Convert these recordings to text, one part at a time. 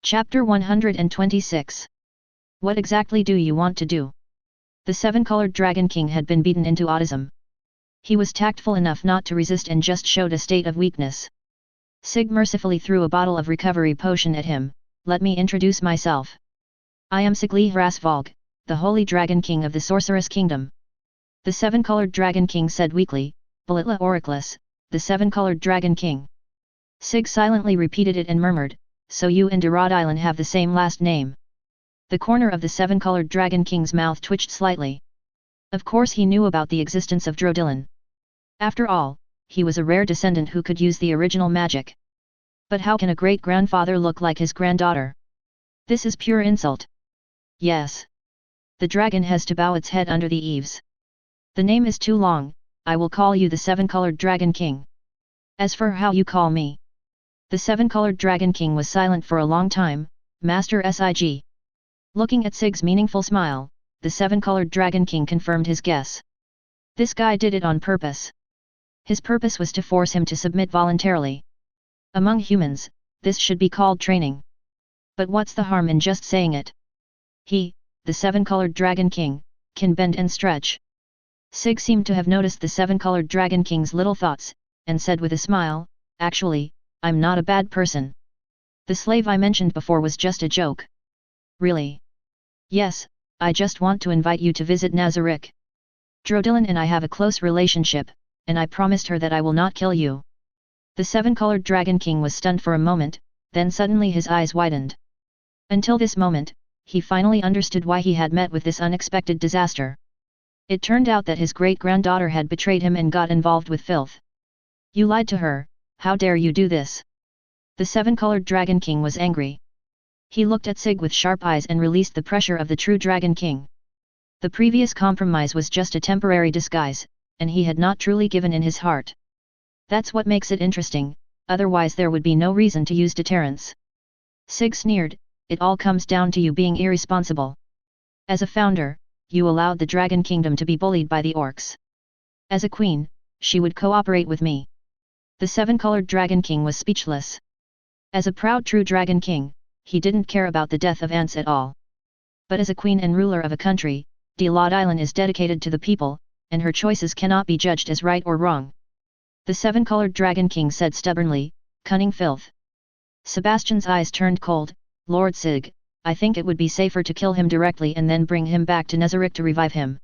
Chapter 126. What exactly do you want to do? The seven-colored Dragon King had been beaten into autism. He was tactful enough not to resist and just showed a state of weakness. Sig mercifully threw a bottle of recovery potion at him. Let me introduce myself. I am Sigli Hrasvalg, the Holy Dragon King of the Sorceress Kingdom. The seven-colored Dragon King said weakly, Belitla Oriclus, the seven-colored Dragon King. Sig silently repeated it and murmured, so you and Dorodilin have the same last name. The corner of the seven-colored Dragon King's mouth twitched slightly. Of course he knew about the existence of Dorodilin. After all, he was a rare descendant who could use the original magic. But how can a great-grandfather look like his granddaughter? This is pure insult. Yes. The dragon has to bow its head under the eaves. The name is too long, I will call you the seven-colored Dragon King. As for how you call me. The seven-colored Dragon King was silent for a long time, Master Sig. Looking at Sig's meaningful smile, the seven-colored Dragon King confirmed his guess. This guy did it on purpose. His purpose was to force him to submit voluntarily. Among humans, this should be called training. But what's the harm in just saying it? He, the seven-colored Dragon King, can bend and stretch. Sig seemed to have noticed the seven-colored Dragon King's little thoughts, and said with a smile, actually, I'm not a bad person. The slave I mentioned before was just a joke. Really? Yes, I just want to invite you to visit Nazarick. Dorodilin and I have a close relationship, and I promised her that I will not kill you. The seven-colored Dragon King was stunned for a moment, then suddenly his eyes widened. Until this moment, he finally understood why he had met with this unexpected disaster. It turned out that his great-granddaughter had betrayed him and got involved with filth. You lied to her, how dare you do this? The seven-colored Dragon King was angry. He looked at Sig with sharp eyes and released the pressure of the true Dragon King. The previous compromise was just a temporary disguise, and he had not truly given in his heart. That's what makes it interesting, otherwise there would be no reason to use deterrence. Sig sneered, it all comes down to you being irresponsible. As a founder, you allowed the Dragon Kingdom to be bullied by the orcs. As a queen, she would cooperate with me. The seven-colored Dragon King was speechless. As a proud true Dragon King, he didn't care about the death of Ainz at all. But as a queen and ruler of a country, Dorodilin is dedicated to the people, and her choices cannot be judged as right or wrong. The seven-colored Dragon King said stubbornly, cunning filth. Sebastian's eyes turned cold, Lord Sig, I think it would be safer to kill him directly and then bring him back to Nazarick to revive him.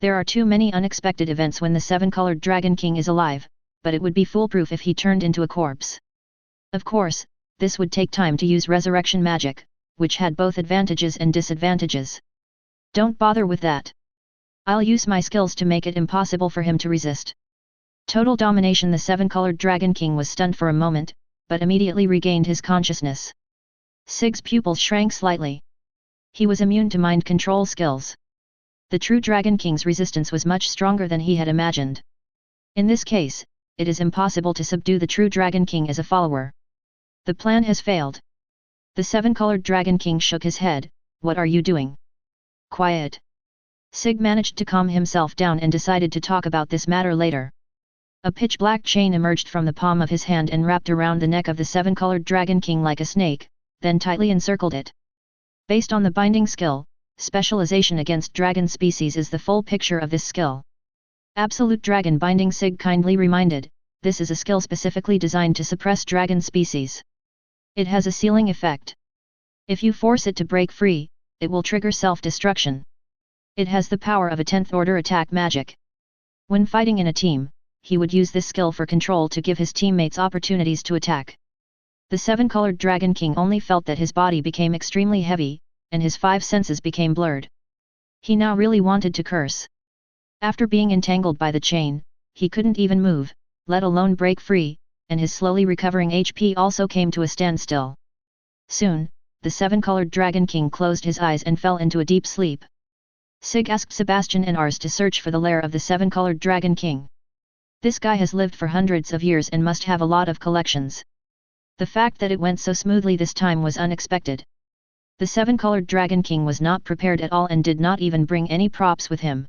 There are too many unexpected events when the seven-colored Dragon King is alive, but it would be foolproof if he turned into a corpse. Of course, this would take time to use resurrection magic, which had both advantages and disadvantages. Don't bother with that. I'll use my skills to make it impossible for him to resist. Total domination. The seven-colored Dragon King was stunned for a moment, but immediately regained his consciousness. Sig's pupils shrank slightly. He was immune to mind control skills. The true Dragon King's resistance was much stronger than he had imagined. In this case, it is impossible to subdue the true Dragon King as a follower. The plan has failed. The seven-colored Dragon King shook his head, what are you doing? Quiet. Sig managed to calm himself down and decided to talk about this matter later. A pitch-black chain emerged from the palm of his hand and wrapped around the neck of the seven-colored Dragon King like a snake, then tightly encircled it. Based on the binding skill, specialization against dragon species is the full picture of this skill. Absolute dragon binding. Sig kindly reminded, this is a skill specifically designed to suppress dragon species. It has a sealing effect. If you force it to break free, it will trigger self-destruction. It has the power of a 10th order attack magic. When fighting in a team, he would use this skill for control to give his teammates opportunities to attack. The seven-colored Dragon King only felt that his body became extremely heavy, and his five senses became blurred. He now really wanted to curse. After being entangled by the chain, he couldn't even move, let alone break free, and his slowly recovering HP also came to a standstill. Soon, the seven-colored Dragon King closed his eyes and fell into a deep sleep. Sig asked Sebastian and Ars to search for the lair of the seven-colored Dragon King. This guy has lived for hundreds of years and must have a lot of collections. The fact that it went so smoothly this time was unexpected. The seven-colored Dragon King was not prepared at all and did not even bring any props with him.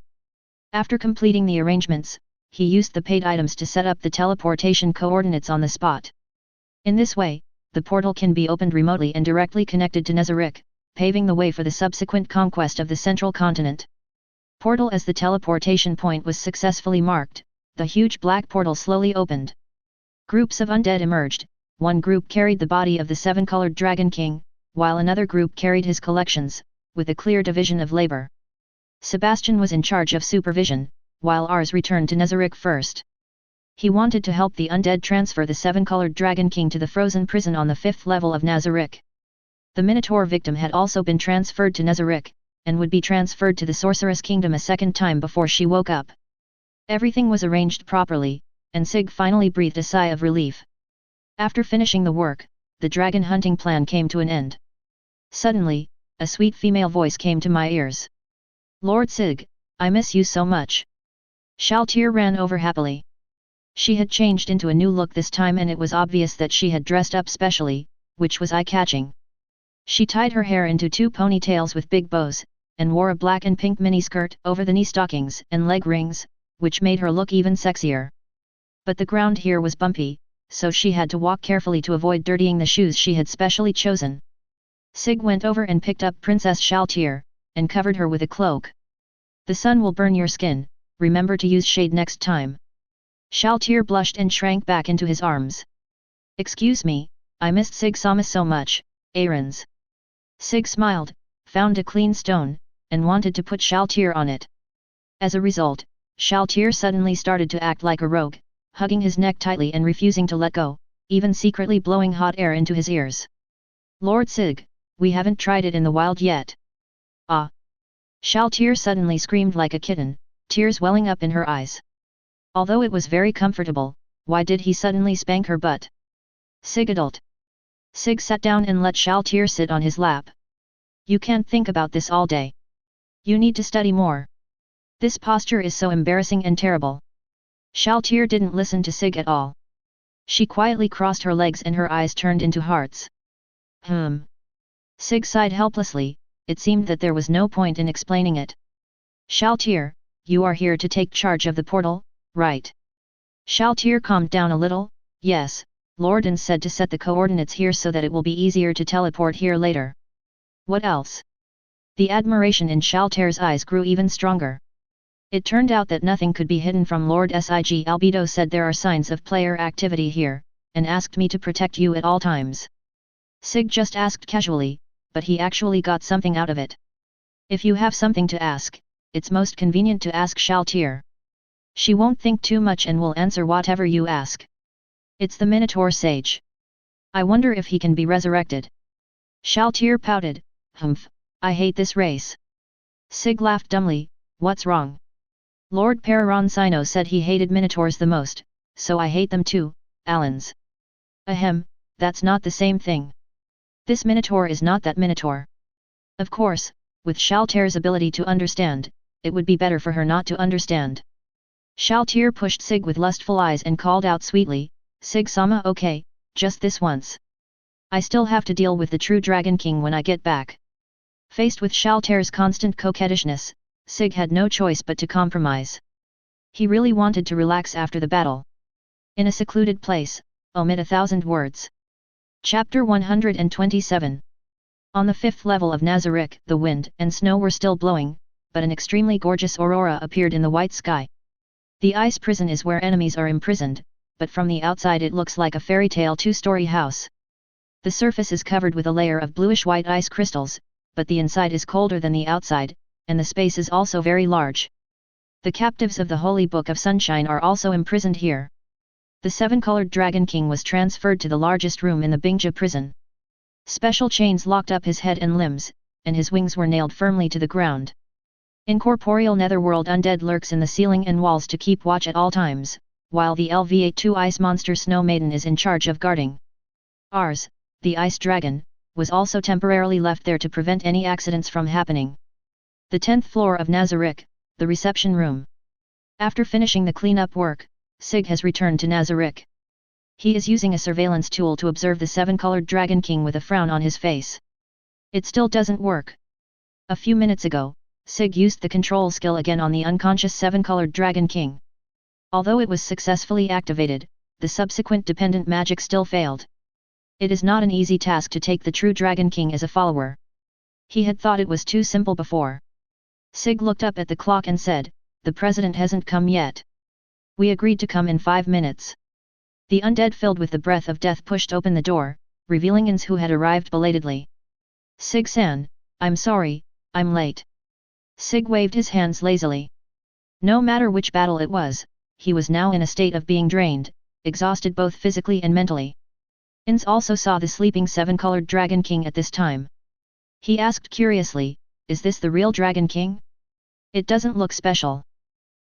After completing the arrangements, he used the paid items to set up the teleportation coordinates on the spot. In this way, the portal can be opened remotely and directly connected to Nazarick, paving the way for the subsequent conquest of the central continent. Portal. As the teleportation point was successfully marked, the huge black portal slowly opened. Groups of undead emerged. One group carried the body of the seven-colored Dragon King, while another group carried his collections, with a clear division of labor. Sebastian was in charge of supervision, while Ars returned to Nazarick first. He wanted to help the undead transfer the seven-colored Dragon King to the frozen prison on the 5th level of Nazarick. The Minotaur victim had also been transferred to Nazarick, and would be transferred to the Sorceress Kingdom a second time before she woke up. Everything was arranged properly, and Sig finally breathed a sigh of relief. After finishing the work, the dragon hunting plan came to an end. Suddenly, a sweet female voice came to my ears. "Lord Sig, I miss you so much." Shaltir ran over happily. She had changed into a new look this time, and it was obvious that she had dressed up specially, which was eye-catching. She tied her hair into 2 ponytails with big bows, and wore a black and pink miniskirt over the knee stockings and leg rings, which made her look even sexier. But the ground here was bumpy, so she had to walk carefully to avoid dirtying the shoes she had specially chosen. Sig went over and picked up Princess Shaltir, and covered her with a cloak. "The sun will burn your skin, remember to use shade next time." Shaltir blushed and shrank back into his arms. "Excuse me, I missed Sig Sama so much, Ainz." Sig smiled, found a clean stone, and wanted to put Shaltir on it. As a result, Shaltir suddenly started to act like a rogue, hugging his neck tightly and refusing to let go, even secretly blowing hot air into his ears. "Lord Sig, we haven't tried it in the wild yet." "Ah!" Shaltir suddenly screamed like a kitten, tears welling up in her eyes. Although it was very comfortable, why did he suddenly spank her butt? Sig adult. Sig sat down and let Shaltir sit on his lap. "You can't think about this all day. You need to study more. This posture is so embarrassing and terrible." Shaltir didn't listen to Sig at all. She quietly crossed her legs and her eyes turned into hearts. Sig sighed helplessly. It seemed that there was no point in explaining it. "Shaltir, you are here to take charge of the portal, right?" Shaltir calmed down a little. "Yes, Lord Ainz said to set the coordinates here so that it will be easier to teleport here later." "What else?" The admiration in Shaltir's eyes grew even stronger. "It turned out that nothing could be hidden from Lord Sig. Albedo said there are signs of player activity here, and asked me to protect you at all times." Sig just asked casually, but he actually got something out of it. If you have something to ask, it's most convenient to ask Shaltir. She won't think too much and will answer whatever you ask. It's the Minotaur Sage. I wonder if he can be resurrected. Shaltir pouted. "Humph, I hate this race." Sig laughed dumbly. "What's wrong?" "Lord Pararon said he hated Minotaurs the most, so I hate them too, Ainz." "Ahem, that's not the same thing. This Minotaur is not that Minotaur." Of course, with Shaltir's ability to understand, it would be better for her not to understand. Shaltir pushed Sig with lustful eyes and called out sweetly, "Sig Sama, okay, just this once. I still have to deal with the true Dragon King when I get back." Faced with Shaltir's constant coquettishness, Sig had no choice but to compromise. He really wanted to relax after the battle. In a secluded place, omit 1,000 words. Chapter 127. On the 5th level of Nazarick, the wind and snow were still blowing, but an extremely gorgeous aurora appeared in the white sky. The ice prison is where enemies are imprisoned, but from the outside it looks like a fairy tale 2-story house. The surface is covered with a layer of bluish-white ice crystals, but the inside is colder than the outside, and the space is also very large. The captives of the Holy Book of Sunshine are also imprisoned here. The 7-colored Dragon King was transferred to the largest room in the Bingja prison. Special chains locked up his head and limbs, and his wings were nailed firmly to the ground. Incorporeal netherworld undead lurks in the ceiling and walls to keep watch at all times, while the LV-2 ice monster Snow Maiden is in charge of guarding. Ars, the ice dragon, was also temporarily left there to prevent any accidents from happening. The 10th floor of Nazarick, the reception room. After finishing the cleanup work, Sig has returned to Nazarick. He is using a surveillance tool to observe the 7-colored Dragon King with a frown on his face. It still doesn't work. A few minutes ago, Sig used the control skill again on the unconscious 7-colored Dragon King. Although it was successfully activated, the subsequent dependent magic still failed. It is not an easy task to take the true Dragon King as a follower. He had thought it was too simple before. Sig looked up at the clock and said, "The president hasn't come yet. We agreed to come in 5 minutes." The undead filled with the breath of death pushed open the door, revealing Ainz who had arrived belatedly. "Sig-san, I'm sorry, I'm late." Sig waved his hands lazily. No matter which battle it was, he was now in a state of being drained, exhausted both physically and mentally. Ainz also saw the sleeping seven-colored Dragon King at this time. He asked curiously, "Is this the real Dragon King? It doesn't look special."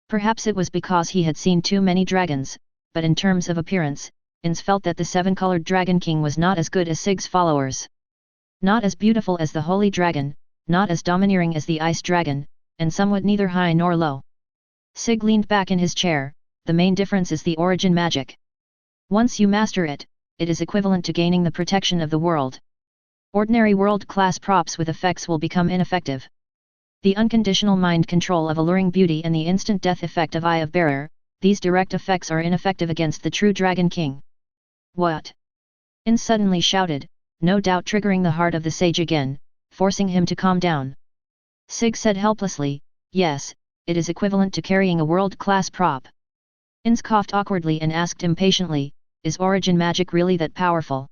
Perhaps it was because he had seen too many dragons, but in terms of appearance, Ainz felt that the seven-colored Dragon King was not as good as Sig's followers. Not as beautiful as the Holy Dragon, not as domineering as the Ice Dragon, and somewhat neither high nor low. Sig leaned back in his chair. The main difference is the origin magic. Once you master it, it is equivalent to gaining the protection of the world. Ordinary world-class props with effects will become ineffective. The unconditional mind control of alluring beauty and the instant death effect of Eye of Bearer, these direct effects are ineffective against the true Dragon King. "What?" Ainz suddenly shouted, no doubt triggering the heart of the sage again, forcing him to calm down. Sig said helplessly, "Yes, it is equivalent to carrying a world-class prop." Ainz coughed awkwardly and asked impatiently, "Is origin magic really that powerful?"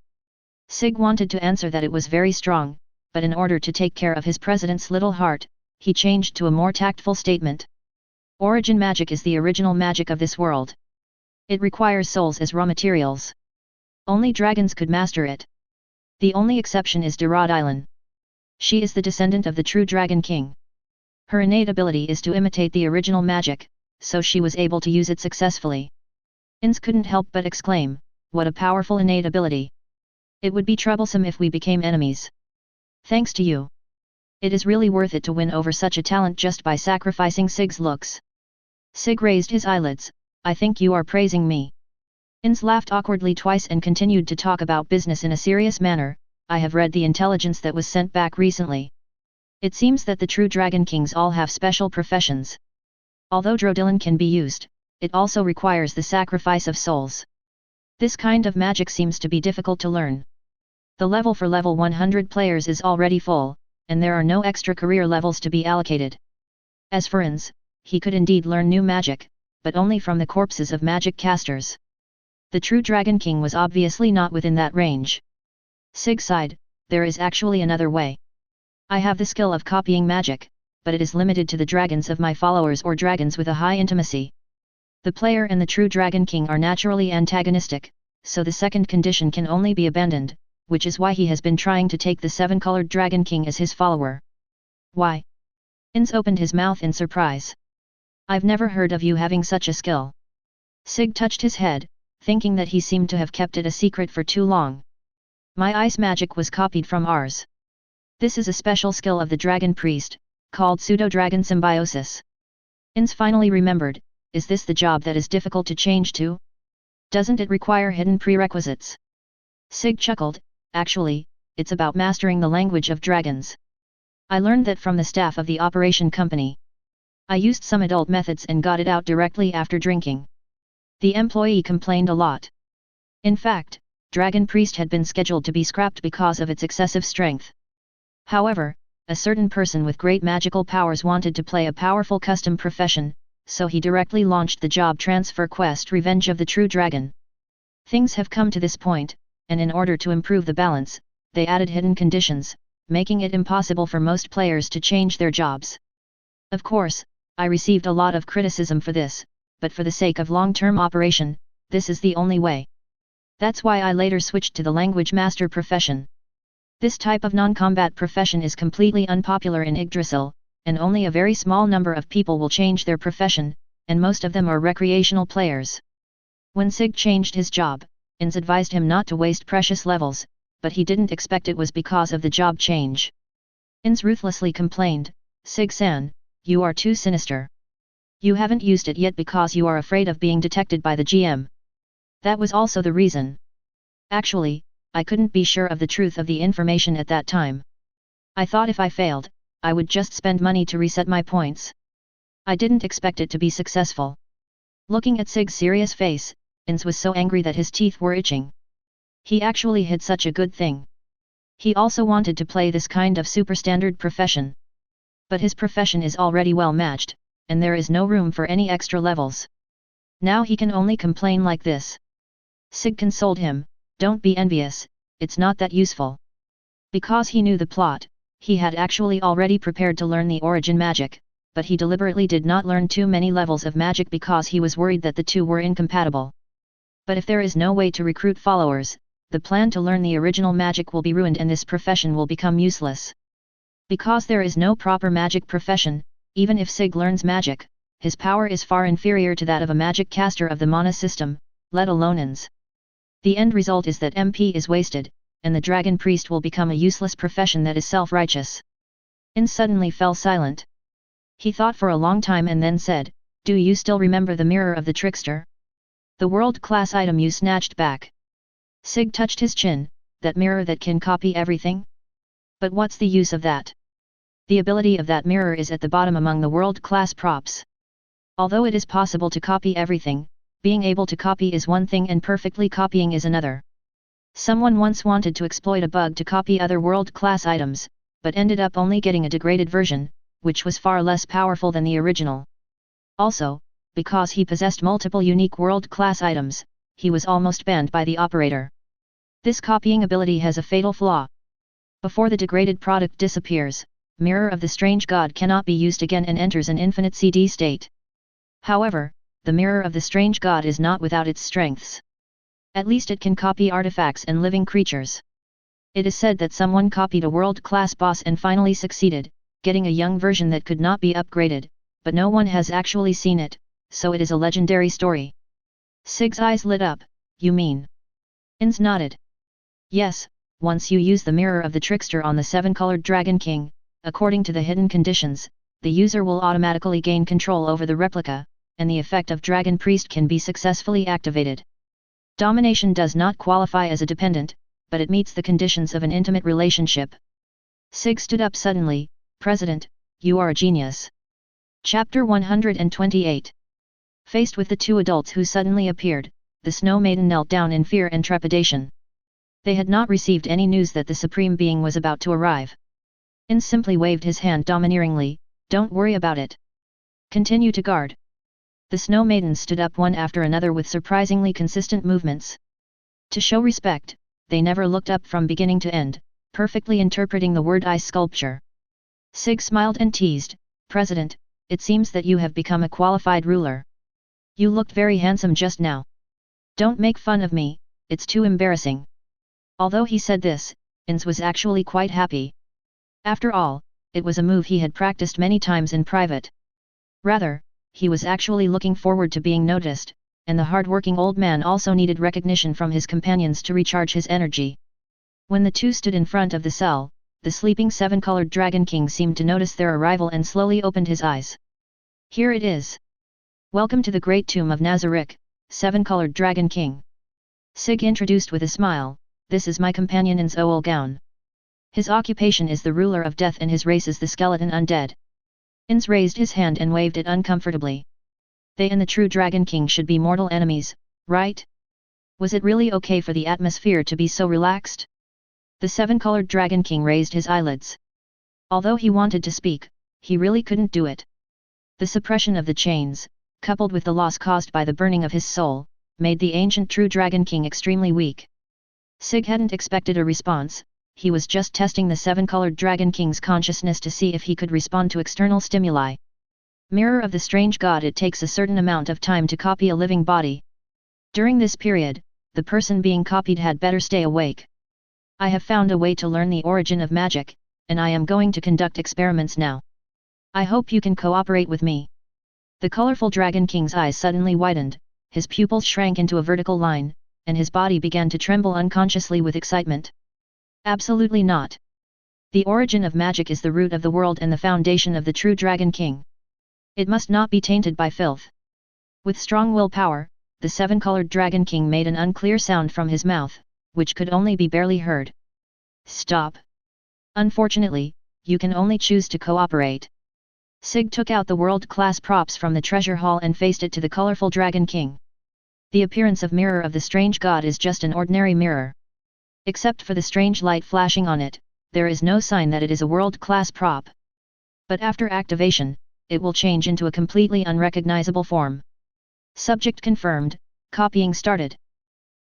Sig wanted to answer that it was very strong, but in order to take care of his president's little heart, he changed to a more tactful statement. Origin magic is the original magic of this world. It requires souls as raw materials. Only dragons could master it. The only exception is Dorodilin. She is the descendant of the true Dragon King. Her innate ability is to imitate the original magic, so she was able to use it successfully. Ainz couldn't help but exclaim, "What a powerful innate ability! It would be troublesome if we became enemies. Thanks to you. It is really worth it to win over such a talent just by sacrificing Sig's looks." Sig raised his eyelids, "I think you are praising me." Ainz laughed awkwardly twice and continued to talk about business in a serious manner. "I have read the intelligence that was sent back recently. It seems that the true Dragon Kings all have special professions. Although Dorodilin can be used, it also requires the sacrifice of souls. This kind of magic seems to be difficult to learn. The level for level 100 players is already full, and there are no extra career levels to be allocated. As for Ainz, he could indeed learn new magic, but only from the corpses of magic casters. The true Dragon King was obviously not within that range. Sig sighed, "There is actually another way. I have the skill of copying magic, but it is limited to the dragons of my followers or dragons with a high intimacy. The player and the true Dragon King are naturally antagonistic, so the second condition can only be abandoned, which is why he has been trying to take the seven-colored Dragon King as his follower." "Why?" Ainz opened his mouth in surprise. "I've never heard of you having such a skill." Sig touched his head, thinking that he seemed to have kept it a secret for too long. "My ice magic was copied from ours. This is a special skill of the Dragon Priest, called Pseudo-Dragon Symbiosis." Ainz finally remembered, "Is this the job that is difficult to change to? Doesn't it require hidden prerequisites?" Sig chuckled, "Actually, it's about mastering the language of dragons. I learned that from the staff of the operation company. I used some adult methods and got it out directly after drinking. The employee complained a lot. In fact, Dragon Priest had been scheduled to be scrapped because of its excessive strength. However, a certain person with great magical powers wanted to play a powerful custom profession, so he directly launched the job transfer quest Revenge of the True Dragon. Things have come to this point, and in order to improve the balance, they added hidden conditions, making it impossible for most players to change their jobs. Of course, I received a lot of criticism for this, but for the sake of long-term operation, this is the only way. That's why I later switched to the language master profession. This type of non-combat profession is completely unpopular in Yggdrasil, and only a very small number of people will change their profession, and most of them are recreational players." When Sig changed his job, Ainz advised him not to waste precious levels, but he didn't expect it was because of the job change. Ainz ruthlessly complained, "Sig-san, you are too sinister. You haven't used it yet because you are afraid of being detected by the GM. That was also the reason. Actually, I couldn't be sure of the truth of the information at that time. I thought if I failed, I would just spend money to reset my points. I didn't expect it to be successful." Looking at Sig's serious face, Ainz was so angry that his teeth were itching. He actually had such a good thing. He also wanted to play this kind of superstandard profession. But his profession is already well matched, and there is no room for any extra levels. Now he can only complain like this. Sig consoled him, "Don't be envious, it's not that useful." Because he knew the plot, he had actually already prepared to learn the origin magic, but he deliberately did not learn too many levels of magic because he was worried that the two were incompatible. But if there is no way to recruit followers, the plan to learn the original magic will be ruined and this profession will become useless. Because there is no proper magic profession, even if Sig learns magic, his power is far inferior to that of a magic caster of the mana system, let alone Ainz. The end result is that MP is wasted, and the dragon priest will become a useless profession that is self-righteous. Ainz suddenly fell silent. He thought for a long time and then said, "Do you still remember the mirror of the trickster? The world-class item you snatched back?" Sig touched his chin, "That mirror that can copy everything? But what's the use of that? The ability of that mirror is at the bottom among the world-class props. Although it is possible to copy everything, being able to copy is one thing and perfectly copying is another. Someone once wanted to exploit a bug to copy other world-class items, but ended up only getting a degraded version, which was far less powerful than the original. Also, because he possessed multiple unique world-class items, he was almost banned by the operator. This copying ability has a fatal flaw. Before the degraded product disappears, Mirror of the Strange God cannot be used again and enters an infinite CD state. However, the Mirror of the Strange God is not without its strengths. At least it can copy artifacts and living creatures. It is said that someone copied a world-class boss and finally succeeded, getting a young version that could not be upgraded, but no one has actually seen it, so it is a legendary story. Sig's eyes lit up, "You mean?" Ainz nodded. "Yes, once you use the Mirror of the Trickster on the seven-colored Dragon King, according to the hidden conditions, the user will automatically gain control over the replica, and the effect of Dragon Priest can be successfully activated. Domination does not qualify as a dependent, but it meets the conditions of an intimate relationship." Sig stood up suddenly, "President, you are a genius." Chapter 128. Faced with the two adults who suddenly appeared, the Snow Maiden knelt down in fear and trepidation. They had not received any news that the Supreme Being was about to arrive. Ainz simply waved his hand domineeringly, "Don't worry about it. Continue to guard." The Snow Maidens stood up one after another with surprisingly consistent movements. To show respect, they never looked up from beginning to end, perfectly interpreting the word ice sculpture. Sig smiled and teased, "President, it seems that you have become a qualified ruler. You looked very handsome just now. Don't make fun of me, it's too embarrassing." Although he said this, Ainz was actually quite happy. After all, it was a move he had practiced many times in private. Rather, he was actually looking forward to being noticed, and the hard-working old man also needed recognition from his companions to recharge his energy. When the two stood in front of the cell, the sleeping seven-colored Dragon King seemed to notice their arrival and slowly opened his eyes. "Here it is. Welcome to the Great Tomb of Nazarick, seven-colored Dragon King." Sig introduced with a smile, "This is my companion Ainz Olgaun. His occupation is the ruler of death and his race is the skeleton undead." Ainz raised his hand and waved it uncomfortably. They and the true Dragon King should be mortal enemies, right? Was it really okay for the atmosphere to be so relaxed? The seven-colored Dragon King raised his eyelids. Although he wanted to speak, he really couldn't do it. The suppression of the chains, coupled with the loss caused by the burning of his soul, made the ancient true Dragon King extremely weak. Sig hadn't expected a response, he was just testing the seven-colored Dragon King's consciousness to see if he could respond to external stimuli. Mirror of the Strange God, it takes a certain amount of time to copy a living body. During this period, the person being copied had better stay awake. I have found a way to learn the origin of magic, and I am going to conduct experiments now. I hope you can cooperate with me." The colorful Dragon King's eyes suddenly widened, his pupils shrank into a vertical line, and his body began to tremble unconsciously with excitement. "Absolutely not. The origin of magic is the root of the world and the foundation of the true Dragon King. It must not be tainted by filth." With strong willpower, the seven-colored Dragon King made an unclear sound from his mouth, which could only be barely heard. "Stop. Unfortunately, you can only choose to cooperate." Sig took out the world-class props from the treasure hall and faced it to the colorful Dragon King. The appearance of Mirror of the Strange God is just an ordinary mirror. Except for the strange light flashing on it, there is no sign that it is a world-class prop. But after activation, it will change into a completely unrecognizable form. Subject confirmed, copying started.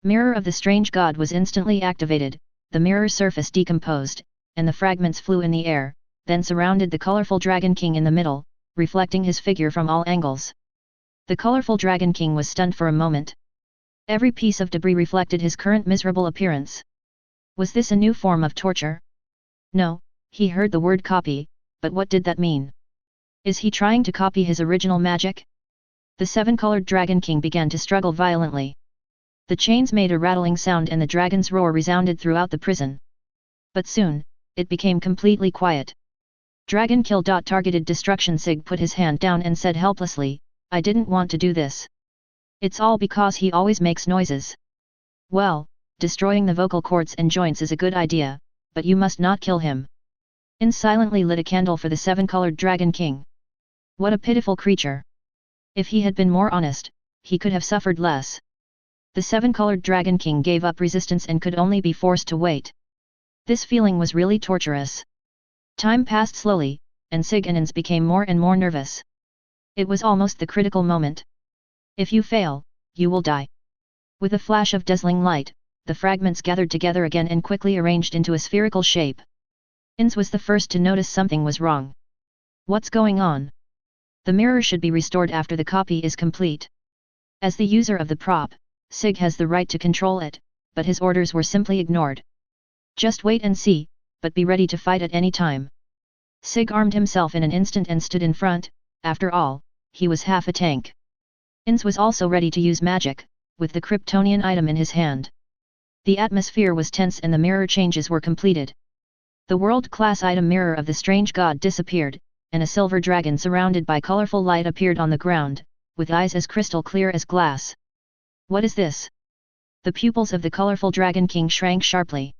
Mirror of the strange god was instantly activated, the mirror surface decomposed, and the fragments flew in the air, then surrounded the colorful Dragon King in the middle, reflecting his figure from all angles. The colorful Dragon King was stunned for a moment. Every piece of debris reflected his current miserable appearance. Was this a new form of torture? No, he heard the word copy, but what did that mean? Is he trying to copy his original magic? The seven-colored Dragon King began to struggle violently. The chains made a rattling sound and the dragon's roar resounded throughout the prison. But soon, it became completely quiet. Dragon kill. Targeted destruction. Sig put his hand down and said helplessly, I didn't want to do this. It's all because he always makes noises. Well, destroying the vocal cords and joints is a good idea, but you must not kill him. Ainz silently lit a candle for the seven-colored Dragon King. What a pitiful creature. If he had been more honest, he could have suffered less. The seven-colored Dragon King gave up resistance and could only be forced to wait. This feeling was really torturous. Time passed slowly, and Sig and Ainz became more and more nervous. It was almost the critical moment. If you fail, you will die. With a flash of dazzling light, the fragments gathered together again and quickly arranged into a spherical shape. Ainz was the first to notice something was wrong. What's going on? The mirror should be restored after the copy is complete. As the user of the prop, Sig has the right to control it, but his orders were simply ignored. Just wait and see, but be ready to fight at any time. Sig armed himself in an instant and stood in front. After all, he was half a tank. Ainz was also ready to use magic, with the Kryptonian item in his hand. The atmosphere was tense and the mirror changes were completed. The world-class item mirror of the strange god disappeared, and a silver dragon surrounded by colorful light appeared on the ground, with eyes as crystal clear as glass. What is this? The pupils of the colorful Dragon King shrank sharply.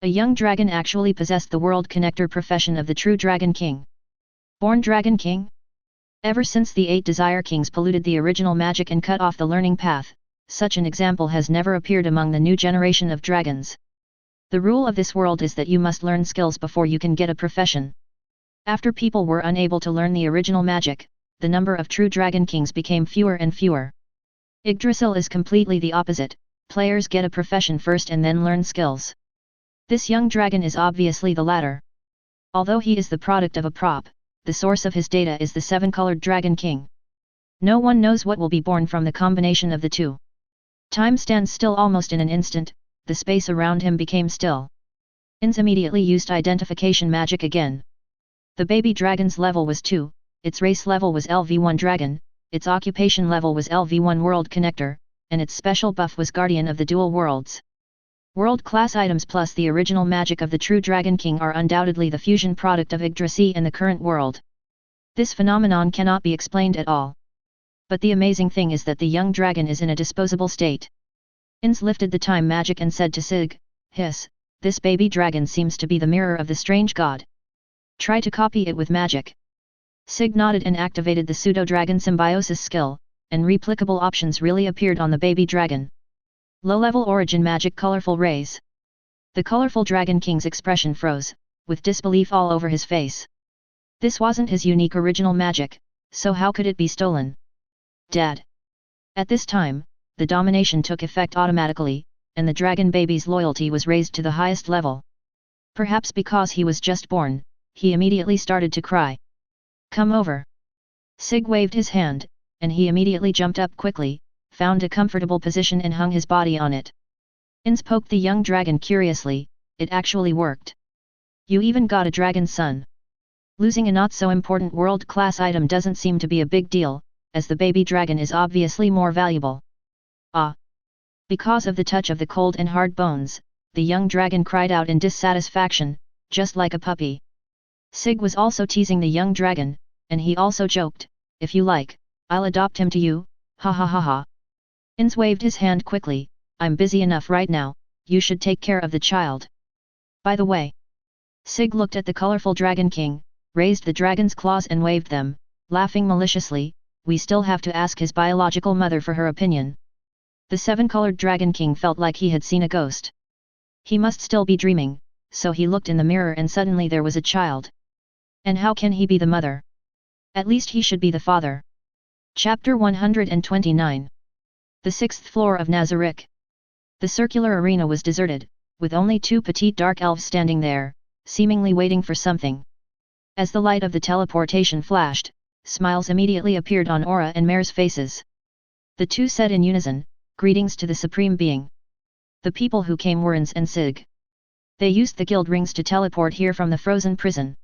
A young dragon actually possessed the world connector profession of the true Dragon King. Born Dragon King? Ever since the 8 Desire Kings polluted the original magic and cut off the learning path, such an example has never appeared among the new generation of dragons. The rule of this world is that you must learn skills before you can get a profession. After people were unable to learn the original magic, the number of true Dragon Kings became fewer and fewer. Yggdrasil is completely the opposite, players get a profession first and then learn skills. This young dragon is obviously the latter. Although he is the product of a prop, the source of his data is the seven-colored Dragon King. No one knows what will be born from the combination of the two. Time stands still almost in an instant, the space around him became still. Ainz immediately used identification magic again. The baby dragon's level was 2, its race level was LV1 Dragon, its occupation level was LV1 World Connector, and its special buff was Guardian of the Dual Worlds. World-class items plus the original magic of the true Dragon King are undoubtedly the fusion product of Yggdrasil and the current world. This phenomenon cannot be explained at all. But the amazing thing is that the young dragon is in a disposable state. Ainz lifted the time magic and said to Sig, Hiss, this baby dragon seems to be the mirror of the strange god. Try to copy it with magic. Sig nodded and activated the pseudo-dragon symbiosis skill, and replicable options really appeared on the baby dragon. Low-level origin magic colorful rays. The colorful Dragon King's expression froze, with disbelief all over his face. This wasn't his unique original magic, so how could it be stolen? Dad. At this time, the domination took effect automatically, and the dragon baby's loyalty was raised to the highest level. Perhaps because he was just born, he immediately started to cry. Come over. Sig waved his hand, and he immediately jumped up quickly, found a comfortable position and hung his body on it. Ainz poked the young dragon curiously, it actually worked. You even got a dragon son. Losing a not-so-important world-class item doesn't seem to be a big deal, as the baby dragon is obviously more valuable. Ah! Because of the touch of the cold and hard bones, the young dragon cried out in dissatisfaction, just like a puppy. Sig was also teasing the young dragon, and he also joked, if you like, I'll adopt him to you, ha ha ha ha. Ainz waved his hand quickly, I'm busy enough right now, you should take care of the child. By the way. Sig looked at the colorful Dragon King, raised the dragon's claws and waved them, laughing maliciously, we still have to ask his biological mother for her opinion. The seven-colored Dragon King felt like he had seen a ghost. He must still be dreaming, so he looked in the mirror and suddenly there was a child. And how can he be the mother? At least he should be the father. Chapter 129. The 6th floor of Nazarick. The circular arena was deserted, with only 2 petite dark elves standing there, seemingly waiting for something. As the light of the teleportation flashed, smiles immediately appeared on Aura and Mare's faces. The two said in unison, "Greetings to the Supreme Being." The people who came were Ainz and Sig. They used the guild rings to teleport here from the frozen prison.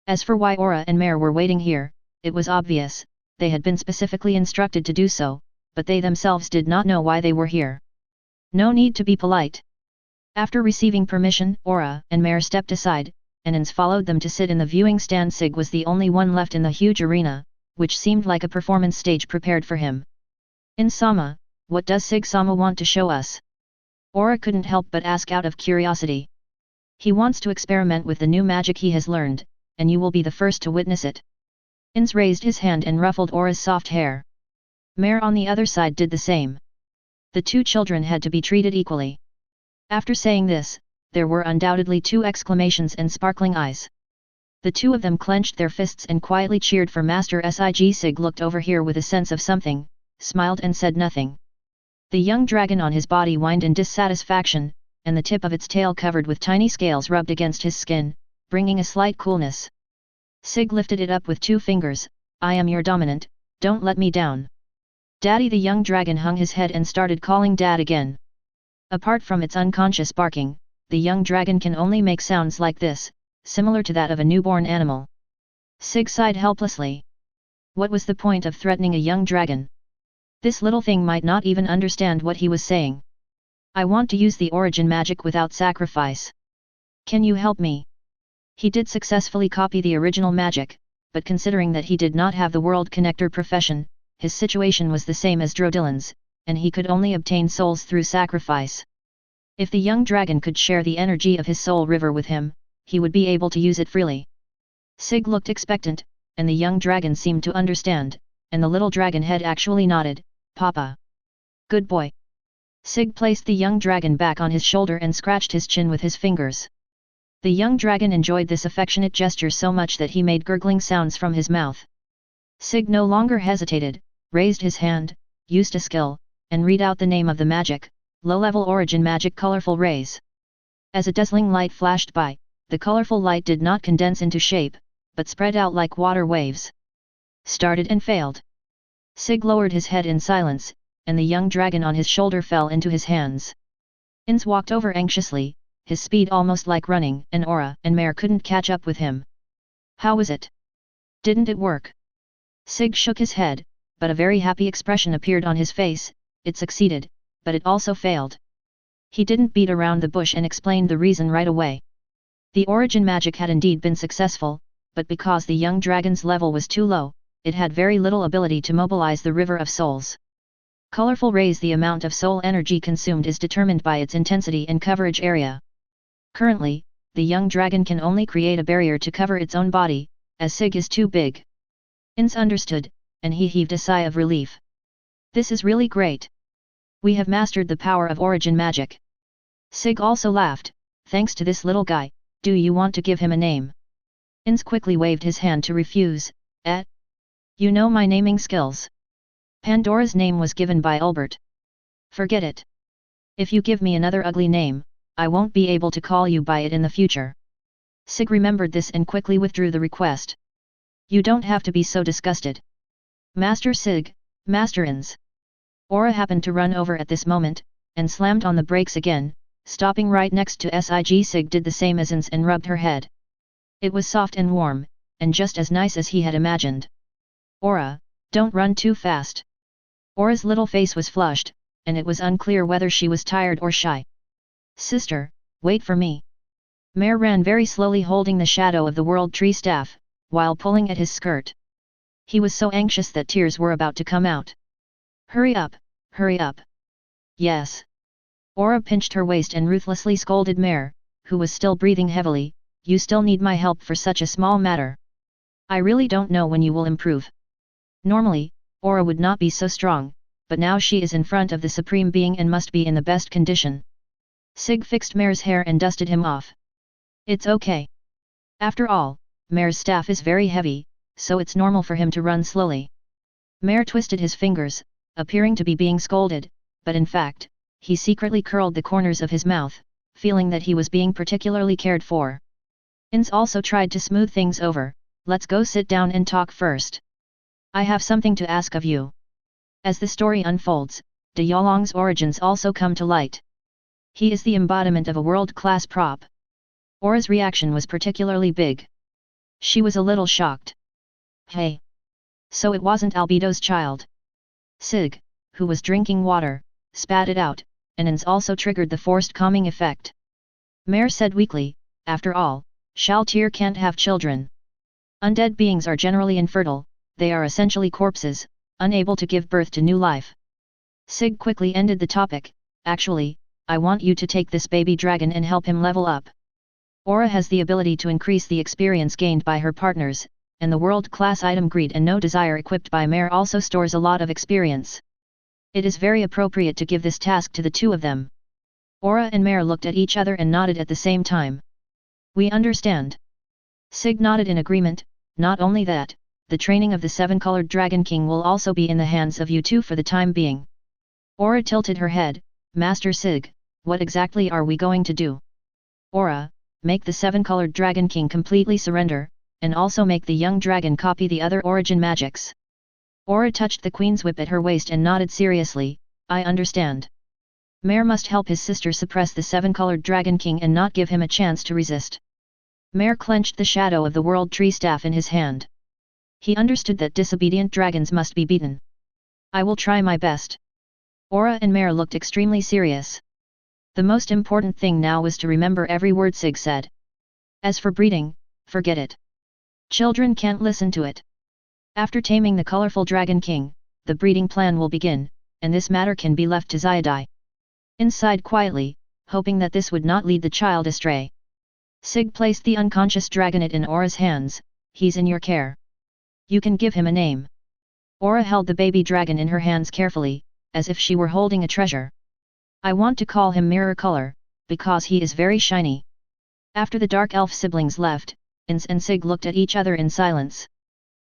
As for why Aura and Mare were waiting here, it was obvious, they had been specifically instructed to do so, but they themselves did not know why they were here. No need to be polite. After receiving permission, Aura and Mare stepped aside, and Ainz followed them to sit in the viewing stand. Sig was the only one left in the huge arena, which seemed like a performance stage prepared for him. "Ainz-sama, what does Sig-sama want to show us?" Aura couldn't help but ask out of curiosity. "He wants to experiment with the new magic he has learned, and you will be the first to witness it." Ainz raised his hand and ruffled Aura's soft hair. Mare on the other side did the same. The two children had to be treated equally. After saying this, there were undoubtedly 2 exclamations and sparkling eyes. The 2 of them clenched their fists and quietly cheered for Master Sig. Sig looked over here with a sense of something, smiled and said nothing. The young dragon on his body whined in dissatisfaction, and the tip of its tail covered with tiny scales rubbed against his skin, bringing a slight coolness. Sig lifted it up with 2 fingers. "I am your dominant, don't let me down." "Daddy!" The young dragon hung his head and started calling Dad again. Apart from its unconscious barking, the young dragon can only make sounds like this, similar to that of a newborn animal. Sig sighed helplessly. What was the point of threatening a young dragon? This little thing might not even understand what he was saying. "I want to use the origin magic without sacrifice. Can you help me?" He did successfully copy the original magic, but considering that he did not have the world connector profession, his situation was the same as Drodilan's, and he could only obtain souls through sacrifice. If the young dragon could share the energy of his soul river with him, he would be able to use it freely. Sig looked expectant, and the young dragon seemed to understand, and the little dragon head actually nodded. "Papa. Good boy." Sig placed the young dragon back on his shoulder and scratched his chin with his fingers. The young dragon enjoyed this affectionate gesture so much that he made gurgling sounds from his mouth. Sig no longer hesitated, raised his hand, used a skill, and read out the name of the magic, low-level origin magic colorful rays. As a dazzling light flashed by, the colorful light did not condense into shape, but spread out like water waves. Started and failed. Sig lowered his head in silence, and the young dragon on his shoulder fell into his hands. Ainz walked over anxiously, his speed almost like running, and Aura and Mare couldn't catch up with him. "How was it? Didn't it work?" Sig shook his head, but a very happy expression appeared on his face. "It succeeded, but it also failed." He didn't beat around the bush and explained the reason right away. The origin magic had indeed been successful, but because the young dragon's level was too low, it had very little ability to mobilize the river of souls. Colorful rays. The amount of soul energy consumed is determined by its intensity and coverage area. Currently, the young dragon can only create a barrier to cover its own body, as Sig is too big. Ainz understood, and he heaved a sigh of relief. "This is really great. We have mastered the power of origin magic." Sig also laughed. "Thanks to this little guy, do you want to give him a name?" Ainz quickly waved his hand to refuse. You know my naming skills. Pandora's name was given by Albert. Forget it. If you give me another ugly name, I won't be able to call you by it in the future." Sig remembered this and quickly withdrew the request. "You don't have to be so disgusted. Master Sig, Master Ainz." Aura happened to run over at this moment, and slammed on the brakes again, stopping right next to Sig. Sig did the same as Ainz and rubbed her head. It was soft and warm, and just as nice as he had imagined. "Aura, don't run too fast." Aura's little face was flushed, and it was unclear whether she was tired or shy. "Sister, wait for me." Mare ran very slowly holding the shadow of the World Tree staff, while pulling at his skirt. He was so anxious that tears were about to come out. Hurry up, hurry up." "Yes." Aura pinched her waist and ruthlessly scolded Mare, who was still breathing heavily. "You still need my help for such a small matter. I really don't know when you will improve." Normally, Aura would not be so strong, but now she is in front of the Supreme Being and must be in the best condition. Sig fixed Mare's hair and dusted him off. It's okay. After all, Mare's staff is very heavy, so it's normal for him to run slowly. Mare twisted his fingers, appearing to be being scolded, but in fact, he secretly curled the corners of his mouth, feeling that he was being particularly cared for. Ainz also tried to smooth things over. Let's go sit down and talk first. I have something to ask of you. As the story unfolds, De Yolong's origins also come to light. He is the embodiment of a world-class prop. Aura's reaction was particularly big. She was a little shocked. Hey! So it wasn't Albedo's child. Sig, who was drinking water, spat it out, and Ainz also triggered the forced calming effect. Mare said weakly, after all, Shaltir can't have children. Undead beings are generally infertile, they are essentially corpses, unable to give birth to new life. Sig quickly ended the topic. Actually, I want you to take this baby dragon and help him level up. Aura has the ability to increase the experience gained by her partners, and the world-class item Greed and No Desire equipped by Mare also stores a lot of experience. It is very appropriate to give this task to the two of them. Aura and Mare looked at each other and nodded at the same time. We understand. Sig nodded in agreement. Not only that, the training of the seven-colored Dragon King will also be in the hands of you two for the time being. Aura tilted her head. Master Sig, what exactly are we going to do? Aura, make the seven-colored Dragon King completely surrender, and also make the young dragon copy the other origin magics. Aura touched the queen's whip at her waist and nodded seriously. I understand. Mare must help his sister suppress the seven-colored Dragon King and not give him a chance to resist. Mare clenched the shadow of the World Tree staff in his hand. He understood that disobedient dragons must be beaten. I will try my best. Aura and Mare looked extremely serious. The most important thing now was to remember every word Sig said. As for breeding, forget it. Children can't listen to it. After taming the colorful Dragon King, the breeding plan will begin, and this matter can be left to Xiaodai. Inside quietly, hoping that this would not lead the child astray. Sig placed the unconscious dragonet in Aura's hands. He's in your care. You can give him a name. Aura held the baby dragon in her hands carefully, as if she were holding a treasure. I want to call him Mirror Color, because he is very shiny. After the dark elf siblings left, Ainz and Sig looked at each other in silence.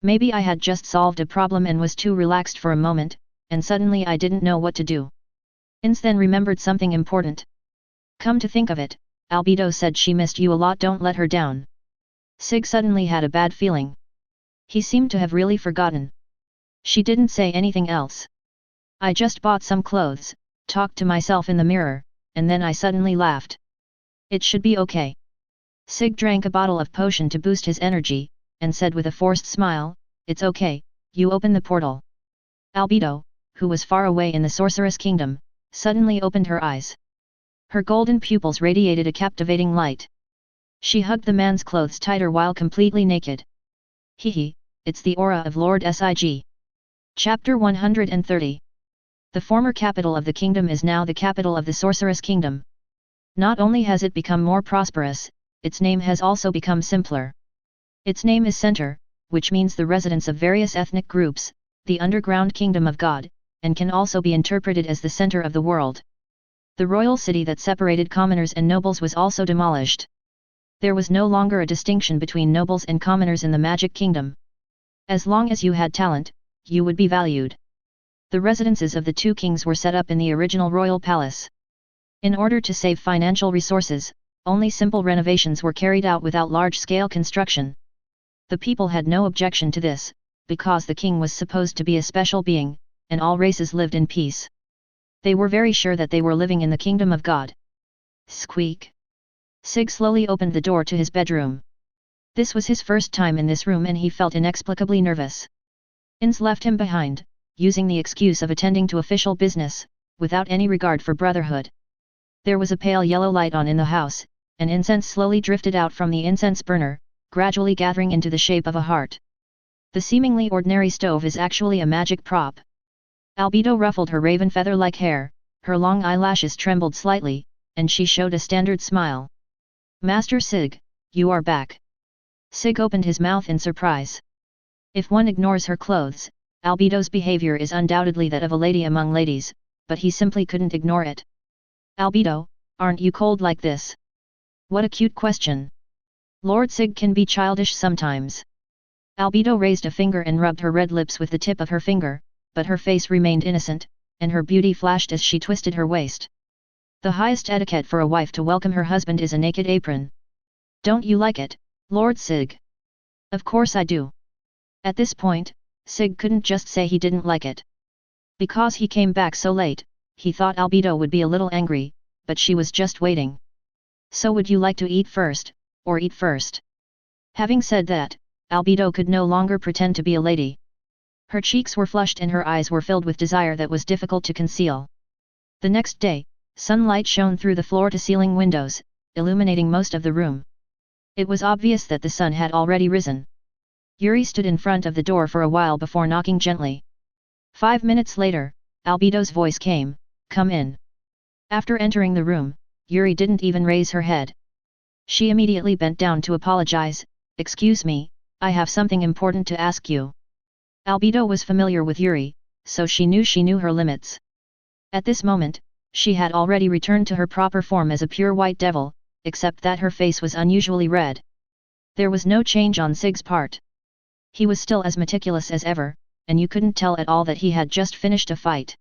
Maybe I had just solved a problem and was too relaxed for a moment, and suddenly I didn't know what to do. Ainz then remembered something important. Come to think of it, Albedo said she missed you a lot. Don't let her down. Sig suddenly had a bad feeling. He seemed to have really forgotten. She didn't say anything else. I just bought some clothes, talked to myself in the mirror, and then I suddenly laughed. It should be okay. Sig drank a bottle of potion to boost his energy, and said with a forced smile, it's okay, you open the portal. Albedo, who was far away in the Sorceress Kingdom, suddenly opened her eyes. Her golden pupils radiated a captivating light. She hugged the man's clothes tighter while completely naked. Hehe, it's the aura of Lord Sig. Chapter 130. The former capital of the kingdom is now the capital of the Sorceress Kingdom. Not only has it become more prosperous, its name has also become simpler. Its name is Center, which means the residence of various ethnic groups, the underground kingdom of God, and can also be interpreted as the center of the world. The royal city that separated commoners and nobles was also demolished. There was no longer a distinction between nobles and commoners in the Magic Kingdom. As long as you had talent, you would be valued. The residences of the two kings were set up in the original royal palace. In order to save financial resources, only simple renovations were carried out without large-scale construction. The people had no objection to this, because the king was supposed to be a special being, and all races lived in peace. They were very sure that they were living in the kingdom of God. Squeak! Sig slowly opened the door to his bedroom. This was his first time in this room and he felt inexplicably nervous. Ainz left him behind, using the excuse of attending to official business, without any regard for brotherhood. There was a pale yellow light on in the house, and incense slowly drifted out from the incense burner, gradually gathering into the shape of a heart. The seemingly ordinary stove is actually a magic prop. Albedo ruffled her raven feather-like hair, her long eyelashes trembled slightly, and she showed a standard smile. Master Sig, you are back. Sig opened his mouth in surprise. If one ignores her clothes, Albedo's behavior is undoubtedly that of a lady among ladies, but he simply couldn't ignore it. Albedo, Aren't you cold like this? What a cute question. Lord Sig can be childish sometimes. Albedo raised a finger and rubbed her red lips with the tip of her finger, but her face remained innocent, and her beauty flashed as she twisted her waist. The highest etiquette for a wife to welcome her husband is a naked apron. Don't you like it, Lord Sig? Of course I do. At this point, Sig couldn't just say he didn't like it. Because he came back so late, he thought Albedo would be a little angry, but she was just waiting. So would you like to eat first, or eat first? Having said that, Albedo could no longer pretend to be a lady. Her cheeks were flushed and her eyes were filled with desire that was difficult to conceal. The next day, sunlight shone through the floor-to-ceiling windows, illuminating most of the room. It was obvious that the sun had already risen. Yuri stood in front of the door for a while before knocking gently. 5 minutes later, Albedo's voice came, "Come in." After entering the room, Yuri didn't even raise her head. She immediately bent down to apologize. "Excuse me, I have something important to ask you." Albedo was familiar with Yuri, so she knew her limits. At this moment, she had already returned to her proper form as a pure white devil, except that her face was unusually red. There was no change on Sig's part. He was still as meticulous as ever, and you couldn't tell at all that he had just finished a fight.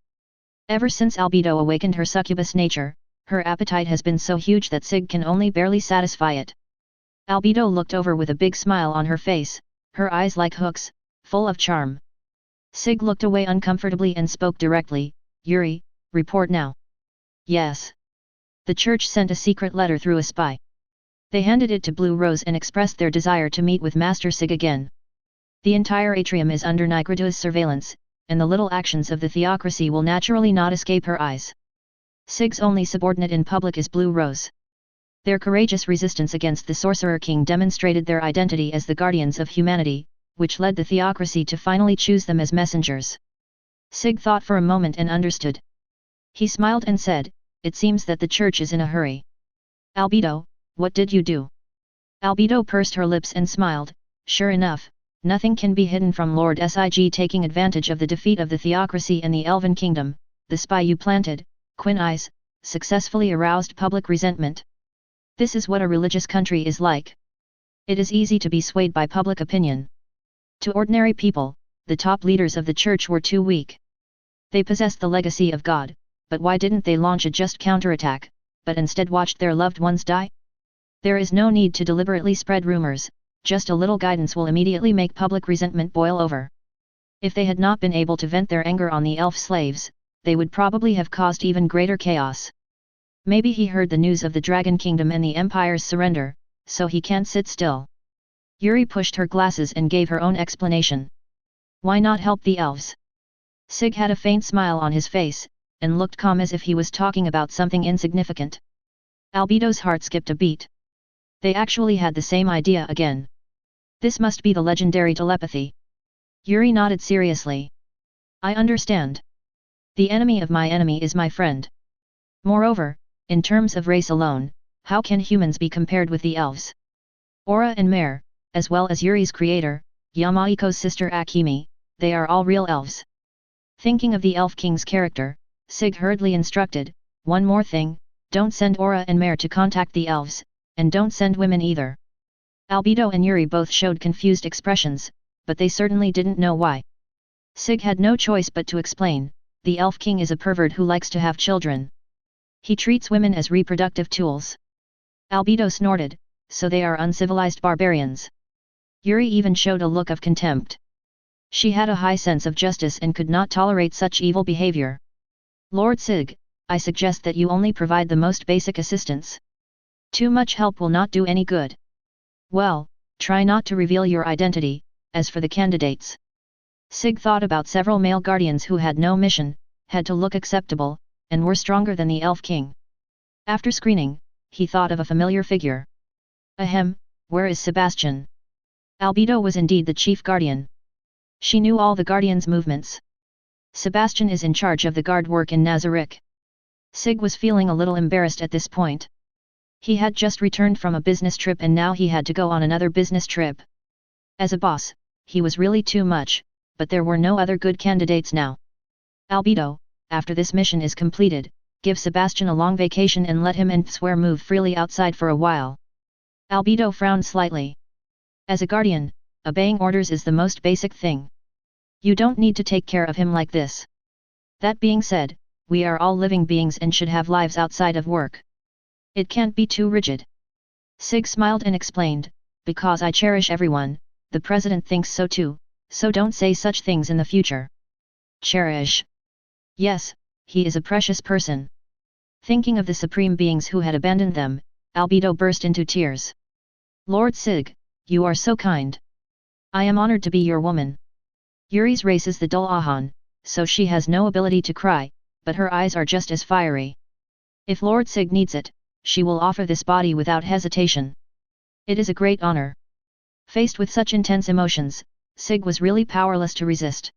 Ever since Albedo awakened her succubus nature, her appetite has been so huge that Sig can only barely satisfy it. Albedo looked over with a big smile on her face, her eyes like hooks, full of charm. Sig looked away uncomfortably and spoke directly, "Yuri, report now." "Yes." The church sent a secret letter through a spy. They handed it to Blue Rose and expressed their desire to meet with Master Sig again. The entire atrium is under Nigratua's surveillance, and the little actions of the theocracy will naturally not escape her eyes. Sig's only subordinate in public is Blue Rose. Their courageous resistance against the Sorcerer King demonstrated their identity as the guardians of humanity, which led the theocracy to finally choose them as messengers. Sig thought for a moment and understood. He smiled and said, "It seems that the church is in a hurry." "Albedo, what did you do?" Albedo pursed her lips and smiled. "Sure enough, nothing can be hidden from Lord Sig. Taking advantage of the defeat of the theocracy and the Elven Kingdom, the spy you planted, Ainz, successfully aroused public resentment. This is what a religious country is like. It is easy to be swayed by public opinion. To ordinary people, the top leaders of the church were too weak. They possessed the legacy of God, but why didn't they launch a just counterattack, but instead watched their loved ones die? There is no need to deliberately spread rumors, just a little guidance will immediately make public resentment boil over. If they had not been able to vent their anger on the elf slaves, they would probably have caused even greater chaos. Maybe he heard the news of the Dragon Kingdom and the Empire's surrender, so he can't sit still." Yuri pushed her glasses and gave her own explanation. "Why not help the elves?" Sig had a faint smile on his face, and looked calm as if he was talking about something insignificant. Albedo's heart skipped a beat. They actually had the same idea again. This must be the legendary telepathy. Yuri nodded seriously. "I understand. The enemy of my enemy is my friend. Moreover, in terms of race alone, how can humans be compared with the elves? Aura and Mare, as well as Yuri's creator, Yamaiko's sister Akemi, they are all real elves." Thinking of the Elf King's character, Sig hurriedly instructed, "One more thing, don't send Aura and Mare to contact the elves, and don't send women either." Albedo and Yuri both showed confused expressions, but they certainly didn't know why. Sig had no choice but to explain, "The Elf King is a pervert who likes to have children. He treats women as reproductive tools." Albedo snorted, "So they are uncivilized barbarians." Yuri even showed a look of contempt. She had a high sense of justice and could not tolerate such evil behavior. "Lord Sig, I suggest that you only provide the most basic assistance. Too much help will not do any good. Well, try not to reveal your identity. As for the candidates." Sig thought about several male guardians who had no mission, had to look acceptable, and were stronger than the Elf King. After screening, he thought of a familiar figure. Ahem, where is Sebastian? Albedo was indeed the chief guardian. She knew all the guardians' movements. Sebastian is in charge of the guard work in Nazarick. Sig was feeling a little embarrassed at this point. He had just returned from a business trip and now he had to go on another business trip. As a boss, he was really too much, but there were no other good candidates now. "Albedo, after this mission is completed, give Sebastian a long vacation and let him and Swear move freely outside for a while. Albedo frowned slightly. As a guardian, obeying orders is the most basic thing. You don't need to take care of him like this. That being said, we are all living beings and should have lives outside of work. It can't be too rigid. Sig smiled and explained, because I cherish everyone, the president thinks so too, so don't say such things in the future. Cherish. Yes, he is a precious person. Thinking of the supreme beings who had abandoned them, Albedo burst into tears. Lord Sig, you are so kind. I am honored to be your woman. Yuri's race is the Dul Ahan, so she has no ability to cry, but her eyes are just as fiery. If Lord Sig needs it, she will offer this body without hesitation. It is a great honor. Faced with such intense emotions, Sig was really powerless to resist.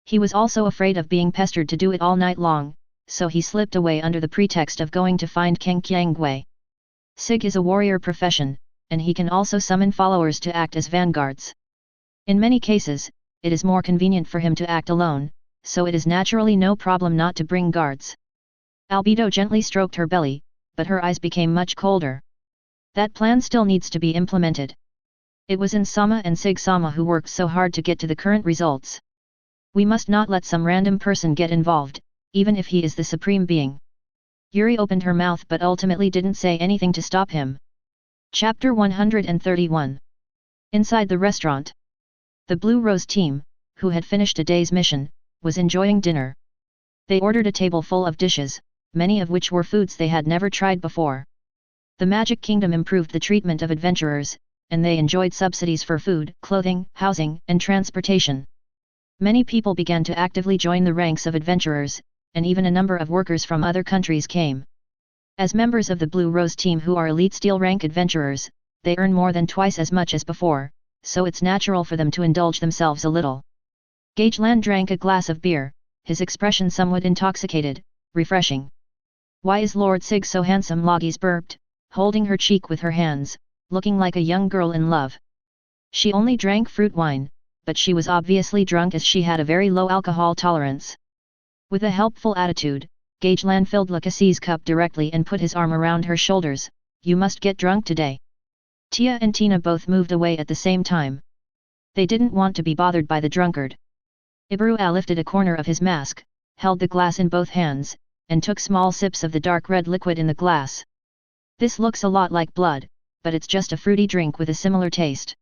He was also afraid of being pestered to do it all night long, so he slipped away under the pretext of going to find Kang Qiangwei. Sig is a warrior profession, and he can also summon followers to act as vanguards. In many cases, it is more convenient for him to act alone, so it is naturally no problem not to bring guards. Albedo gently stroked her belly, but her eyes became much colder. That plan still needs to be implemented. It was Insama and Sig Sama who worked so hard to get to the current results. We must not let some random person get involved, even if he is the supreme being. Yuri opened her mouth but ultimately didn't say anything to stop him. Chapter 131. Inside the restaurant. The Blue Rose team, who had finished a day's mission, was enjoying dinner. They ordered a table full of dishes, many of which were foods they had never tried before. The Magic Kingdom improved the treatment of adventurers, and they enjoyed subsidies for food, clothing, housing, and transportation. Many people began to actively join the ranks of adventurers, and even a number of workers from other countries came. As members of the Blue Rose team who are elite steel rank adventurers, they earn more than twice as much as before, so it's natural for them to indulge themselves a little. Gageland drank a glass of beer, his expression somewhat intoxicated, refreshing. Why is Lord Sig so handsome? Logis burped, holding her cheek with her hands, looking like a young girl in love. She only drank fruit wine, but she was obviously drunk as she had a very low alcohol tolerance. With a helpful attitude, Gageland filled Lacassie's cup directly and put his arm around her shoulders. You must get drunk today. Tia and Tina both moved away at the same time. They didn't want to be bothered by the drunkard. Ibrua lifted a corner of his mask, held the glass in both hands, and took small sips of the dark red liquid in the glass. This looks a lot like blood, but it's just a fruity drink with a similar taste.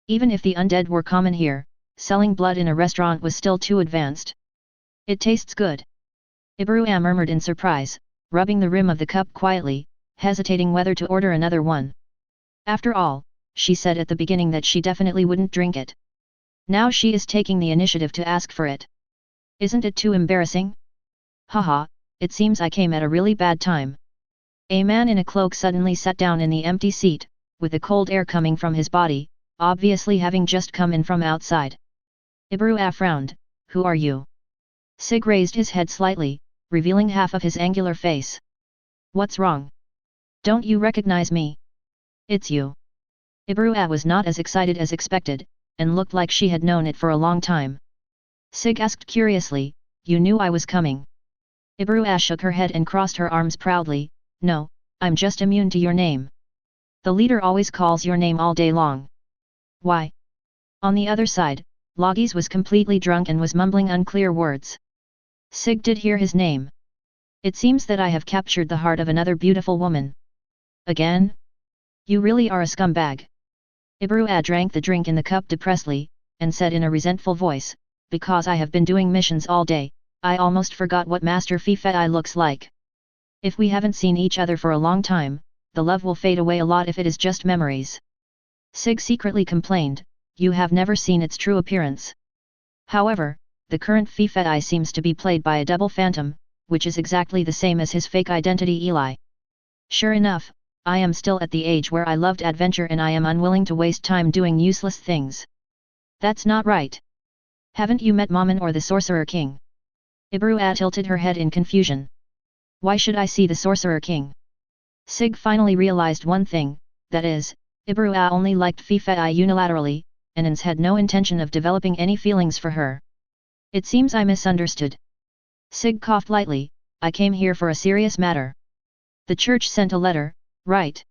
Even if the undead were common here, selling blood in a restaurant was still too advanced. It tastes good. Ibrua murmured in surprise, rubbing the rim of the cup quietly, hesitating whether to order another one. After all, she said at the beginning that she definitely wouldn't drink it. Now she is taking the initiative to ask for it. Isn't it too embarrassing? Haha, it seems I came at a really bad time. A man in a cloak suddenly sat down in the empty seat, with the cold air coming from his body, obviously having just come in from outside. Ibrua frowned. Who are you? Sig raised his head slightly, revealing half of his angular face. What's wrong? Don't you recognize me? It's you. Ibrua was not as excited as expected, and looked like she had known it for a long time. Sig asked curiously, you knew I was coming? Ibrua shook her head and crossed her arms proudly. No, I'm just immune to your name. The leader always calls your name all day long. Why? On the other side, Logis was completely drunk and was mumbling unclear words. Sig did hear his name. It seems that I have captured the heart of another beautiful woman. Again? You really are a scumbag. Ibrua drank the drink in the cup depressedly, and said in a resentful voice, because I have been doing missions all day, I almost forgot what Master Fifei looks like. If we haven't seen each other for a long time, the love will fade away a lot if it is just memories. Sig secretly complained, you have never seen its true appearance. However, the current Fifei seems to be played by a double phantom, which is exactly the same as his fake identity Eli. Sure enough, I am still at the age where I loved adventure and I am unwilling to waste time doing useless things. That's not right. Haven't you met Mammon or the Sorcerer King? Ibrua tilted her head in confusion. Why should I see the Sorcerer King? Sig finally realized one thing, that is, Ibrua only liked Fifei unilaterally, and Ainz had no intention of developing any feelings for her. It seems I misunderstood. Sig coughed lightly, I came here for a serious matter. The church sent a letter, right?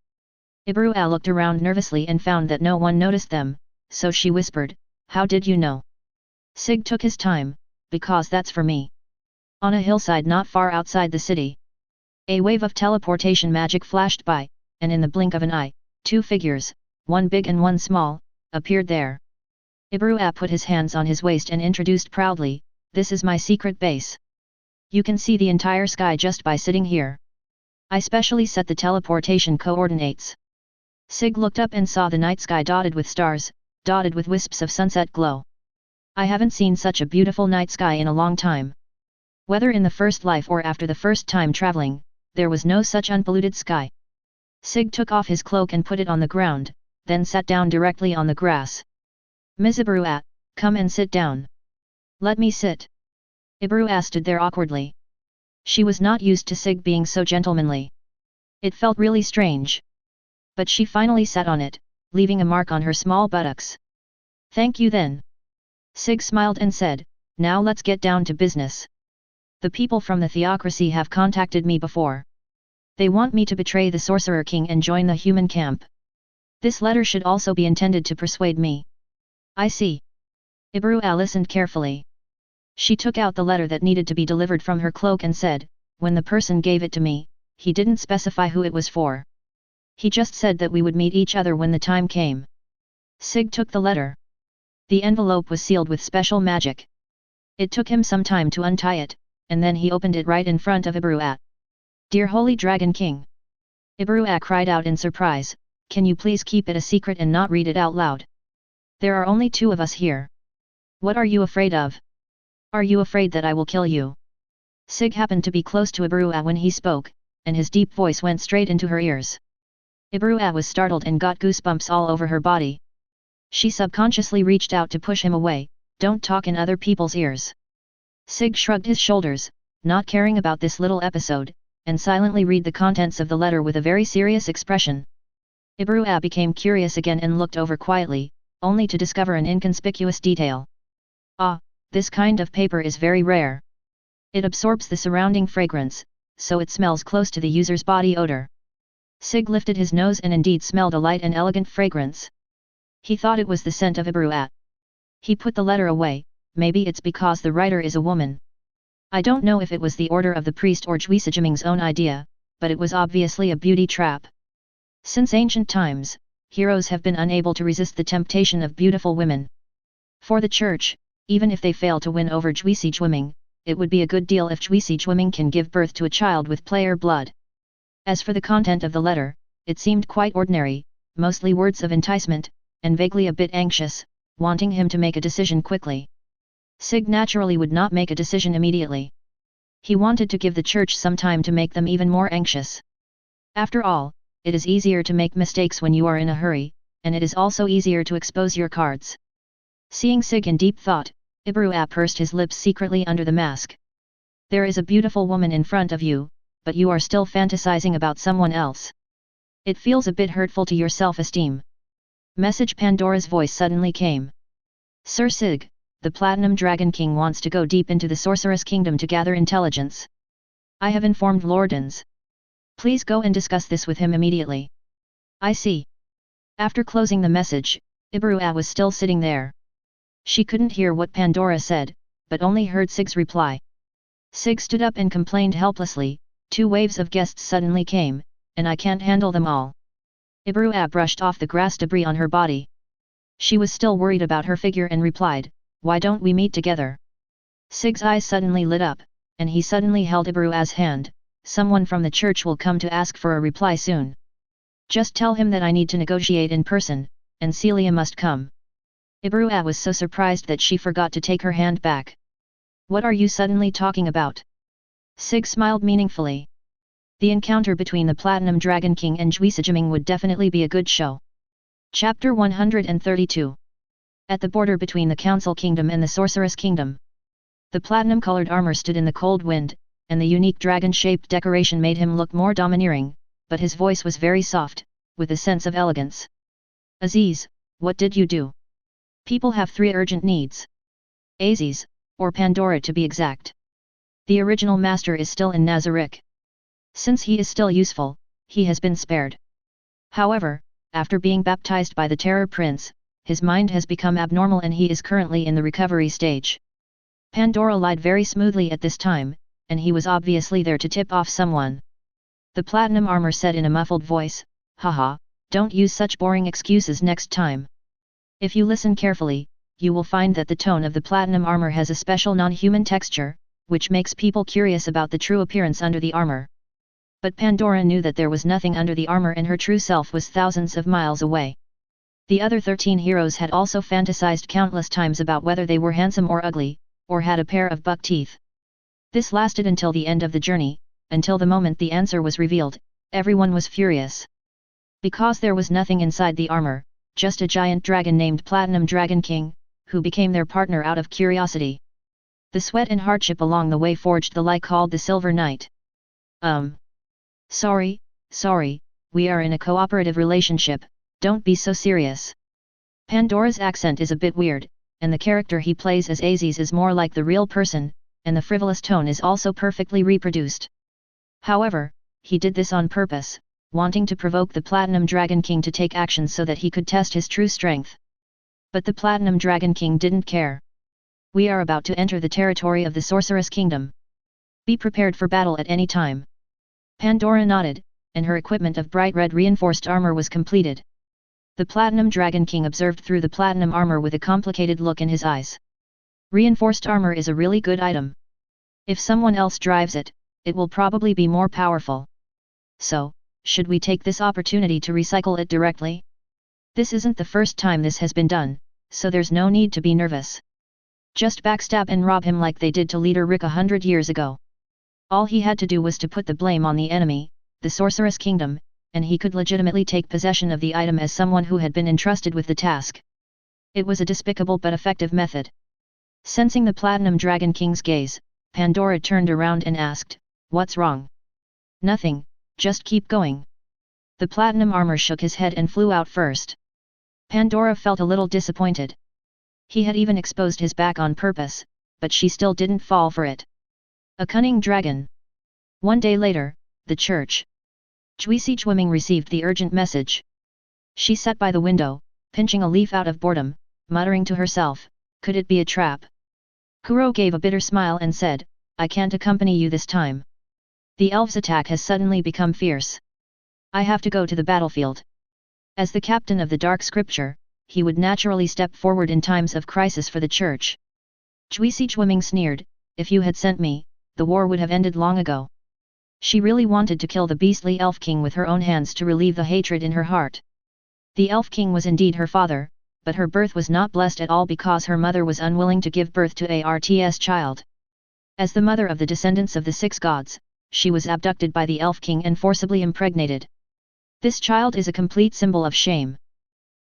Ibrua looked around nervously and found that no one noticed them, so she whispered, how did you know? Sig took his time, because that's for me. On a hillside not far outside the city. A wave of teleportation magic flashed by, and in the blink of an eye, two figures, one big and one small, appeared there. Ibrua put his hands on his waist and introduced proudly, this is my secret base. You can see the entire sky just by sitting here. I specially set the teleportation coordinates. Sig looked up and saw the night sky dotted with stars, dotted with wisps of sunset glow. I haven't seen such a beautiful night sky in a long time. Whether in the first life or after the first time traveling, there was no such unpolluted sky. Sig took off his cloak and put it on the ground, then sat down directly on the grass. Ms. Ibrua, come and sit down. Let me sit. Ibrua stood there awkwardly. She was not used to Sig being so gentlemanly. It felt really strange. But she finally sat on it, leaving a mark on her small buttocks. Thank you then. Sig smiled and said, now let's get down to business. The people from the theocracy have contacted me before. They want me to betray the Sorcerer King and join the human camp. This letter should also be intended to persuade me. I see. Ibrua listened carefully. She took out the letter that needed to be delivered from her cloak and said, when the person gave it to me, he didn't specify who it was for. He just said that we would meet each other when the time came. Sig took the letter. The envelope was sealed with special magic. It took him some time to untie it, and then he opened it right in front of Ibrua. Dear Holy Dragon King! Ibrua cried out in surprise, can you please keep it a secret and not read it out loud? There are only two of us here. What are you afraid of? Are you afraid that I will kill you? Sig happened to be close to Ibrua when he spoke, and his deep voice went straight into her ears. Ibrua was startled and got goosebumps all over her body. She subconsciously reached out to push him away, don't talk in other people's ears. Sig shrugged his shoulders, not caring about this little episode, and silently read the contents of the letter with a very serious expression. Ibrua became curious again and looked over quietly, only to discover an inconspicuous detail. Ah, this kind of paper is very rare. It absorbs the surrounding fragrance, so it smells close to the user's body odor. Sig lifted his nose and indeed smelled a light and elegant fragrance. He thought it was the scent of Ibrua. He put the letter away, maybe it's because the writer is a woman. I don't know if it was the order of the priest or Juisijiming's own idea, but it was obviously a beauty trap. Since ancient times, heroes have been unable to resist the temptation of beautiful women. For the church, even if they fail to win over Juisijiming, it would be a good deal if Juisijiming can give birth to a child with player blood. As for the content of the letter, it seemed quite ordinary, mostly words of enticement, and vaguely a bit anxious, wanting him to make a decision quickly. Sig naturally would not make a decision immediately. He wanted to give the church some time to make them even more anxious. After all, it is easier to make mistakes when you are in a hurry, and it is also easier to expose your cards. Seeing Sig in deep thought, Ibrua pursed his lips secretly under the mask. There is a beautiful woman in front of you, but you are still fantasizing about someone else. It feels a bit hurtful to your self-esteem. Message Pandora's voice suddenly came. Sir Sig, the Platinum Dragon King wants to go deep into the Sorceress Kingdom to gather intelligence. I have informed Lord Ainz. Please go and discuss this with him immediately. I see. After closing the message, Ibrua was still sitting there. She couldn't hear what Pandora said, but only heard Sig's reply. Sig stood up and complained helplessly, 2 waves of guests suddenly came, and I can't handle them all. Ibrua brushed off the grass debris on her body. She was still worried about her figure and replied, why don't we meet together? Sig's eyes suddenly lit up, and he suddenly held Ibrua's hand, someone from the church will come to ask for a reply soon. Just tell him that I need to negotiate in person, and Celia must come. Ibrua was so surprised that she forgot to take her hand back. What are you suddenly talking about? Sig smiled meaningfully. The encounter between the Platinum Dragon King and Juisijiming would definitely be a good show. Chapter 132. At the border between the Council Kingdom and the Sorceress Kingdom. The platinum-colored armor stood in the cold wind, and the unique dragon-shaped decoration made him look more domineering, but his voice was very soft, with a sense of elegance. Aziz, what did you do? People have 3 urgent needs. Aziz, or Pandora to be exact. The original master is still in Nazarick. Since he is still useful, he has been spared. However, after being baptized by the Terror Prince, his mind has become abnormal and he is currently in the recovery stage. Pandora lied very smoothly at this time, and he was obviously there to tip off someone. The platinum armor said in a muffled voice, "Haha, don't use such boring excuses next time." If you listen carefully, you will find that the tone of the platinum armor has a special non-human texture, which makes people curious about the true appearance under the armor. But Pandora knew that there was nothing under the armor and her true self was thousands of miles away. The other 13 heroes had also fantasized countless times about whether they were handsome or ugly, or had a pair of buck teeth. This lasted until the end of the journey, until the moment the answer was revealed, everyone was furious. Because there was nothing inside the armor, just a giant dragon named Platinum Dragon King, who became their partner out of curiosity. The sweat and hardship along the way forged the lie called the Silver Knight. Sorry, we are in a cooperative relationship, don't be so serious. Pandora's accent is a bit weird, and the character he plays as Ainz is more like the real person, and the frivolous tone is also perfectly reproduced. However, he did this on purpose, wanting to provoke the Platinum Dragon King to take action so that he could test his true strength. But the Platinum Dragon King didn't care. We are about to enter the territory of the Sorceress Kingdom. Be prepared for battle at any time. Pandora nodded, and her equipment of bright red reinforced armor was completed. The Platinum Dragon King observed through the platinum armor with a complicated look in his eyes. Reinforced armor is a really good item. If someone else drives it, it will probably be more powerful. So, should we take this opportunity to recycle it directly? This isn't the first time this has been done, so there's no need to be nervous. Just backstab and rob him like they did to Leader Rick 100 years ago. All he had to do was to put the blame on the enemy, the Sorceress Kingdom, and he could legitimately take possession of the item as someone who had been entrusted with the task. It was a despicable but effective method. Sensing the Platinum Dragon King's gaze, Pandora turned around and asked, "What's wrong?" "Nothing, just keep going." The platinum armor shook his head and flew out first. Pandora felt a little disappointed. He had even exposed his back on purpose, but she still didn't fall for it. A cunning dragon. One day later, the church. Juicy Chwiming received the urgent message. She sat by the window, pinching a leaf out of boredom, muttering to herself, could it be a trap? Kuro gave a bitter smile and said, I can't accompany you this time. The elves' attack has suddenly become fierce. I have to go to the battlefield. As the captain of the Dark Scripture, he would naturally step forward in times of crisis for the church. Juicy Chwiming sneered, if you had sent me, the war would have ended long ago. She really wanted to kill the beastly Elf King with her own hands to relieve the hatred in her heart. The Elf King was indeed her father, but her birth was not blessed at all because her mother was unwilling to give birth to Art's child. As the mother of the descendants of the 6 gods, she was abducted by the Elf King and forcibly impregnated. This child is a complete symbol of shame.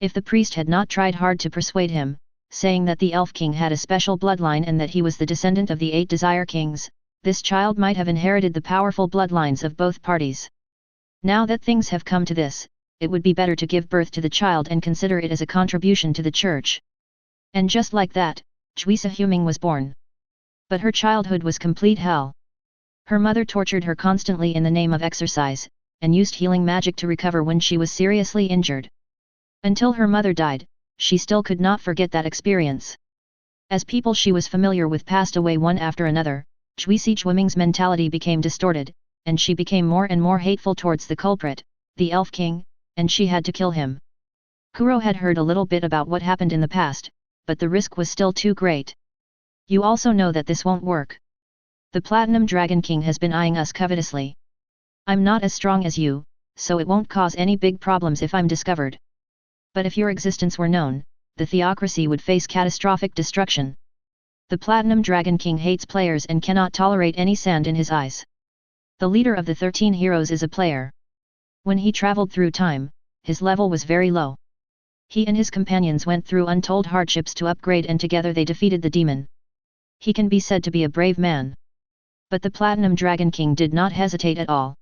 If the priest had not tried hard to persuade him, saying that the Elf King had a special bloodline and that he was the descendant of the 8 Desire Kings, this child might have inherited the powerful bloodlines of both parties. Now that things have come to this, it would be better to give birth to the child and consider it as a contribution to the church. And just like that, Juicy Chwiming was born. But her childhood was complete hell. Her mother tortured her constantly in the name of exercise, and used healing magic to recover when she was seriously injured. Until her mother died, she still could not forget that experience. As people she was familiar with passed away one after another, Juicy Chwiming's mentality became distorted, and she became more and more hateful towards the culprit, the Elf King, and she had to kill him. Kuro had heard a little bit about what happened in the past, but the risk was still too great. You also know that this won't work. The Platinum Dragon King has been eyeing us covetously. I'm not as strong as you, so it won't cause any big problems if I'm discovered. But if your existence were known, the theocracy would face catastrophic destruction. The Platinum Dragon King hates players and cannot tolerate any sand in his eyes. The leader of the 13 heroes is a player. When he traveled through time, his level was very low. He and his companions went through untold hardships to upgrade and together they defeated the demon. He can be said to be a brave man. But the Platinum Dragon King did not hesitate at all.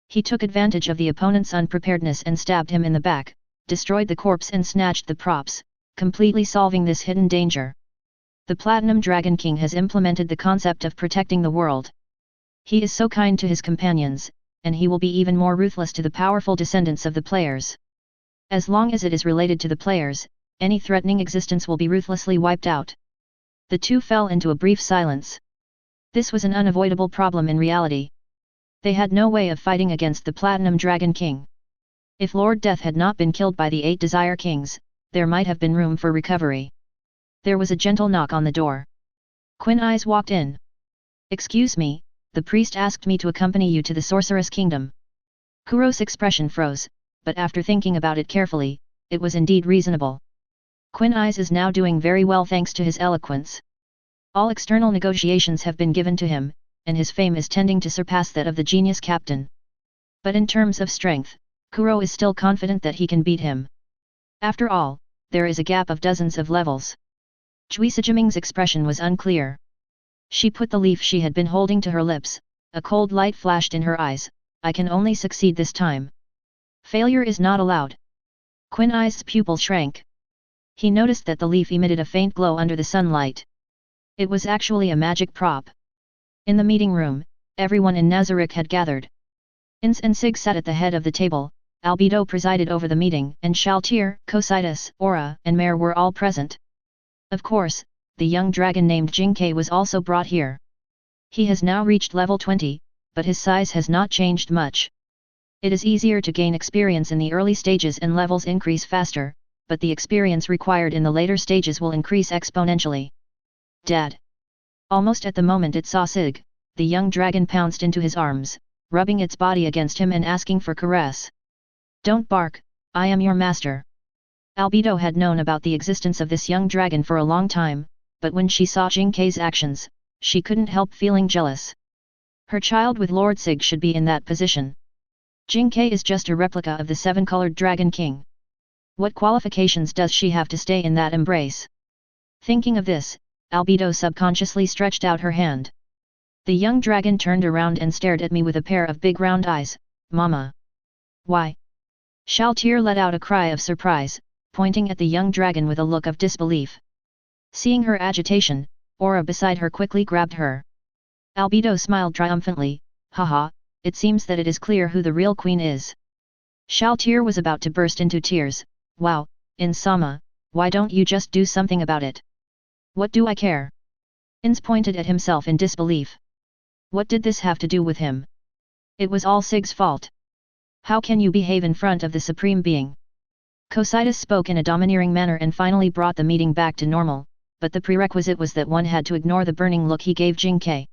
He took advantage of the opponent's unpreparedness and stabbed him in the back, destroyed the corpse and snatched the props, completely solving this hidden danger. The Platinum Dragon King has implemented the concept of protecting the world. He is so kind to his companions, and he will be even more ruthless to the powerful descendants of the players. As long as it is related to the players, any threatening existence will be ruthlessly wiped out. The two fell into a brief silence. This was an unavoidable problem in reality. They had no way of fighting against the Platinum Dragon King. If Lord Death had not been killed by the 8 Desire Kings, there might have been room for recovery. There was a gentle knock on the door. Ainz walked in. "Excuse me, the priest asked me to accompany you to the Sorceress Kingdom." Kuro's expression froze, but after thinking about it carefully, it was indeed reasonable. Ainz is now doing very well thanks to his eloquence. All external negotiations have been given to him, and his fame is tending to surpass that of the genius captain. But in terms of strength, Kuro is still confident that he can beat him. After all, there is a gap of dozens of levels. Chui Sijiming's expression was unclear. She put the leaf she had been holding to her lips, a cold light flashed in her eyes. "I can only succeed this time. Failure is not allowed." Ainz's pupil shrank. He noticed that the leaf emitted a faint glow under the sunlight. It was actually a magic prop. In the meeting room, everyone in Nazarick had gathered. Ainz and Sig sat at the head of the table, Albedo presided over the meeting, and Shaltir, Cocytus, Aura, and Mare were all present. Of course, the young dragon named Jinke was also brought here. He has now reached level 20, but his size has not changed much. It is easier to gain experience in the early stages and levels increase faster, but the experience required in the later stages will increase exponentially. "Dad!" Almost at the moment it saw Sig, the young dragon pounced into his arms, rubbing its body against him and asking for caress. "Don't bark, I am your master." Albedo had known about the existence of this young dragon for a long time, but when she saw Jinke's actions, she couldn't help feeling jealous. Her child with Lord Sig should be in that position. Jinke is just a replica of the 7-colored Dragon King. What qualifications does she have to stay in that embrace? Thinking of this, Albedo subconsciously stretched out her hand. The young dragon turned around and stared at me with a pair of big round eyes. "Mama." "Why?" Shaltir let out a cry of surprise, pointing at the young dragon with a look of disbelief. Seeing her agitation, Aura beside her quickly grabbed her. Albedo smiled triumphantly. "Haha, it seems that it is clear who the real queen is." Shaltir was about to burst into tears. "Wow, Ainz-sama, why don't you just do something about it?" "What do I care?" Ainz pointed at himself in disbelief. What did this have to do with him? It was all Sig's fault. "How can you behave in front of the Supreme Being?" Cocytus spoke in a domineering manner and finally brought the meeting back to normal, but the prerequisite was that one had to ignore the burning look he gave Jinke.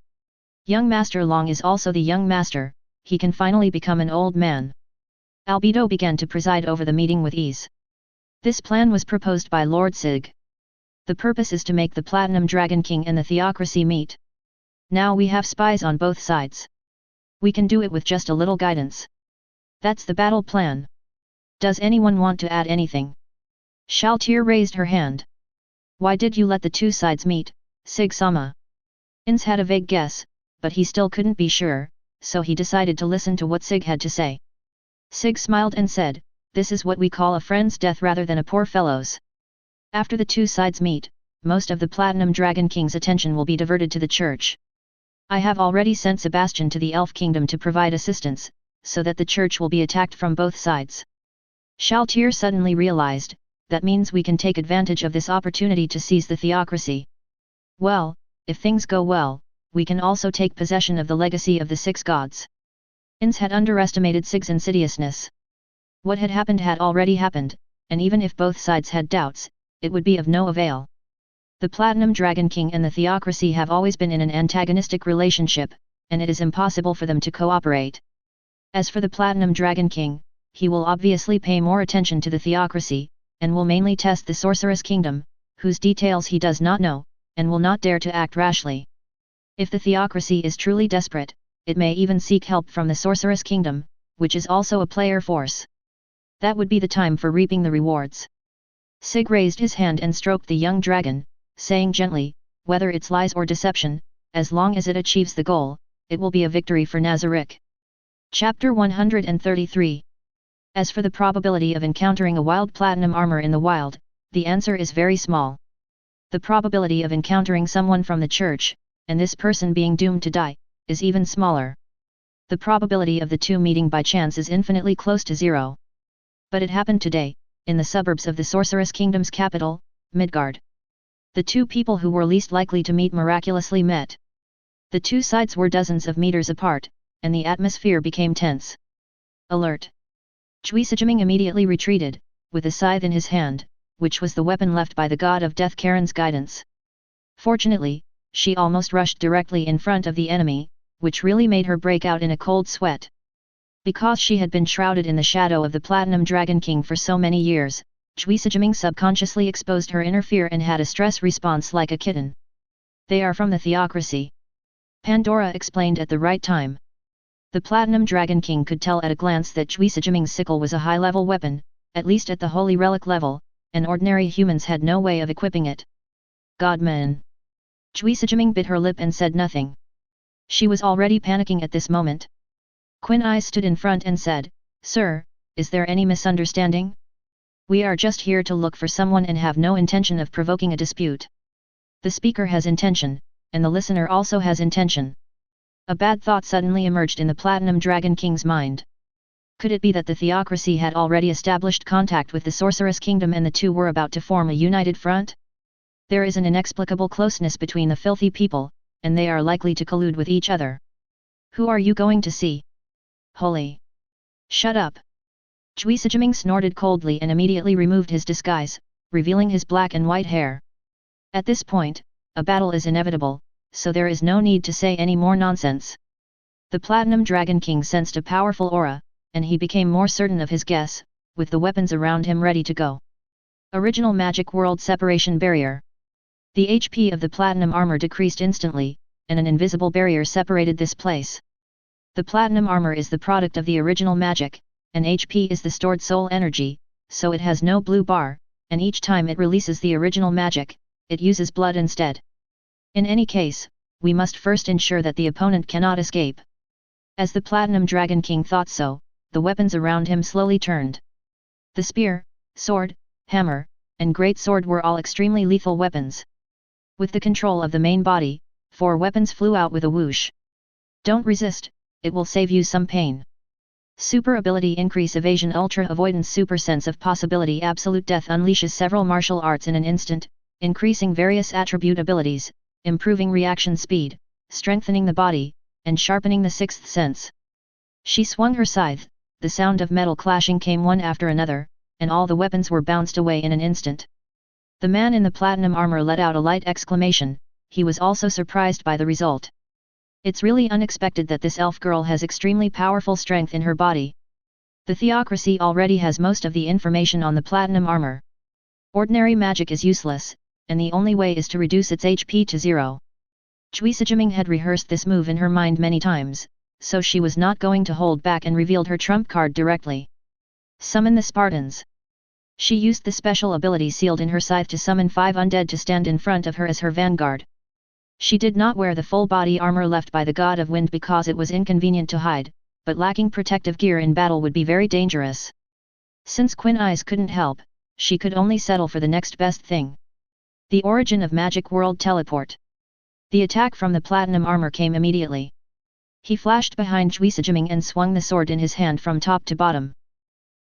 Young Master Long is also the young master, he can finally become an old man. Albedo began to preside over the meeting with ease. This plan was proposed by Lord Sig. The purpose is to make the Platinum Dragon King and the Theocracy meet. Now we have spies on both sides. We can do it with just a little guidance. That's the battle plan. Does anyone want to add anything? Shaltir raised her hand. "Why did you let the two sides meet, Sig-sama?" Ainz had a vague guess, but he still couldn't be sure, so he decided to listen to what Sig had to say. Sig smiled and said, "This is what we call a friend's death rather than a poor fellow's. After the two sides meet, most of the Platinum Dragon King's attention will be diverted to the church. I have already sent Sebastian to the Elf Kingdom to provide assistance, so that the church will be attacked from both sides." Shaltir suddenly realized, that means we can take advantage of this opportunity to seize the Theocracy. Well, if things go well, we can also take possession of the legacy of the 6 gods. Ainz had underestimated Sig's insidiousness. What had already happened, and even if both sides had doubts, it would be of no avail. The Platinum Dragon King and the Theocracy have always been in an antagonistic relationship, and it is impossible for them to cooperate. As for the Platinum Dragon King, he will obviously pay more attention to the Theocracy, and will mainly test the Sorceress Kingdom, whose details he does not know, and will not dare to act rashly. If the Theocracy is truly desperate, it may even seek help from the Sorceress Kingdom, which is also a player force. That would be the time for reaping the rewards. Sig raised his hand and stroked the young dragon, saying gently, "Whether it's lies or deception, as long as it achieves the goal, it will be a victory for Nazarick." Chapter 133. As for the probability of encountering a wild platinum armor in the wild, the answer is very small. The probability of encountering someone from the church, and this person being doomed to die, is even smaller. The probability of the two meeting by chance is infinitely close to zero. But it happened today, in the suburbs of the Sorceress Kingdom's capital, Midgard. The two people who were least likely to meet miraculously met. The two sides were dozens of meters apart, and the atmosphere became tense. Alert! Juisajiming immediately retreated, with a scythe in his hand, which was the weapon left by the god of death Karen's guidance. Fortunately, she almost rushed directly in front of the enemy, which really made her break out in a cold sweat. Because she had been shrouded in the shadow of the Platinum Dragon King for so many years, Juisajiming subconsciously exposed her inner fear and had a stress response like a kitten. They are from the theocracy. Pandora explained at the right time. The Platinum Dragon King could tell at a glance that Juisajiming's sickle was a high-level weapon, at least at the Holy Relic level, and ordinary humans had no way of equipping it. Godman! Juisajiming bit her lip and said nothing. She was already panicking at this moment. Ainz stood in front and said, "Sir, is there any misunderstanding? We are just here to look for someone and have no intention of provoking a dispute." The speaker has intention, and the listener also has intention. A bad thought suddenly emerged in the Platinum Dragon King's mind. Could it be that the theocracy had already established contact with the Sorceress Kingdom and the two were about to form a united front? There is an inexplicable closeness between the filthy people, and they are likely to collude with each other. Who are you going to see? Holy! Shut up! Juisajiming snorted coldly and immediately removed his disguise, revealing his black and white hair. At this point, a battle is inevitable, so there is no need to say any more nonsense. The Platinum Dragon King sensed a powerful aura, and he became more certain of his guess, with the weapons around him ready to go. Original Magic World Separation Barrier. The HP of the platinum armor decreased instantly, and an invisible barrier separated this place. The platinum armor is the product of the original magic, and HP is the stored soul energy, so it has no blue bar, and each time it releases the original magic, it uses blood instead. In any case, we must first ensure that the opponent cannot escape. As the Platinum Dragon King thought so, the weapons around him slowly turned. The spear, sword, hammer, and great sword were all extremely lethal weapons. With the control of the main body, 4 weapons flew out with a whoosh. Don't resist, it will save you some pain. Super ability increase evasion ultra avoidance super sense of possibility absolute death unleashes several martial arts in an instant, increasing various attribute abilities, improving reaction speed, strengthening the body, and sharpening the sixth sense. She swung her scythe, the sound of metal clashing came one after another, and all the weapons were bounced away in an instant. The man in the platinum armor let out a light exclamation, he was also surprised by the result. It's really unexpected that this elf girl has extremely powerful strength in her body. The theocracy already has most of the information on the platinum armor. Ordinary magic is useless, and the only way is to reduce its HP to 0. Juisajiming had rehearsed this move in her mind many times, so she was not going to hold back and revealed her trump card directly. Summon the Spartans. She used the special ability sealed in her scythe to summon 5 undead to stand in front of her as her vanguard. She did not wear the full body armor left by the god of wind because it was inconvenient to hide, but lacking protective gear in battle would be very dangerous. Since Ainz couldn't help, she could only settle for the next best thing. The origin of Magic World Teleport. The attack from the platinum armor came immediately. He flashed behind Juisajiming and swung the sword in his hand from top to bottom.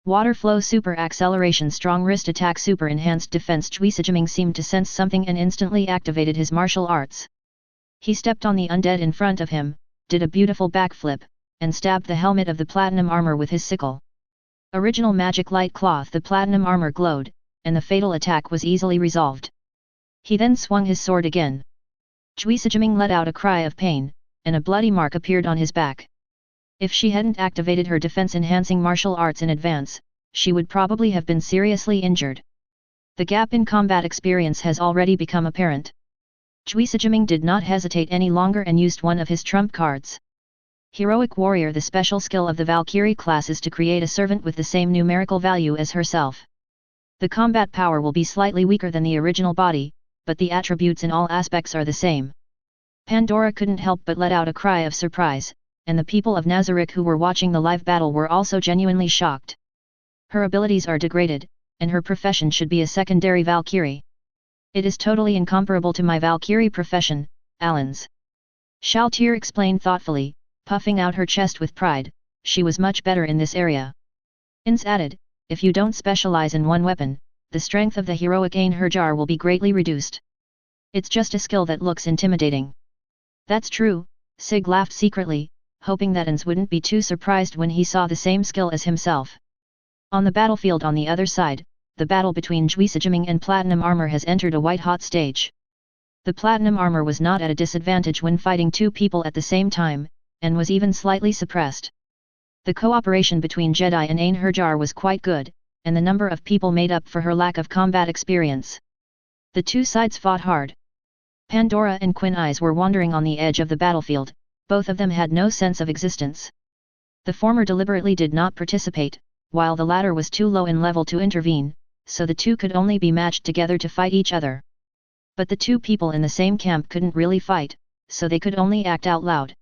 Water flow super acceleration strong wrist attack super enhanced defense. Juisajiming seemed to sense something and instantly activated his martial arts. He stepped on the undead in front of him, did a beautiful backflip, and stabbed the helmet of the platinum armor with his sickle. Original magic light cloth. The platinum armor glowed, and the fatal attack was easily resolved. He then swung his sword again. Juisajiming let out a cry of pain, and a bloody mark appeared on his back. If she hadn't activated her defense-enhancing martial arts in advance, she would probably have been seriously injured. The gap in combat experience has already become apparent. Juisajiming did not hesitate any longer and used one of his trump cards. Heroic Warrior. The special skill of the Valkyrie class is to create a servant with the same numerical value as herself. The combat power will be slightly weaker than the original body, but the attributes in all aspects are the same. Pandora couldn't help but let out a cry of surprise, and the people of Nazarick who were watching the live battle were also genuinely shocked. Her abilities are degraded, and her profession should be a secondary Valkyrie. It is totally incomparable to my Valkyrie profession, Ainz. Shaltir explained thoughtfully, puffing out her chest with pride. She was much better in this area. Ainz added, if you don't specialize in one weapon, the strength of the heroic Ainz will be greatly reduced. It's just a skill that looks intimidating. That's true, Sig laughed secretly, hoping that Ainz wouldn't be too surprised when he saw the same skill as himself. On the battlefield on the other side, the battle between Juisajiming and Platinum Armor has entered a white-hot stage. The Platinum Armor was not at a disadvantage when fighting two people at the same time, and was even slightly suppressed. The cooperation between Jedi and Ainz was quite good, and the number of people made up for her lack of combat experience. The two sides fought hard. Pandora and Quinn Eyes were wandering on the edge of the battlefield, both of them had no sense of existence. The former deliberately did not participate, while the latter was too low in level to intervene, so the two could only be matched together to fight each other. But the two people in the same camp couldn't really fight, so they could only act out loud.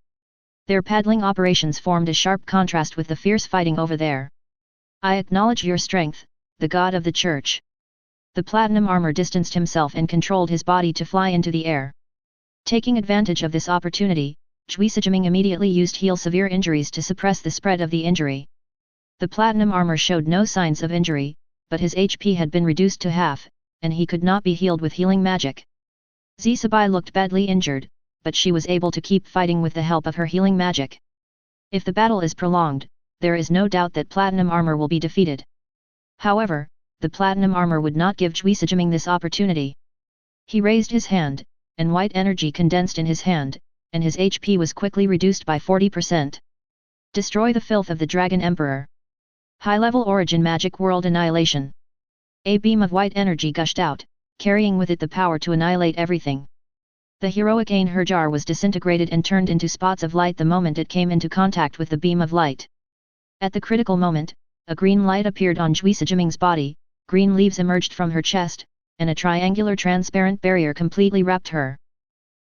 Their paddling operations formed a sharp contrast with the fierce fighting over there. I acknowledge your strength, the god of the church. The Platinum Armor distanced himself and controlled his body to fly into the air. Taking advantage of this opportunity, Juisajiming immediately used heal severe injuries to suppress the spread of the injury. The Platinum Armor showed no signs of injury, but his HP had been reduced to half, and he could not be healed with healing magic. Zisabai looked badly injured, but she was able to keep fighting with the help of her healing magic. If the battle is prolonged, there is no doubt that Platinum Armor will be defeated. However, the Platinum Armor would not give Juisajiming this opportunity. He raised his hand, and white energy condensed in his hand, and his HP was quickly reduced by 40%. Destroy the filth of the Dragon Emperor. High-level origin magic world annihilation. A beam of white energy gushed out, carrying with it the power to annihilate everything. The heroic Ainz was disintegrated and turned into spots of light the moment it came into contact with the beam of light. At the critical moment, a green light appeared on Juisajiming's body, green leaves emerged from her chest, and a triangular transparent barrier completely wrapped her.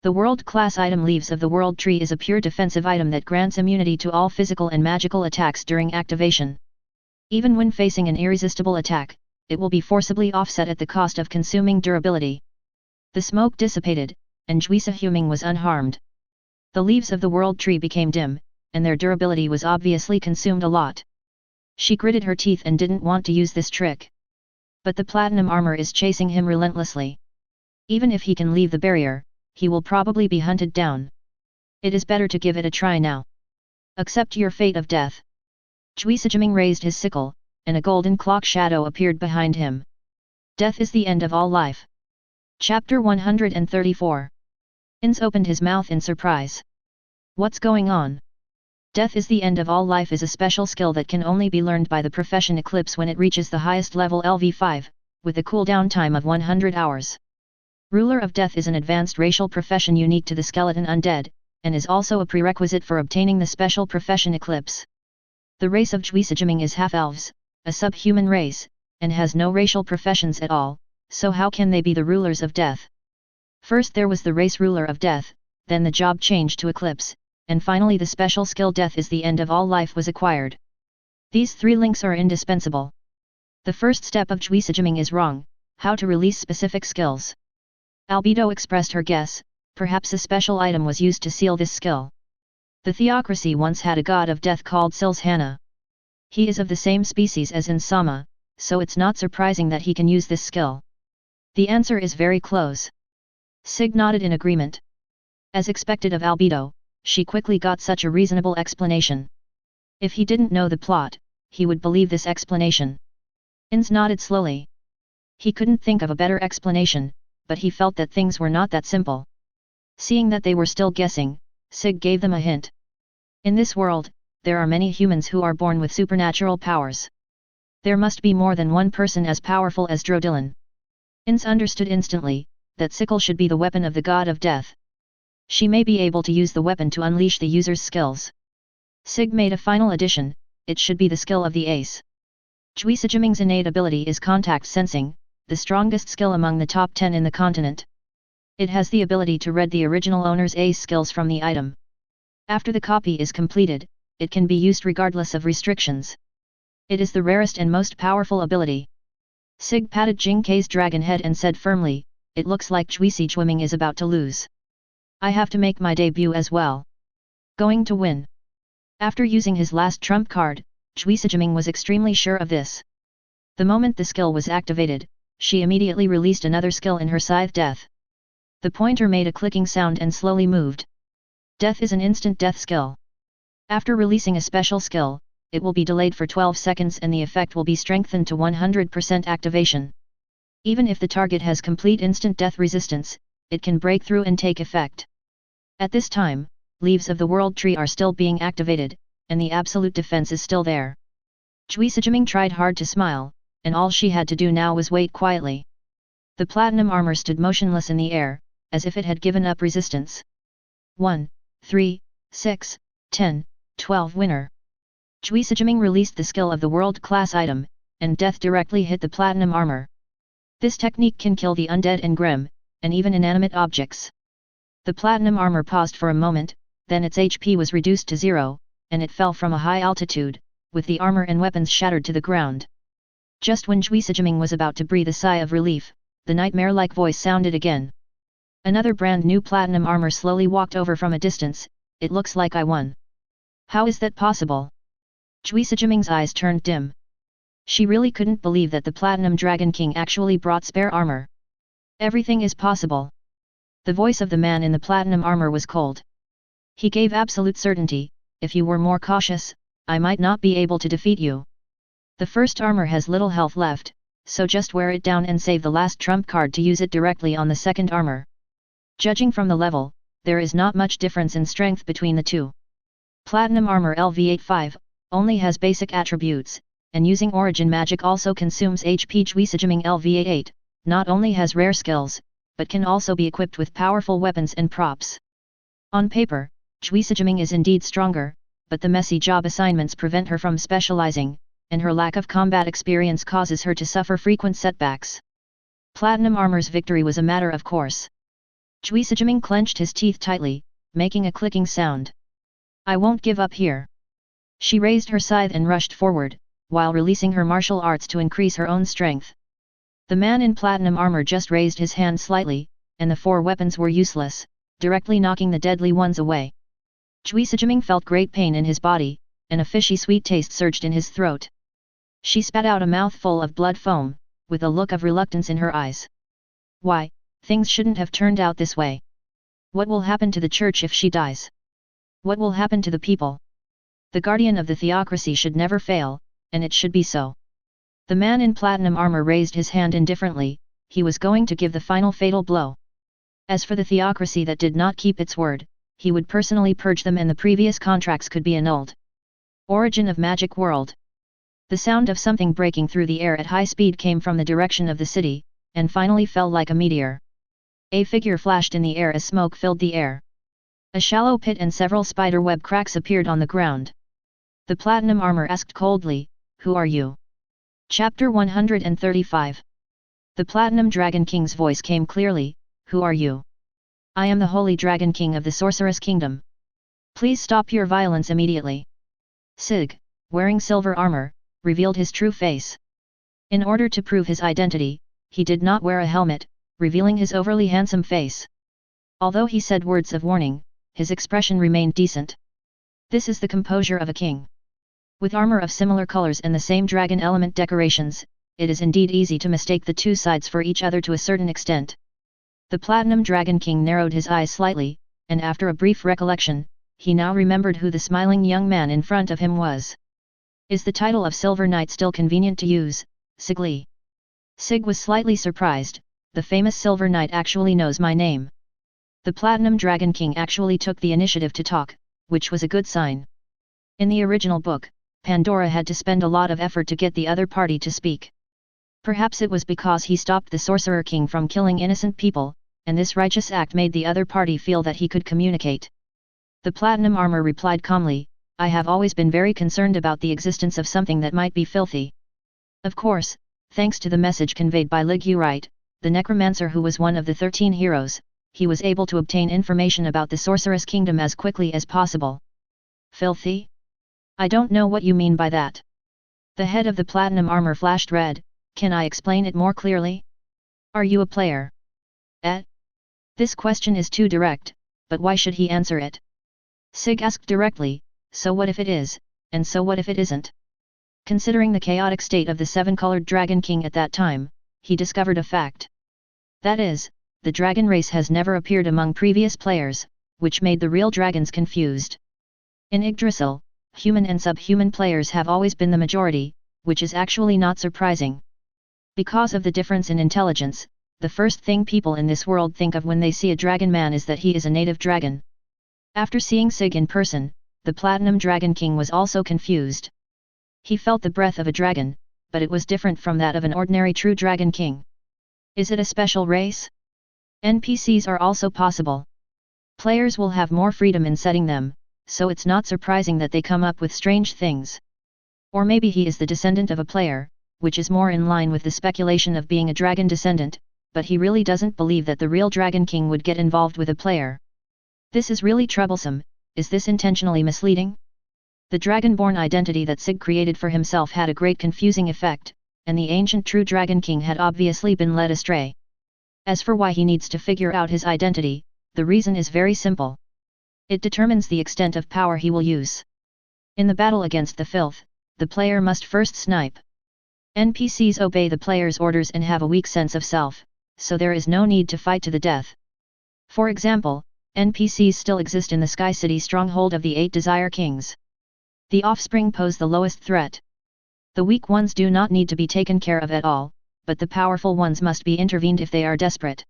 The world-class item Leaves of the World Tree is a pure defensive item that grants immunity to all physical and magical attacks during activation. Even when facing an irresistible attack, it will be forcibly offset at the cost of consuming durability. The smoke dissipated, and Juisajiming was unharmed. The leaves of the World Tree became dim, and their durability was obviously consumed a lot. She gritted her teeth and didn't want to use this trick. But the Platinum Armor is chasing him relentlessly. Even if he can leave the barrier, he will probably be hunted down. It is better to give it a try now. Accept your fate of death. Juisajiming raised his sickle, and a golden clock shadow appeared behind him. Death is the end of all life. Chapter 134. Ainz opened his mouth in surprise. What's going on? Death is the end of all life is a special skill that can only be learned by the profession Eclipse when it reaches the highest level LV5, with a cooldown time of 100 hours. Ruler of Death is an advanced racial profession unique to the skeleton undead, and is also a prerequisite for obtaining the special profession Eclipse. The race of Juisajiming is half-elves, a subhuman race, and has no racial professions at all, so how can they be the rulers of death? First there was the race ruler of death, then the job changed to Eclipse, and finally the special skill Death is the end of all life was acquired. These three links are indispensable. The first step of Juisajiming is wrong, how to release specific skills. Albedo expressed her guess, perhaps a special item was used to seal this skill. The theocracy once had a god of death called Silshana. He is of the same species as Insama, so it's not surprising that he can use this skill. The answer is very close. Sig nodded in agreement. As expected of Albedo, she quickly got such a reasonable explanation. If he didn't know the plot, he would believe this explanation. Ainz nodded slowly. He couldn't think of a better explanation, but he felt that things were not that simple. Seeing that they were still guessing, Sig gave them a hint. In this world, there are many humans who are born with supernatural powers. There must be more than one person as powerful as Drodillan. Ainz understood instantly, that sickle should be the weapon of the god of death. She may be able to use the weapon to unleash the user's skills. Sig made a final addition, it should be the skill of the ace. Juisajiming's innate ability is contact sensing, the strongest skill among the top 10 in the continent. It has the ability to read the original owner's ace skills from the item. After the copy is completed, it can be used regardless of restrictions. It is the rarest and most powerful ability. Sig patted Jing K's dragon head and said firmly, it looks like Juicejiming is about to lose. I have to make my debut as well. Going to win. After using his last trump card, Juicejiming was extremely sure of this. The moment the skill was activated, she immediately released another skill in her scythe death. The pointer made a clicking sound and slowly moved. Death is an instant death skill. After releasing a special skill, it will be delayed for 12 seconds and the effect will be strengthened to 100% activation. Even if the target has complete instant death resistance, it can break through and take effect. At this time, leaves of the world tree are still being activated, and the absolute defense is still there. Juicejiming tried hard to smile, and all she had to do now was wait quietly. The platinum armor stood motionless in the air, as if it had given up resistance. 1, 3, 6, 10, 12 winner. Juicejiming released the skill of the world-class item, and death directly hit the platinum armor. This technique can kill the undead and grim, and even inanimate objects. The platinum armor paused for a moment, then its HP was reduced to 0, and it fell from a high altitude, with the armor and weapons shattered to the ground. Just when Juicejiming was about to breathe a sigh of relief, the nightmare-like voice sounded again. Another brand new platinum armor slowly walked over from a distance. It looks like I won. How is that possible? Juicejiming's eyes turned dim. She really couldn't believe that the Platinum Dragon King actually brought spare armor. Everything is possible. The voice of the man in the platinum armor was cold. He gave absolute certainty, if you were more cautious, I might not be able to defeat you. The first armor has little health left, so just wear it down and save the last trump card to use it directly on the second armor. Judging from the level, there is not much difference in strength between the two. Platinum armor LV85 only has basic attributes, and using origin magic also consumes HP. Juicejiming LV88 not only has rare skills, but can also be equipped with powerful weapons and props. On paper, Juicejiming is indeed stronger, but the messy job assignments prevent her from specializing, and her lack of combat experience causes her to suffer frequent setbacks. Platinum armor's victory was a matter of course. Juicejiming clenched his teeth tightly, making a clicking sound. I won't give up here. She raised her scythe and rushed forward, while releasing her martial arts to increase her own strength. The man in platinum armor just raised his hand slightly, and the 4 weapons were useless, directly knocking the deadly ones away. Juicejiming felt great pain in his body, and a fishy sweet taste surged in his throat. She spat out a mouthful of blood foam, with a look of reluctance in her eyes. Why, things shouldn't have turned out this way. What will happen to the church if she dies? What will happen to the people? The guardian of the theocracy should never fail, and it should be so. The man in platinum armor raised his hand indifferently. He was going to give the final fatal blow. As for the theocracy that did not keep its word, he would personally purge them and the previous contracts could be annulled. Origin of Magic World. The sound of something breaking through the air at high speed came from the direction of the city, and finally fell like a meteor. A figure flashed in the air as smoke filled the air. A shallow pit and several spider web cracks appeared on the ground. The platinum armor asked coldly, "Who are you?" Chapter 135. The Platinum Dragon King's voice came clearly, "Who are you?" "I am the Holy Dragon King of the Sorceress Kingdom. Please stop your violence immediately." Sig, wearing silver armor, revealed his true face. In order to prove his identity, he did not wear a helmet, revealing his overly handsome face. Although he said words of warning, his expression remained decent. This is the composure of a king. With armor of similar colors and the same dragon element decorations, it is indeed easy to mistake the two sides for each other to a certain extent. The Platinum Dragon King narrowed his eyes slightly, and after a brief recollection, he now remembered who the smiling young man in front of him was. Is the title of Silver Knight still convenient to use, Sigli? Sig was slightly surprised. The famous Silver Knight actually knows my name. The Platinum Dragon King actually took the initiative to talk, which was a good sign. In the original book, Pandora had to spend a lot of effort to get the other party to speak. Perhaps it was because he stopped the Sorcerer King from killing innocent people, and this righteous act made the other party feel that he could communicate. The Platinum Armor replied calmly, "I have always been very concerned about the existence of something that might be filthy. Of course, thanks to the message conveyed by Ligurite, the necromancer who was one of the 13 heroes, he was able to obtain information about the Sorceress Kingdom as quickly as possible." Filthy? I don't know what you mean by that. The head of the Platinum Armor flashed red. Can I explain it more clearly? Are you a player? Eh? This question is too direct, but why should he answer it? Sig asked directly, so what if it is, and so what if it isn't? Considering the chaotic state of the seven-colored Dragon King at that time, he discovered a fact. That is, the dragon race has never appeared among previous players, which made the real dragons confused. In Yggdrasil, human and subhuman players have always been the majority, which is actually not surprising. Because of the difference in intelligence, the first thing people in this world think of when they see a dragon man is that he is a native dragon. After seeing Sig in person, the Platinum Dragon King was also confused. He felt the breath of a dragon, but it was different from that of an ordinary true Dragon King. Is it a special race? NPCs are also possible. Players will have more freedom in setting them, so it's not surprising that they come up with strange things. Or maybe he is the descendant of a player, which is more in line with the speculation of being a dragon descendant, but he really doesn't believe that the real Dragon King would get involved with a player. This is really troublesome. Is this intentionally misleading? The dragonborn identity that Sig created for himself had a great confusing effect, and the ancient true Dragon King had obviously been led astray. As for why he needs to figure out his identity, the reason is very simple. It determines the extent of power he will use. In the battle against the filth, the player must first snipe. NPCs obey the player's orders and have a weak sense of self, so there is no need to fight to the death. For example, NPCs still exist in the Sky City stronghold of the 8 Desire Kings. The offspring pose the lowest threat. The weak ones do not need to be taken care of at all, but the powerful ones must be intervened if they are desperate.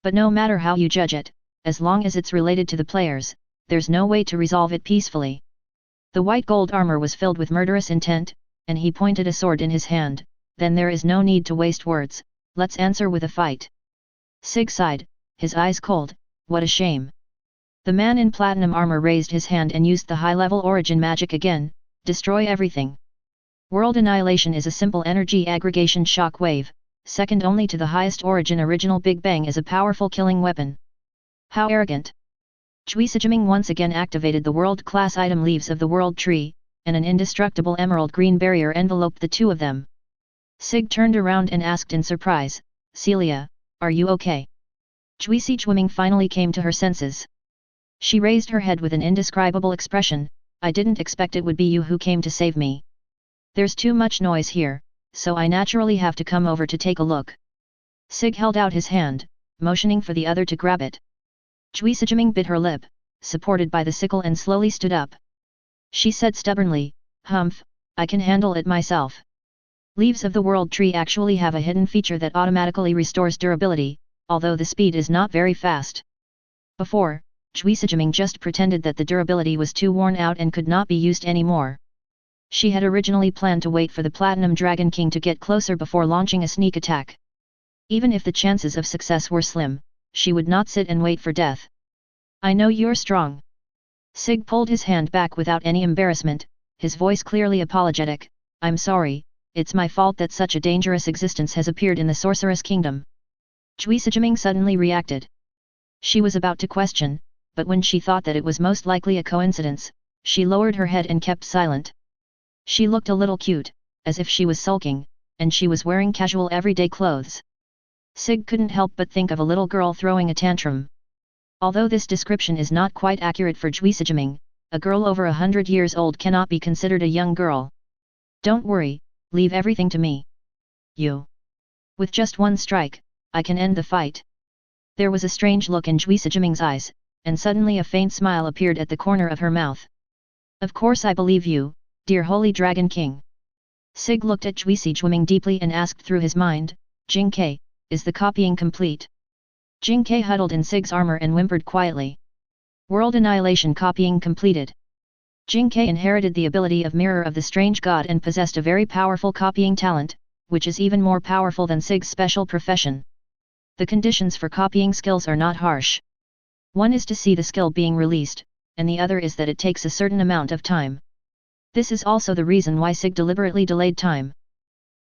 But no matter how you judge it, as long as it's related to the players, there's no way to resolve it peacefully. The white gold armor was filled with murderous intent, and he pointed a sword in his hand. Then there is no need to waste words, let's answer with a fight. Sig sighed, his eyes cold. What a shame. The man in platinum armor raised his hand and used the high-level origin magic again, destroy everything. World annihilation is a simple energy aggregation shock wave, second only to the highest origin original Big Bang as a powerful killing weapon. How arrogant. Juisajiming once again activated the world-class item Leaves of the World Tree, and an indestructible emerald green barrier enveloped the two of them. Sig turned around and asked in surprise, Celia, are you okay? Juisajiming finally came to her senses. She raised her head with an indescribable expression, I didn't expect it would be you who came to save me. There's too much noise here, so I naturally have to come over to take a look. Sig held out his hand, motioning for the other to grab it. Juisajiming bit her lip, supported by the sickle, and slowly stood up. She said stubbornly, Humph, I can handle it myself. Leaves of the World Tree actually have a hidden feature that automatically restores durability, although the speed is not very fast. Before, Juisajiming just pretended that the durability was too worn out and could not be used anymore. She had originally planned to wait for the Platinum Dragon King to get closer before launching a sneak attack. Even if the chances of success were slim, she would not sit and wait for death. I know you're strong. Sig pulled his hand back without any embarrassment, his voice clearly apologetic, I'm sorry, it's my fault that such a dangerous existence has appeared in the Sorceress Kingdom. Juisajiming suddenly reacted. She was about to question, but when she thought that it was most likely a coincidence, she lowered her head and kept silent. She looked a little cute, as if she was sulking, and she was wearing casual everyday clothes. Sig couldn't help but think of a little girl throwing a tantrum. Although this description is not quite accurate for Juisajiming, a girl over 100 years old cannot be considered a young girl. Don't worry, leave everything to me. You. With just one strike, I can end the fight. There was a strange look in Juisajiming's eyes, and suddenly a faint smile appeared at the corner of her mouth. Of course I believe you, dear Holy Dragon King. Sig looked at Juisajiming deeply and asked through his mind, Jingke, is the copying complete? Jingke huddled in Sig's armor and whimpered quietly. World annihilation copying completed. Jingke inherited the ability of Mirror of the Strange God and possessed a very powerful copying talent, which is even more powerful than Sig's special profession. The conditions for copying skills are not harsh. One is to see the skill being released, and the other is that it takes a certain amount of time. This is also the reason why Sig deliberately delayed time.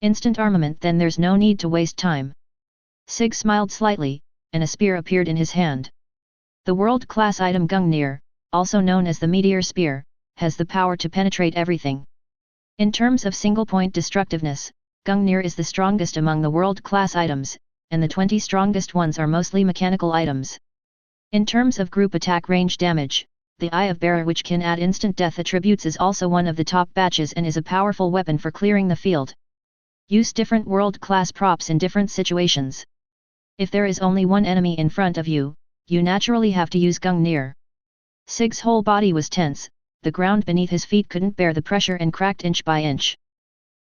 Instant armament, then there's no need to waste time. Sig smiled slightly, and a spear appeared in his hand. The world-class item Gungnir, also known as the Meteor Spear, has the power to penetrate everything. In terms of single-point destructiveness, Gungnir is the strongest among the world-class items, and the 20 strongest ones are mostly mechanical items. In terms of group attack range damage, the Eye of Bearer, which can add instant death attributes, is also one of the top batches and is a powerful weapon for clearing the field. Use different world-class props in different situations. If there is only one enemy in front of you, you naturally have to use Gungnir. Sig's whole body was tense, the ground beneath his feet couldn't bear the pressure and cracked inch by inch.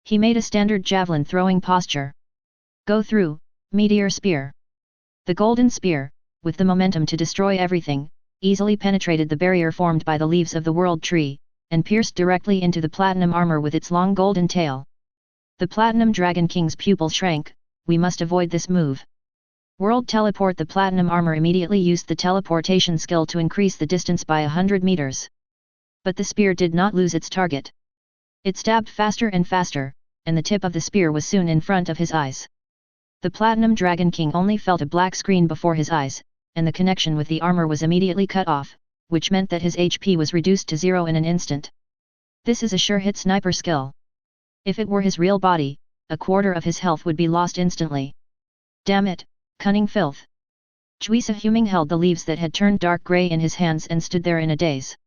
He made a standard javelin throwing posture. Go through, Meteor Spear. The golden spear, with the momentum to destroy everything, easily penetrated the barrier formed by the leaves of the World Tree, and pierced directly into the platinum armor with its long golden tail. The Platinum Dragon King's pupil shrank. We must avoid this move. World Teleport. The platinum armor immediately used the teleportation skill to increase the distance by 100 meters. But the spear did not lose its target. It stabbed faster and faster, and the tip of the spear was soon in front of his eyes. The Platinum Dragon King only felt a black screen before his eyes, and the connection with the armor was immediately cut off, which meant that his HP was reduced to 0 in an instant. This is a sure-hit sniper skill. If it were his real body, a quarter of his health would be lost instantly. Damn it, cunning filth! Juisa Huming held the leaves that had turned dark grey in his hands and stood there in a daze.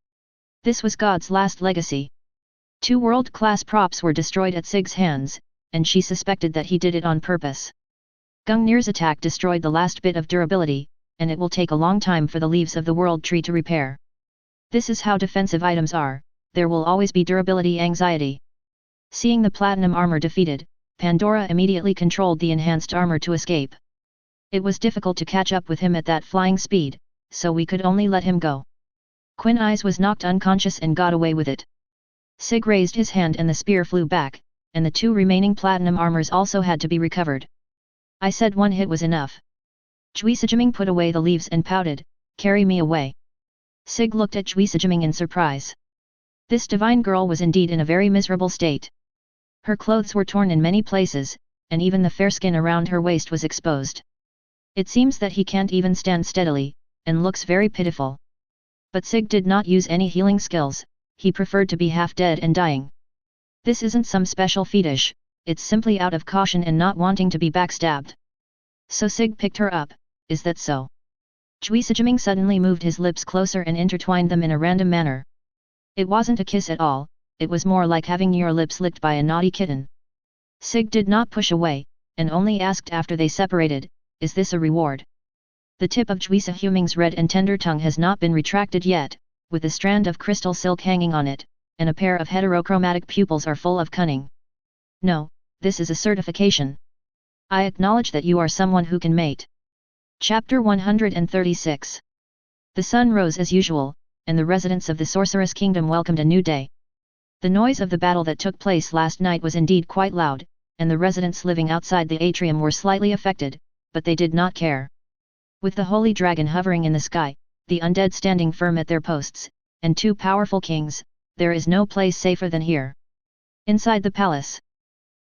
This was God's last legacy. 2 world-class props were destroyed at Sig's hands, and she suspected that he did it on purpose. Gungnir's attack destroyed the last bit of durability, and it will take a long time for the leaves of the World Tree to repair. This is how defensive items are, there will always be durability anxiety. Seeing the platinum armor defeated, Pandora immediately controlled the enhanced armor to escape. It was difficult to catch up with him at that flying speed, so we could only let him go. Ainz was knocked unconscious and got away with it. Sig raised his hand and the spear flew back, and the 2 remaining platinum armors also had to be recovered. I said one hit was enough. Juisajiming put away the leaves and pouted, carry me away. Sig looked at Juisajiming in surprise. This divine girl was indeed in a very miserable state. Her clothes were torn in many places, and even the fair skin around her waist was exposed. It seems that he can't even stand steadily, and looks very pitiful. But Sig did not use any healing skills, he preferred to be half dead and dying. This isn't some special fetish, it's simply out of caution and not wanting to be backstabbed. So Sig picked her up, is that so? Juisajiming suddenly moved his lips closer and intertwined them in a random manner. It wasn't a kiss at all, it was more like having your lips licked by a naughty kitten. Sig did not push away, and only asked after they separated, is this a reward? The tip of Juisahuming's red and tender tongue has not been retracted yet, with a strand of crystal silk hanging on it, and a pair of heterochromatic pupils are full of cunning. No, this is a certification. I acknowledge that you are someone who can mate. Chapter 136. The sun rose as usual, and the residents of the Sorceress Kingdom welcomed a new day. The noise of the battle that took place last night was indeed quite loud, and the residents living outside the atrium were slightly affected, but they did not care. With the holy dragon hovering in the sky, the undead standing firm at their posts, and 2 powerful kings, there is no place safer than here. Inside the palace,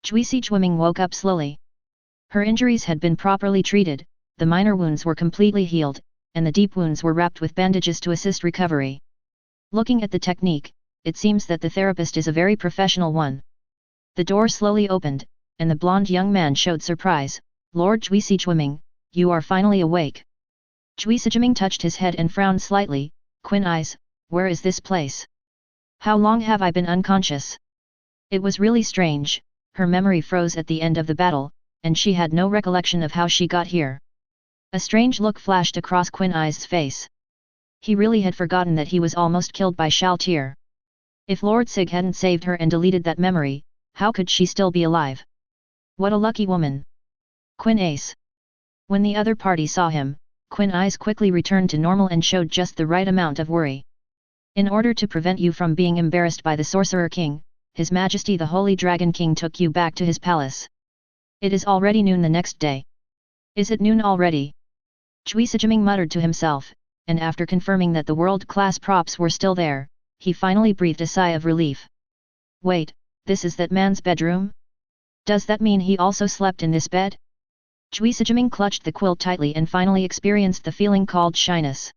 Juisijiming woke up slowly. Her injuries had been properly treated, the minor wounds were completely healed, and the deep wounds were wrapped with bandages to assist recovery. Looking at the technique, it seems that the therapist is a very professional one. The door slowly opened, and the blonde young man showed surprise. Lord Juisijiming, you are finally awake. Juisijiming touched his head and frowned slightly. Ainz, where is this place? How long have I been unconscious? It was really strange, her memory froze at the end of the battle, and she had no recollection of how she got here. A strange look flashed across Ainz's face. He really had forgotten that he was almost killed by Shaltir. If Lord Sig hadn't saved her and deleted that memory, how could she still be alive? What a lucky woman! Ainz. When the other party saw him, Ainz quickly returned to normal and showed just the right amount of worry. In order to prevent you from being embarrassed by the Sorcerer King, His Majesty the Holy Dragon King took you back to his palace. It is already noon the next day. Is it noon already? Juisijiming muttered to himself, and after confirming that the world-class props were still there, he finally breathed a sigh of relief. Wait, this is that man's bedroom? Does that mean he also slept in this bed? Juisijiming clutched the quilt tightly and finally experienced the feeling called shyness.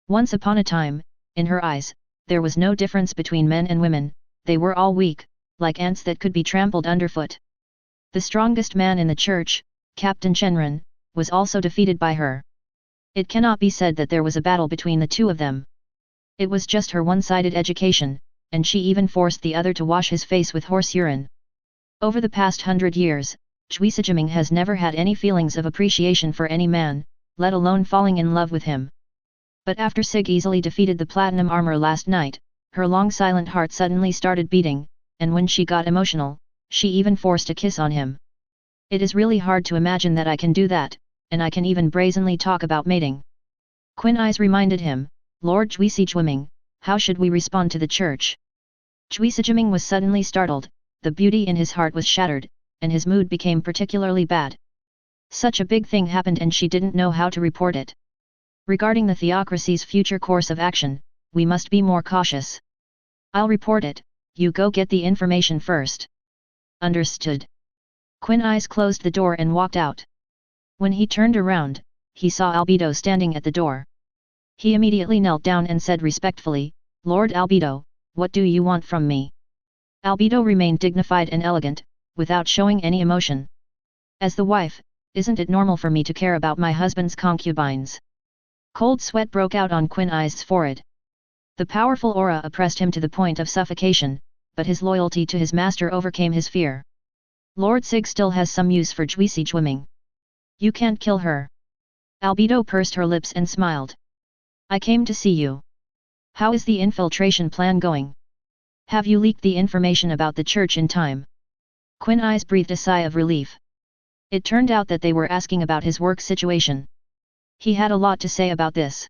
Once upon a time, in her eyes, there was no difference between men and women, they were all weak, like ants that could be trampled underfoot. The strongest man in the church, Captain Shenron, was also defeated by her. It cannot be said that there was a battle between the two of them. It was just her one-sided education, and she even forced the other to wash his face with horse urine. Over the past 100 years, Cocytus has never had any feelings of appreciation for any man, let alone falling in love with him. But after Sig easily defeated the platinum armor last night, her long silent heart suddenly started beating, and when she got emotional, she even forced a kiss on him. It is really hard to imagine that I can do that, and I can even brazenly talk about mating. Ainz reminded him, Lord Cocytus, how should we respond to the church? Cocytus was suddenly startled, the beauty in his heart was shattered, and his mood became particularly bad. Such a big thing happened and she didn't know how to report it. Regarding the theocracy's future course of action, we must be more cautious. I'll report it, you go get the information first. Understood. Ainz closed the door and walked out. When he turned around, he saw Albedo standing at the door. He immediately knelt down and said respectfully, Lord Albedo, what do you want from me? Albedo remained dignified and elegant, without showing any emotion. As the wife, isn't it normal for me to care about my husband's concubines? Cold sweat broke out on Ainz's forehead. The powerful aura oppressed him to the point of suffocation, but his loyalty to his master overcame his fear. Lord Sig still has some use for Cocytus. You can't kill her. Albedo pursed her lips and smiled. I came to see you. How is the infiltration plan going? Have you leaked the information about the church in time? Ainz breathed a sigh of relief. It turned out that they were asking about his work situation. He had a lot to say about this.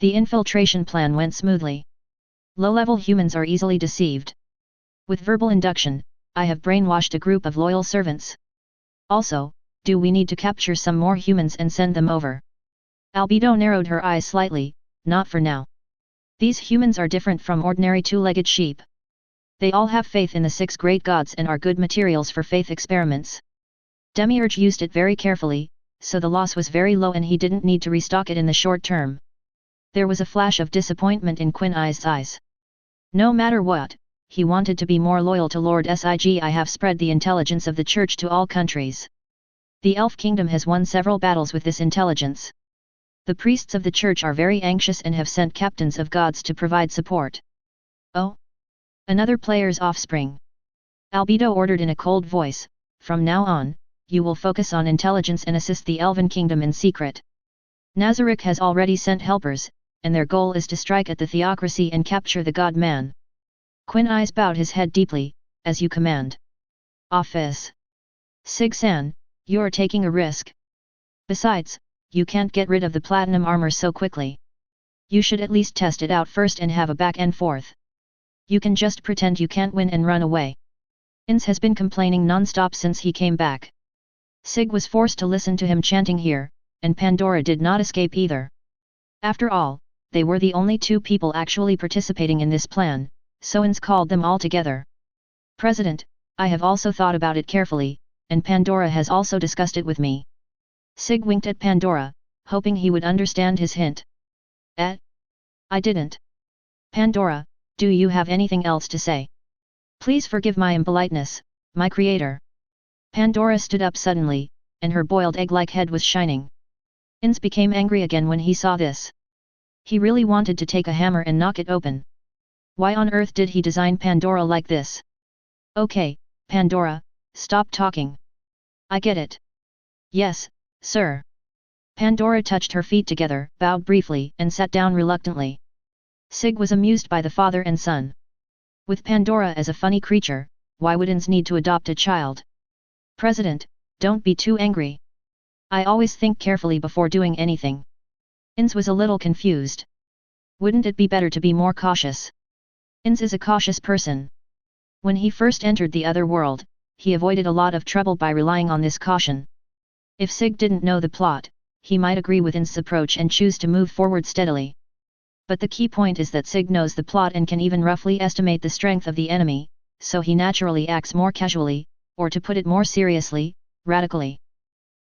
The infiltration plan went smoothly. Low-level humans are easily deceived. With verbal induction, I have brainwashed a group of loyal servants. Also, do we need to capture some more humans and send them over? Albedo narrowed her eyes slightly, not for now. These humans are different from ordinary two-legged sheep. They all have faith in the 6 great gods and are good materials for faith experiments. Demiurge used it very carefully, so the loss was very low and he didn't need to restock it in the short term. There was a flash of disappointment in Ainz's eyes. No matter what, he wanted to be more loyal to Lord Sig. I have spread the intelligence of the church to all countries. The Elf Kingdom has won several battles with this intelligence. The priests of the church are very anxious and have sent captains of gods to provide support. Oh? Another player's offspring. Albedo ordered in a cold voice, from now on, you will focus on intelligence and assist the Elven Kingdom in secret. Nazarick has already sent helpers, and their goal is to strike at the theocracy and capture the God-man. Ainz bowed his head deeply, as you command. Office. Sig-san, you're taking a risk. Besides, you can't get rid of the platinum armor so quickly. You should at least test it out first and have a back and forth. You can just pretend you can't win and run away. Ainz has been complaining non-stop since he came back. Sig was forced to listen to him chanting here, and Pandora did not escape either. After all, they were the only 2 people actually participating in this plan, so Ainz called them all together. President, I have also thought about it carefully, and Pandora has also discussed it with me. Sig winked at Pandora, hoping he would understand his hint. I didn't. Pandora, do you have anything else to say? Please forgive my impoliteness, my creator. Pandora stood up suddenly, and her boiled egg-like head was shining. Ainz became angry again when he saw this. He really wanted to take a hammer and knock it open. Why on earth did he design Pandora like this? Okay, Pandora, stop talking. I get it. Yes, sir. Pandora touched her feet together, bowed briefly, and sat down reluctantly. Sig was amused by the father and son. With Pandora as a funny creature, why would Ainz need to adopt a child? President, don't be too angry. I always think carefully before doing anything. Ainz was a little confused. Wouldn't it be better to be more cautious? Ainz is a cautious person. When he first entered the other world, he avoided a lot of trouble by relying on this caution. If Sig didn't know the plot, he might agree with Ainz's approach and choose to move forward steadily. But the key point is that Sig knows the plot and can even roughly estimate the strength of the enemy, so he naturally acts more casually, or to put it more seriously, radically.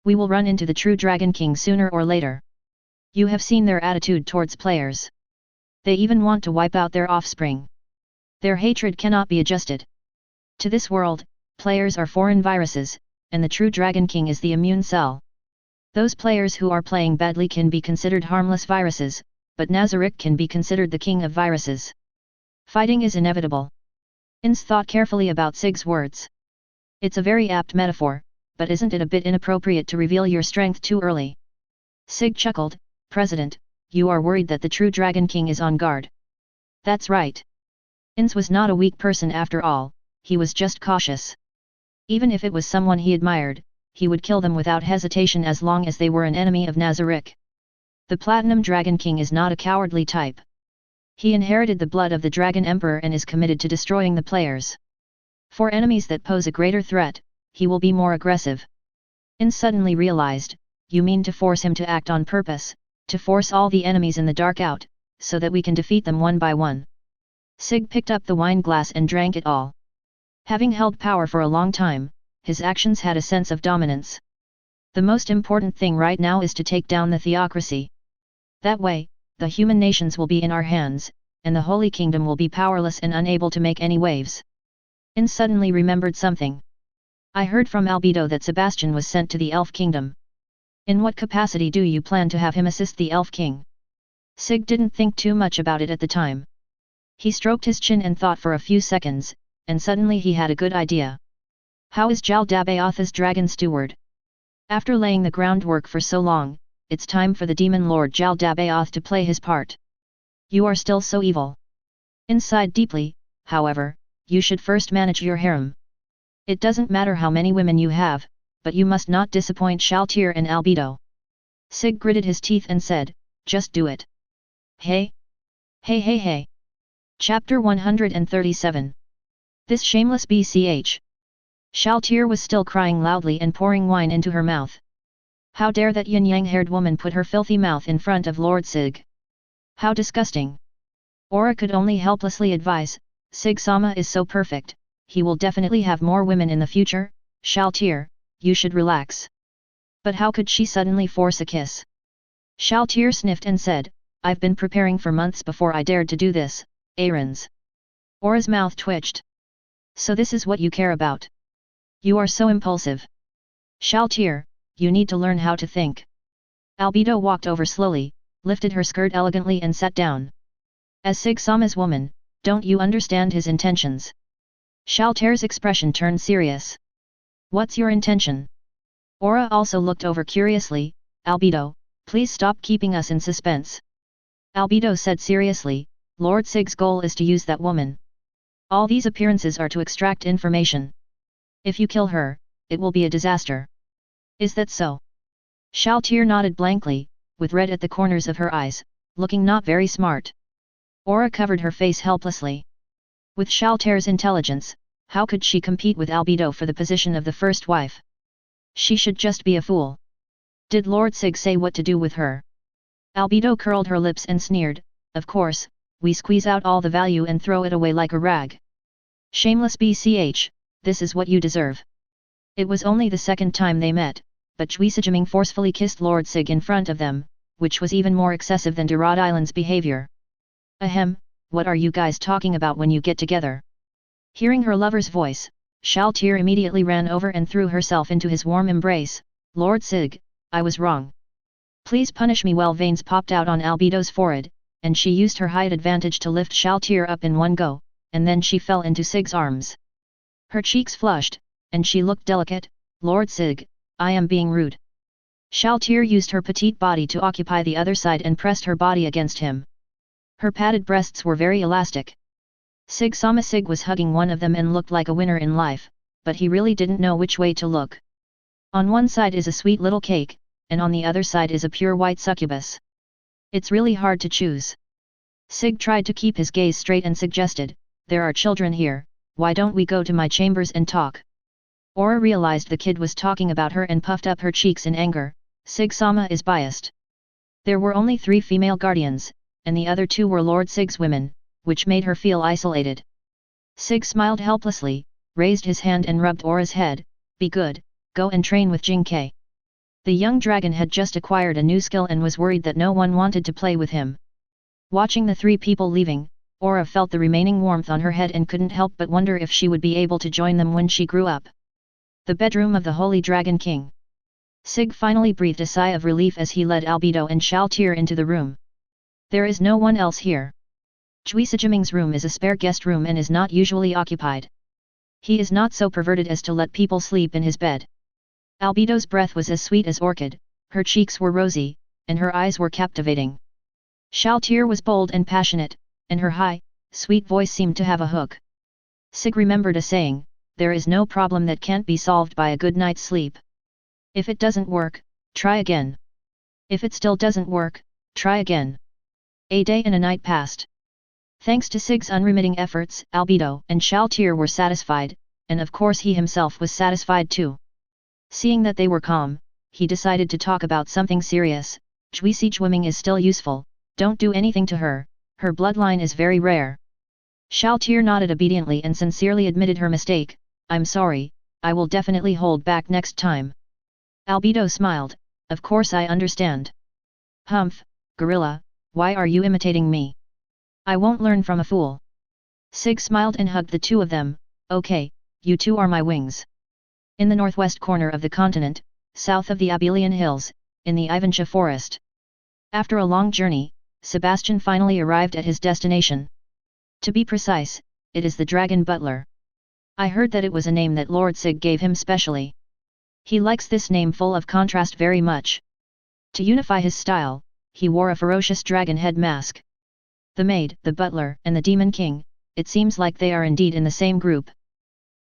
We will run into the true Dragon King sooner or later. You have seen their attitude towards players. They even want to wipe out their offspring. Their hatred cannot be adjusted. To this world, players are foreign viruses, and the true Dragon King is the immune cell. Those players who are playing badly can be considered harmless viruses, but Nazarick can be considered the king of viruses. Fighting is inevitable. Ainz thought carefully about Sig's words. It's a very apt metaphor, but isn't it a bit inappropriate to reveal your strength too early? Sig chuckled. President, you are worried that the true Dragon King is on guard. That's right. Ainz was not a weak person after all, he was just cautious. Even if it was someone he admired, he would kill them without hesitation as long as they were an enemy of Nazarick. The Platinum Dragon King is not a cowardly type. He inherited the blood of the Dragon Emperor and is committed to destroying the players. For enemies that pose a greater threat, he will be more aggressive. Ainz suddenly realized, you mean to force him to act on purpose, to force all the enemies in the dark out, so that we can defeat them one by one. Sig picked up the wine glass and drank it all. Having held power for a long time, his actions had a sense of dominance. The most important thing right now is to take down the theocracy. That way, the human nations will be in our hands, and the Holy Kingdom will be powerless and unable to make any waves. Ainz suddenly remembered something. I heard from Albedo that Sebastian was sent to the Elf Kingdom. In what capacity do you plan to have him assist the Elf King? Sig didn't think too much about it at the time. He stroked his chin and thought for a few seconds, and suddenly he had a good idea. How is Jaldabaoth's dragon steward? After laying the groundwork for so long, it's time for the demon lord Jaldabaoth to play his part. You are still so evil. Inside deeply, however, you should first manage your harem. It doesn't matter how many women you have, but you must not disappoint Shaltir and Albedo. Sig gritted his teeth and said, just do it. Hey! Hey hey hey! Chapter 137. This shameless BCH. Shaltir was still crying loudly and pouring wine into her mouth. How dare that yin-yang-haired woman put her filthy mouth in front of Lord Sig? How disgusting! Aura could only helplessly advise, Sig-sama is so perfect, he will definitely have more women in the future. Shaltir, you should relax. But how could she suddenly force a kiss? Shaltir sniffed and said, I've been preparing for months before I dared to do this, Ainz. Aura's mouth twitched. So this is what you care about. You are so impulsive. Shaltir, you need to learn how to think. Albedo walked over slowly, lifted her skirt elegantly and sat down. As Sig-sama's woman, don't you understand his intentions? Shaltir's expression turned serious. What's your intention? Aura also looked over curiously. Albedo, please stop keeping us in suspense. Albedo said seriously, Lord Sig's goal is to use that woman. All these appearances are to extract information. If you kill her, it will be a disaster. Is that so? Shaltir nodded blankly, with red at the corners of her eyes, looking not very smart. Aura covered her face helplessly. With Shaltir's intelligence, how could she compete with Albedo for the position of the first wife? She should just be a fool. Did Lord Sig say what to do with her? Albedo curled her lips and sneered, of course, we squeeze out all the value and throw it away like a rag. Shameless BCH, this is what you deserve. It was only the second time they met, but Juisajiming forcefully kissed Lord Sig in front of them, which was even more excessive than Durad Island's behavior. Ahem, what are you guys talking about when you get together? Hearing her lover's voice, Shaltir immediately ran over and threw herself into his warm embrace. Lord Sig, I was wrong. Please punish me. Well, veins popped out on Albedo's forehead, and she used her height advantage to lift Shaltir up in one go, and then she fell into Sig's arms. Her cheeks flushed, and she looked delicate. Lord Sig, I am being rude. Shaltir used her petite body to occupy the other side and pressed her body against him. Her padded breasts were very elastic. Sig-sama Sig was hugging one of them and looked like a winner in life, but he really didn't know which way to look. On one side is a sweet little cake, and on the other side is a pure white succubus. It's really hard to choose. Sig tried to keep his gaze straight and suggested, there are children here, why don't we go to my chambers and talk? Aura realized the kid was talking about her and puffed up her cheeks in anger. Sig-sama is biased. There were only 3 female guardians, and the other 2 were Lord Sig's women, which made her feel isolated. Sig smiled helplessly, raised his hand and rubbed Aura's head. Be good, go and train with Jingke. The young dragon had just acquired a new skill and was worried that no one wanted to play with him. Watching the 3 people leaving, Aura felt the remaining warmth on her head and couldn't help but wonder if she would be able to join them when she grew up. The bedroom of the Holy Dragon King. Sig finally breathed a sigh of relief as he led Albedo and Shaltir into the room. There is no one else here. Chui Sijiming's room is a spare guest room and is not usually occupied. He is not so perverted as to let people sleep in his bed. Albedo's breath was as sweet as orchid, her cheeks were rosy, and her eyes were captivating. Shaltir was bold and passionate, and her high, sweet voice seemed to have a hook. Sig remembered a saying, there is no problem that can't be solved by a good night's sleep. If it doesn't work, try again. If it still doesn't work, try again. A day and a night passed. Thanks to Sig's unremitting efforts, Albedo and Shaltir were satisfied, and of course he himself was satisfied too. Seeing that they were calm, he decided to talk about something serious. Chui Sijiming is still useful, don't do anything to her, her bloodline is very rare. Shaltir nodded obediently and sincerely admitted her mistake, I'm sorry, I will definitely hold back next time. Albedo smiled, of course I understand. Humph, gorilla, why are you imitating me? I won't learn from a fool. Sig smiled and hugged the two of them, okay, you two are my wings. In the northwest corner of the continent, south of the Abelian Hills, in the Ivancha forest. After a long journey, Sebastian finally arrived at his destination. To be precise, it is the Dragon Butler. I heard that it was a name that Lord Sig gave him specially. He likes this name full of contrast very much. To unify his style, he wore a ferocious dragon head mask. The maid, the butler, and the demon king, it seems like they are indeed in the same group.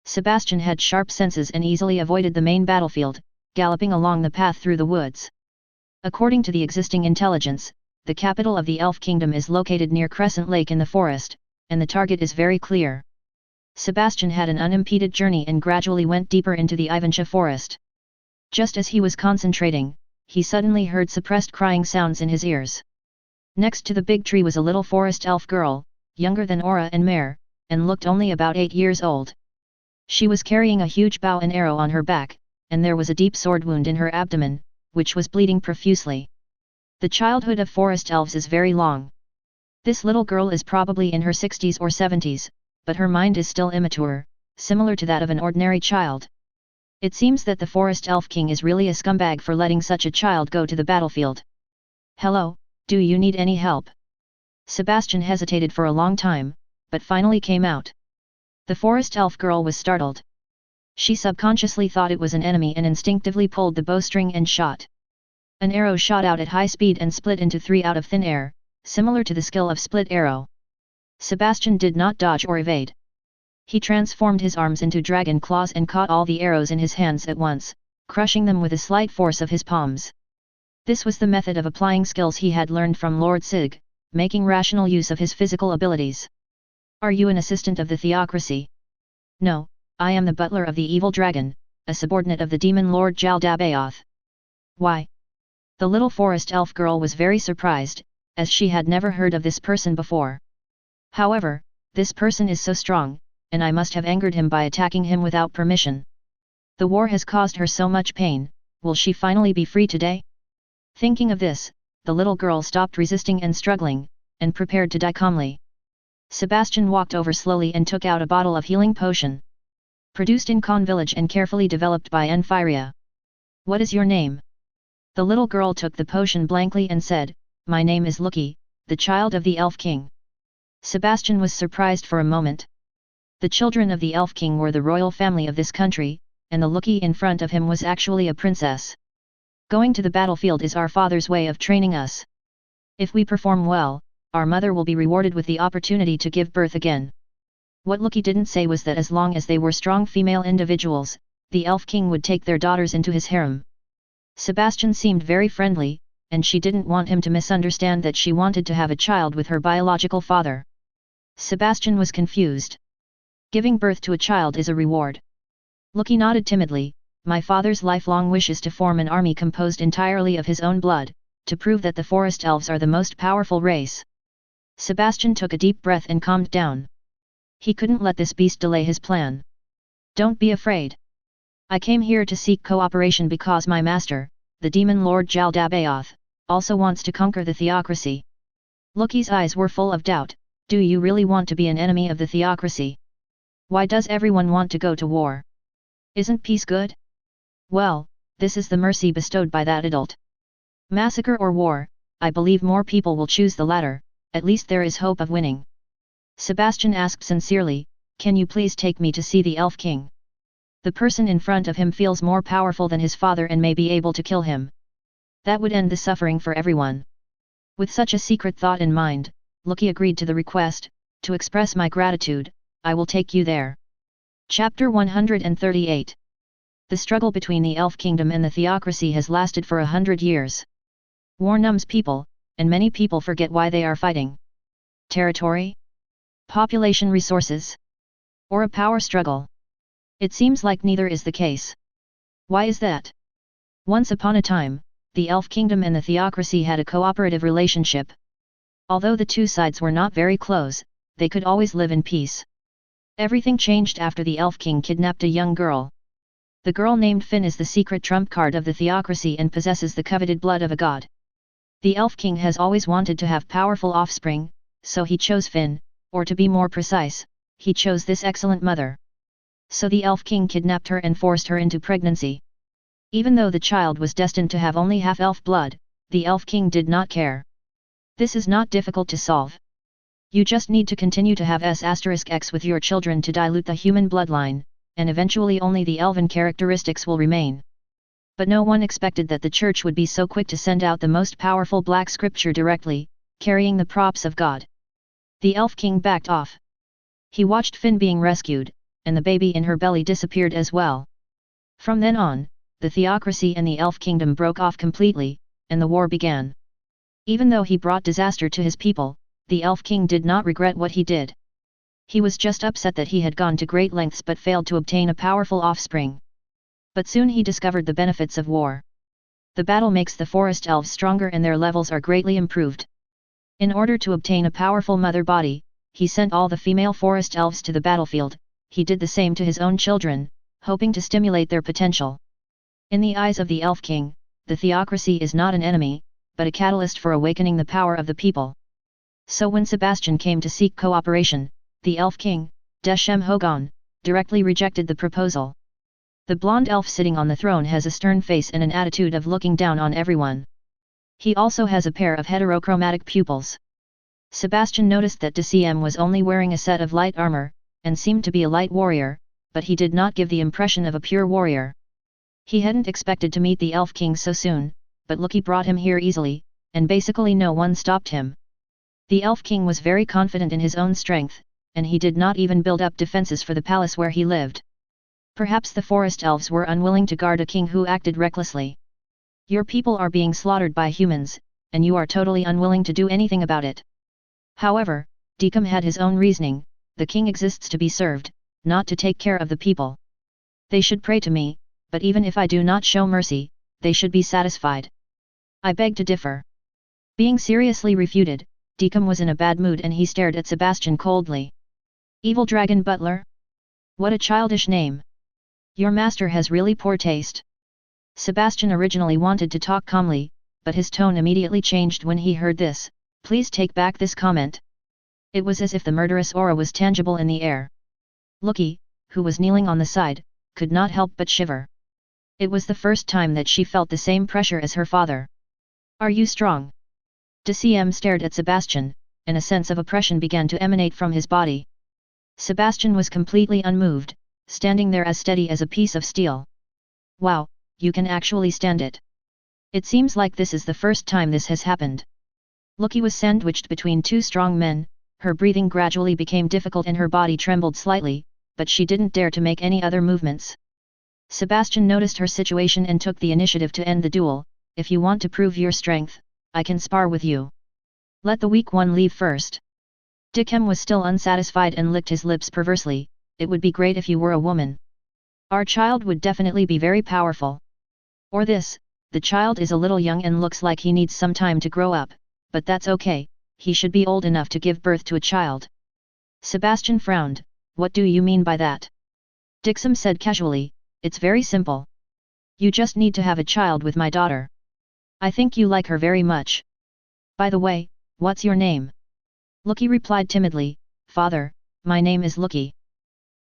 Sebastian had sharp senses and easily avoided the main battlefield, galloping along the path through the woods. According to the existing intelligence, the capital of the Elf Kingdom is located near Crescent Lake in the forest, and the target is very clear. Sebastian had an unimpeded journey and gradually went deeper into the Ivancha forest. Just as he was concentrating, he suddenly heard suppressed crying sounds in his ears. Next to the big tree was a little forest elf girl, younger than Aura and Mare, and looked only about 8 years old. She was carrying a huge bow and arrow on her back, and there was a deep sword wound in her abdomen, which was bleeding profusely. The childhood of forest elves is very long. This little girl is probably in her 60s or 70s, but her mind is still immature, similar to that of an ordinary child. It seems that the forest elf king is really a scumbag for letting such a child go to the battlefield. Hello, do you need any help? Sebastian hesitated for a long time, but finally came out. The forest elf girl was startled. She subconsciously thought it was an enemy and instinctively pulled the bowstring and shot. An arrow shot out at high speed and split into 3 out of thin air, similar to the skill of split arrow. Sebastian did not dodge or evade. He transformed his arms into dragon claws and caught all the arrows in his hands at once, crushing them with a slight force of his palms. This was the method of applying skills he had learned from Lord Sig, making rational use of his physical abilities. Are you an assistant of the theocracy? No, I am the butler of the evil dragon, a subordinate of the demon Lord Jaldabaoth. Why? The little forest elf girl was very surprised, as she had never heard of this person before. However, this person is so strong, and I must have angered him by attacking him without permission. The war has caused her so much pain, will she finally be free today? Thinking of this, the little girl stopped resisting and struggling, and prepared to die calmly. Sebastian walked over slowly and took out a bottle of healing potion. Produced in Khan village and carefully developed by Enphyria. What is your name? The little girl took the potion blankly and said, my name is Lucky, the child of the Elf King. Sebastian was surprised for a moment. The children of the Elf King were the royal family of this country, and the Lucky in front of him was actually a princess. Going to the battlefield is our father's way of training us. If we perform well, our mother will be rewarded with the opportunity to give birth again. What Lucky didn't say was that as long as they were strong female individuals, the Elf King would take their daughters into his harem. Sebastian seemed very friendly, and she didn't want him to misunderstand that she wanted to have a child with her biological father. Sebastian was confused. Giving birth to a child is a reward. Lucky nodded timidly. My father's lifelong wish is to form an army composed entirely of his own blood, to prove that the forest elves are the most powerful race. Sebastian took a deep breath and calmed down. He couldn't let this beast delay his plan. Don't be afraid. I came here to seek cooperation because my master, the demon Lord Jaldabaoth, also wants to conquer the theocracy. Lucky's eyes were full of doubt. Do you really want to be an enemy of the theocracy? Why does everyone want to go to war? Isn't peace good? Well, this is the mercy bestowed by that adult. Massacre or war, I believe more people will choose the latter, at least there is hope of winning. Sebastian asked sincerely, can you please take me to see the Elf King? The person in front of him feels more powerful than his father and may be able to kill him. That would end the suffering for everyone. With such a secret thought in mind, Loki agreed to the request. To express my gratitude, I will take you there. Chapter 138. The struggle between the Elf Kingdom and the Theocracy has lasted for 100 years. War numbs people, and many people forget why they are fighting. Territory? Population resources? Or a power struggle? It seems like neither is the case. Why is that? Once upon a time, the Elf Kingdom and the Theocracy had a cooperative relationship. Although the two sides were not very close, they could always live in peace. Everything changed after the Elf King kidnapped a young girl. The girl named Finn is the secret trump card of the Theocracy and possesses the coveted blood of a god. The Elf King has always wanted to have powerful offspring, so he chose Finn, or to be more precise, he chose this excellent mother. So the Elf King kidnapped her and forced her into pregnancy. Even though the child was destined to have only half elf blood, the Elf King did not care. This is not difficult to solve. You just need to continue to have S*X with your children to dilute the human bloodline, and eventually only the elven characteristics will remain. But no one expected that the church would be so quick to send out the most powerful black scripture directly, carrying the props of God. The Elf King backed off. He watched Finn being rescued, and the baby in her belly disappeared as well. From then on, the Theocracy and the Elf Kingdom broke off completely, and the war began. Even though he brought disaster to his people, the Elf King did not regret what he did. He was just upset that he had gone to great lengths but failed to obtain a powerful offspring. But soon he discovered the benefits of war. The battle makes the forest elves stronger and their levels are greatly improved. In order to obtain a powerful mother body, he sent all the female forest elves to the battlefield. He did the same to his own children, hoping to stimulate their potential. In the eyes of the Elf King, the Theocracy is not an enemy, but a catalyst for awakening the power of the people. So when Sebastian came to seek cooperation, the Elf King, Deshem Hogan, directly rejected the proposal. The blonde elf sitting on the throne has a stern face and an attitude of looking down on everyone. He also has a pair of heterochromatic pupils. Sebastian noticed that Deshem was only wearing a set of light armor, and seemed to be a light warrior, but he did not give the impression of a pure warrior. He hadn't expected to meet the Elf King so soon, but Loki brought him here easily, and basically no one stopped him. The Elf King was very confident in his own strength, and he did not even build up defenses for the palace where he lived. Perhaps the forest elves were unwilling to guard a king who acted recklessly. Your people are being slaughtered by humans, and you are totally unwilling to do anything about it. However, Decum had his own reasoning. The king exists to be served, not to take care of the people. They should pray to me, but even if I do not show mercy, they should be satisfied. I beg to differ. Being seriously refuted, Decum was in a bad mood and he stared at Sebastian coldly. Evil Dragon Butler? What a childish name. Your master has really poor taste. Sebastian originally wanted to talk calmly, but his tone immediately changed when he heard this. Please take back this comment. It was as if the murderous aura was tangible in the air. Loki, who was kneeling on the side, could not help but shiver. It was the first time that she felt the same pressure as her father. Are you strong? Deshem stared at Sebastian, and a sense of oppression began to emanate from his body. Sebastian was completely unmoved, standing there as steady as a piece of steel. Wow, you can actually stand it. It seems like this is the first time this has happened. Loki was sandwiched between two strong men, her breathing gradually became difficult and her body trembled slightly, but she didn't dare to make any other movements. Sebastian noticed her situation and took the initiative to end the duel. If you want to prove your strength, I can spar with you. Let the weak one leave first. Dechem was still unsatisfied and licked his lips perversely. It would be great if you were a woman. Our child would definitely be very powerful. Or this, the child is a little young and looks like he needs some time to grow up, but that's okay, he should be old enough to give birth to a child. Sebastian frowned. What do you mean by that? Dechem said casually, it's very simple. You just need to have a child with my daughter. I think you like her very much. By the way, what's your name? Loki replied timidly, Father, my name is Loki.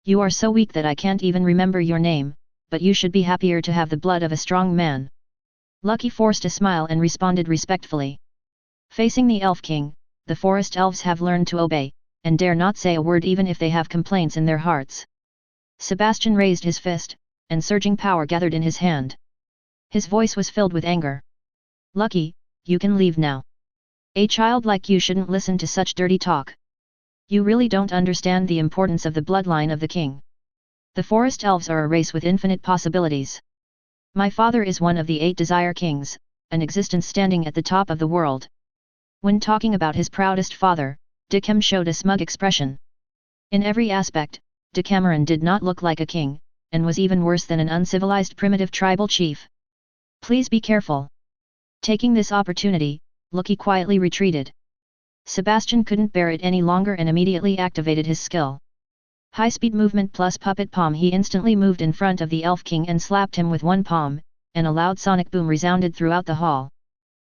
You are so weak that I can't even remember your name, but you should be happier to have the blood of a strong man. Lucky forced a smile and responded respectfully. Facing the Elf King, the forest elves have learned to obey, and dare not say a word even if they have complaints in their hearts. Sebastian raised his fist, and surging power gathered in his hand. His voice was filled with anger. Lucky, you can leave now. A child like you shouldn't listen to such dirty talk. You really don't understand the importance of the bloodline of the king. The forest elves are a race with infinite possibilities. My father is one of the 8 desire kings, an existence standing at the top of the world. When talking about his proudest father, Decameron showed a smug expression. In every aspect, Decameron did not look like a king, and was even worse than an uncivilized primitive tribal chief. Please be careful. Taking this opportunity, Lucky quietly retreated. Sebastian couldn't bear it any longer and immediately activated his skill. High-speed movement plus puppet palm. He instantly moved in front of the Elf King and slapped him with one palm, and a loud sonic boom resounded throughout the hall.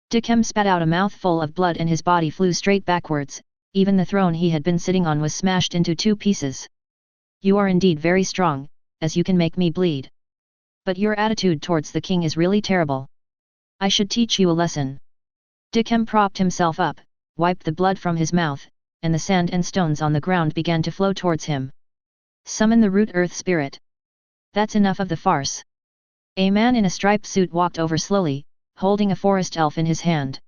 Decameron spat out a mouthful of blood and his body flew straight backwards, even the throne he had been sitting on was smashed into 2 pieces. You are indeed very strong, as you can make me bleed. But your attitude towards the king is really terrible. I should teach you a lesson. Decameron propped himself up, wiped the blood from his mouth, and the sand and stones on the ground began to flow towards him. Summon the root earth spirit. That's enough of the farce. A man in a striped suit walked over slowly, holding a forest elf in his hand.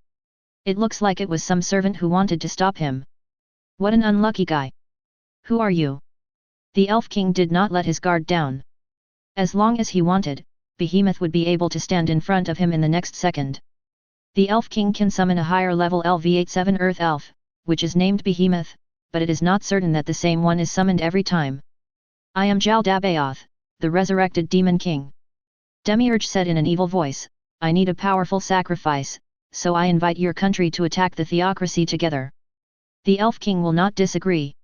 It looks like it was some servant who wanted to stop him. What an unlucky guy. Who are you? The Elf King did not let his guard down. As long as he wanted, Behemoth would be able to stand in front of him in the next second. The Elf King can summon a higher level LV87 Earth Elf, which is named Behemoth, but it is not certain that the same one is summoned every time. I am Jaldabaoth, the resurrected Demon King. Demiurge said in an evil voice, I need a powerful sacrifice, so I invite your country to attack the theocracy together. The Elf King will not disagree.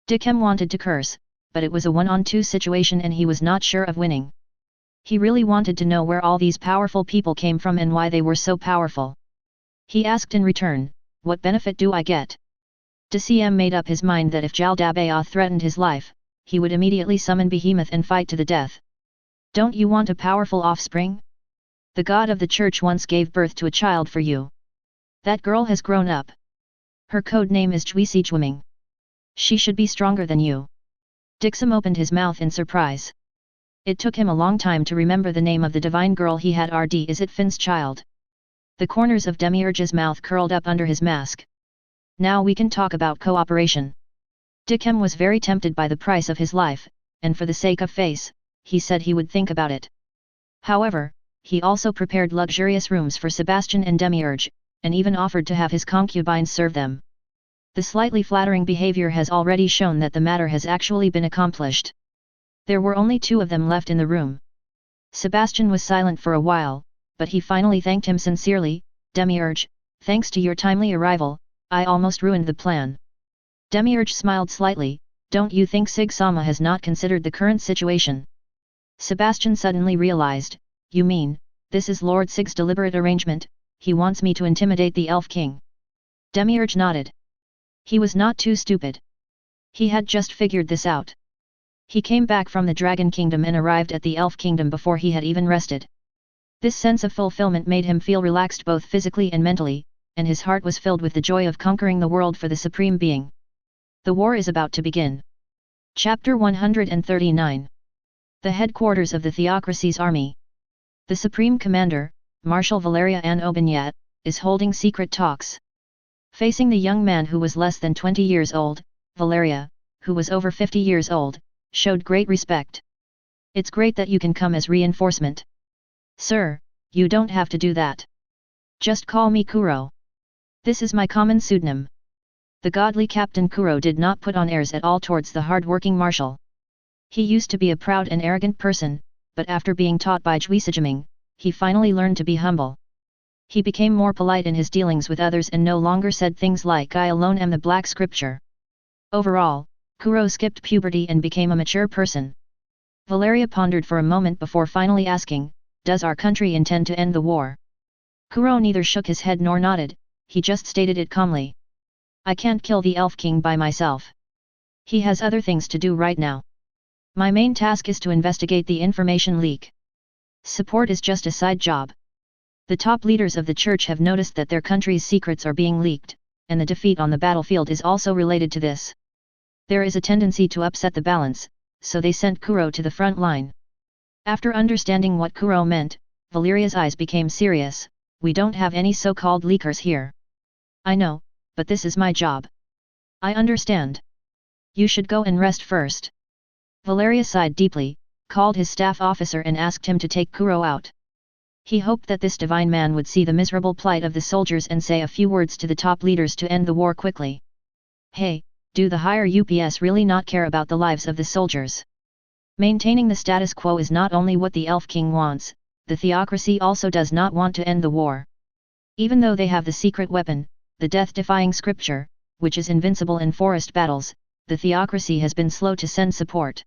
Decameron wanted to curse, but it was a 1-on-2 situation and he was not sure of winning. He really wanted to know where all these powerful people came from and why they were so powerful. He asked in return, what benefit do I get? Deciem made up his mind that if Jaldabaoth threatened his life, he would immediately summon Behemoth and fight to the death. Don't you want a powerful offspring? The god of the church once gave birth to a child for you. That girl has grown up. Her code name is Jwisijwiming. She should be stronger than you. Dixam opened his mouth in surprise. It took him a long time to remember the name of the divine girl he had. Is it Finn's child? The corners of Demiurge's mouth curled up under his mask. Now we can talk about cooperation. Decameron was very tempted by the price of his life, and for the sake of face, he said he would think about it. However, he also prepared luxurious rooms for Sebastian and Demiurge, and even offered to have his concubines serve them. The slightly flattering behavior has already shown that the matter has actually been accomplished. There were only 2 of them left in the room. Sebastian was silent for a while, but he finally thanked him sincerely. Demiurge, thanks to your timely arrival, I almost ruined the plan. Demiurge smiled slightly, don't you think Sig-Sama has not considered the current situation? Sebastian suddenly realized, you mean, this is Lord Sig's deliberate arrangement, he wants me to intimidate the Elf King. Demiurge nodded. He was not too stupid. He had just figured this out. He came back from the Dragon Kingdom and arrived at the Elf Kingdom before he had even rested. This sense of fulfillment made him feel relaxed both physically and mentally, and his heart was filled with the joy of conquering the world for the Supreme Being. The war is about to begin. Chapter 139. The headquarters of the Theocracy's army. The Supreme Commander, Marshal Valeria Ann Obinyat, is holding secret talks. Facing the young man who was less than 20 years old, Valeria, who was over 50 years old, showed great respect. It's great that you can come as reinforcement. Sir, you don't have to do that. Just call me Kuro. This is my common pseudonym. The godly Captain Kuro did not put on airs at all towards the hard-working marshal. He used to be a proud and arrogant person, but after being taught by Jwisijwiming, he finally learned to be humble. He became more polite in his dealings with others and no longer said things like I alone am the Black Scripture. Overall, Kuro skipped puberty and became a mature person. Valeria pondered for a moment before finally asking, does our country intend to end the war? Kuro neither shook his head nor nodded, he just stated it calmly. I can't kill the Elf King by myself. He has other things to do right now. My main task is to investigate the information leak. Support is just a side job. The top leaders of the church have noticed that their country's secrets are being leaked, and the defeat on the battlefield is also related to this. There is a tendency to upset the balance, so they sent Kuro to the front line. After understanding what Kuro meant, Valeria's eyes became serious. We don't have any so-called leakers here. I know, but this is my job. I understand. You should go and rest first. Valeria sighed deeply, called his staff officer and asked him to take Kuro out. He hoped that this divine man would see the miserable plight of the soldiers and say a few words to the top leaders to end the war quickly. Hey, do the higher UPS really not care about the lives of the soldiers? Maintaining the status quo is not only what the Elf King wants, the theocracy also does not want to end the war. Even though they have the secret weapon, the death-defying scripture, which is invincible in forest battles, the theocracy has been slow to send support.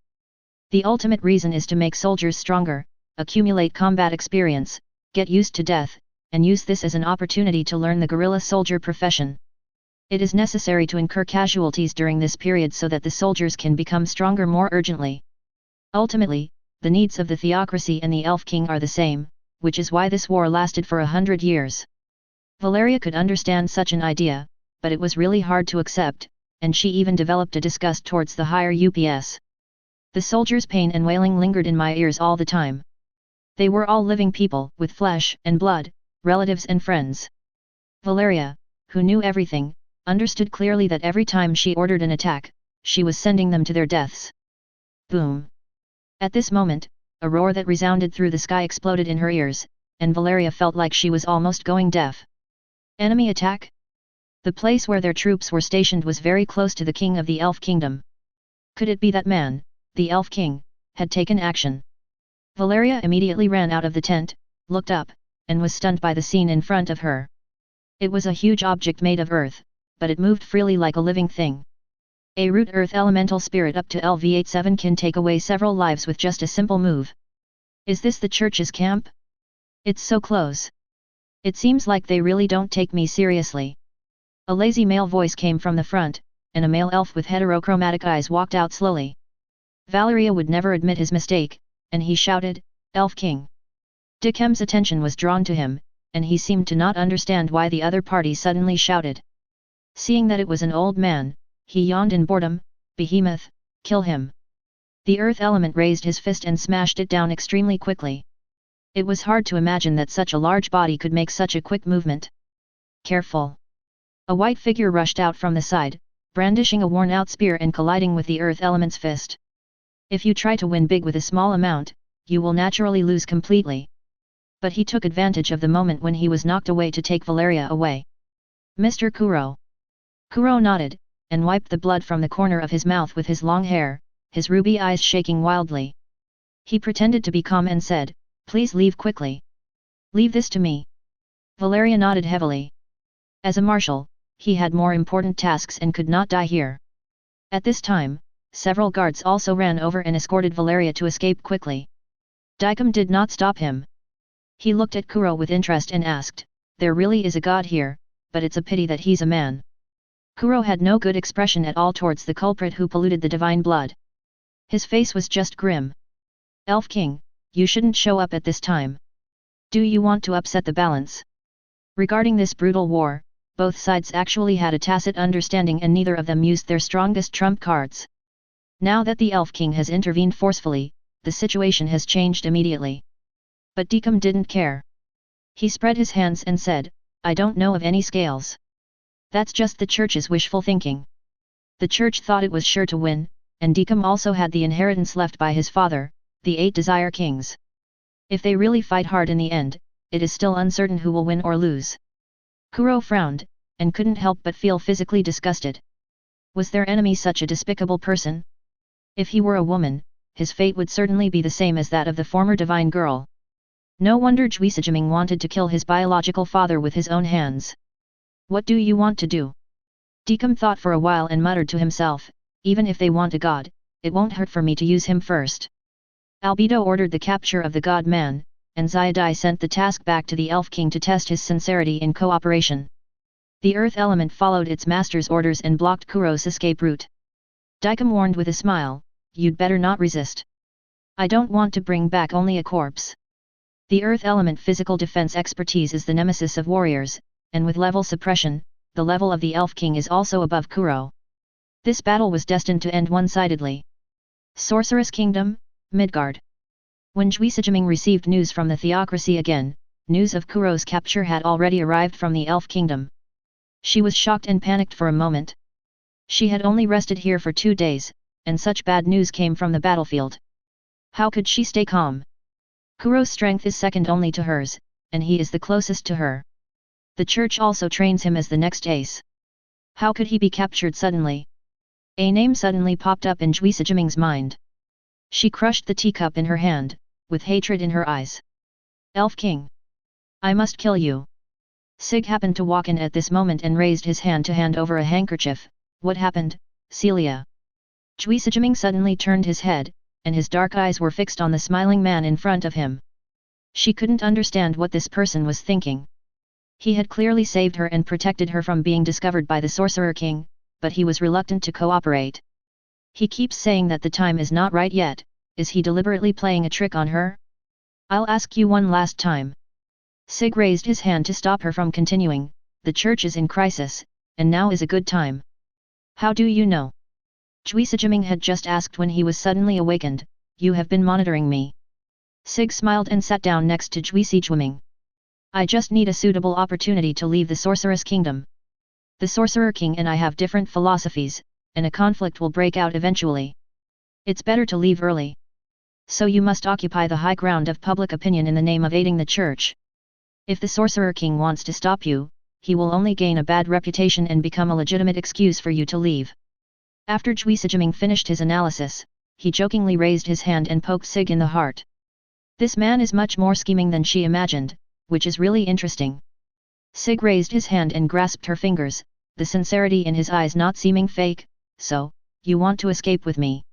The ultimate reason is to make soldiers stronger, accumulate combat experience, get used to death, and use this as an opportunity to learn the guerrilla soldier profession. It is necessary to incur casualties during this period so that the soldiers can become stronger more urgently. Ultimately, the needs of the theocracy and the Elf King are the same, which is why this war lasted for 100 years. Valeria could understand such an idea, but it was really hard to accept, and she even developed a disgust towards the higher UPS. The soldiers' pain and wailing lingered in my ears all the time. They were all living people with flesh and blood, relatives and friends. Valeria, who knew everything, understood clearly that every time she ordered an attack, she was sending them to their deaths. Boom! At this moment, a roar that resounded through the sky exploded in her ears, and Valeria felt like she was almost going deaf. Enemy attack? The place where their troops were stationed was very close to the king of the Elf Kingdom. Could it be that man, the Elf King, had taken action? Valeria immediately ran out of the tent, looked up, and was stunned by the scene in front of her. It was a huge object made of earth, but it moved freely like a living thing. A root earth elemental spirit up to LV87 can take away several lives with just a simple move. Is this the church's camp? It's so close. It seems like they really don't take me seriously. A lazy male voice came from the front, and a male elf with heterochromatic eyes walked out slowly. Valeria would never admit his mistake, and he shouted, "Elf King." Dickem's attention was drawn to him, and he seemed to not understand why the other party suddenly shouted. Seeing that it was an old man, he yawned in boredom, "Behemoth, kill him." The earth element raised his fist and smashed it down extremely quickly. It was hard to imagine that such a large body could make such a quick movement. Careful! A white figure rushed out from the side, brandishing a worn-out spear and colliding with the earth element's fist. If you try to win big with a small amount, you will naturally lose completely. But he took advantage of the moment when he was knocked away to take Valeria away. "Mr. Kuro." Kuro nodded, and wiped the blood from the corner of his mouth with his long hair, his ruby eyes shaking wildly. He pretended to be calm and said, "Please leave quickly. Leave this to me." Valeria nodded heavily. As a marshal, he had more important tasks and could not die here. At this time, several guards also ran over and escorted Valeria to escape quickly. Dicom did not stop him. He looked at Kuro with interest and asked, "There really is a god here, but it's a pity that he's a man." Kuro had no good expression at all towards the culprit who polluted the divine blood. His face was just grim. "Elf King, you shouldn't show up at this time. Do you want to upset the balance?" Regarding this brutal war, both sides actually had a tacit understanding and neither of them used their strongest trump cards. Now that the Elf King has intervened forcefully, the situation has changed immediately. But Dicom didn't care. He spread his hands and said, "I don't know of any scales. That's just the church's wishful thinking." The church thought it was sure to win, and Dicom also had the inheritance left by his father, the 8 Desire Kings. If they really fight hard in the end, it is still uncertain who will win or lose. Kuro frowned, and couldn't help but feel physically disgusted. Was their enemy such a despicable person? If he were a woman, his fate would certainly be the same as that of the former divine girl. No wonder Juisajiming wanted to kill his biological father with his own hands. "What do you want to do?" Dicom thought for a while and muttered to himself, "Even if they want a god, it won't hurt for me to use him first." Albedo ordered the capture of the god-man, and Xiaodai sent the task back to the Elf King to test his sincerity in cooperation. The earth element followed its master's orders and blocked Kuro's escape route. Dicom warned with a smile, you'd better not resist. I don't want to bring back only a corpse. The earth element physical defense expertise is the nemesis of warriors, and with level suppression, the level of the Elf King is also above Kuro. This battle was destined to end one-sidedly. Sorceress Kingdom, Midgard. When Juisijiming received news from the Theocracy again, news of Kuro's capture had already arrived from the Elf Kingdom. She was shocked and panicked for a moment. She had only rested here for 2 days, and such bad news came from the battlefield. How could she stay calm? Kuro's strength is second only to hers, and he is the closest to her. The church also trains him as the next ace. How could he be captured suddenly? A name suddenly popped up in Juisijiming's mind. She crushed the teacup in her hand, with hatred in her eyes. Elf King! I must kill you! Sig happened to walk in at this moment and raised his hand to hand over a handkerchief. What happened, Celia? Juisijiming suddenly turned his head, and his dark eyes were fixed on the smiling man in front of him. She couldn't understand what this person was thinking. He had clearly saved her and protected her from being discovered by the Sorcerer King, but he was reluctant to cooperate. He keeps saying that the time is not right yet. Is he deliberately playing a trick on her? I'll ask you one last time. Sig raised his hand to stop her from continuing. The church is in crisis, and now is a good time. How do you know? Juisijiming had just asked when he was suddenly awakened. You have been monitoring me. Sig smiled and sat down next to Juisijiming. I just need a suitable opportunity to leave the Sorceress Kingdom. The Sorcerer King and I have different philosophies, and a conflict will break out eventually. It's better to leave early. So you must occupy the high ground of public opinion in the name of aiding the church. If the Sorcerer King wants to stop you, he will only gain a bad reputation and become a legitimate excuse for you to leave. After Juisijiming finished his analysis, he jokingly raised his hand and poked Sig in the heart. This man is much more scheming than she imagined, which is really interesting. Sig raised his hand and grasped her fingers, the sincerity in his eyes not seeming fake. So, you want to escape with me?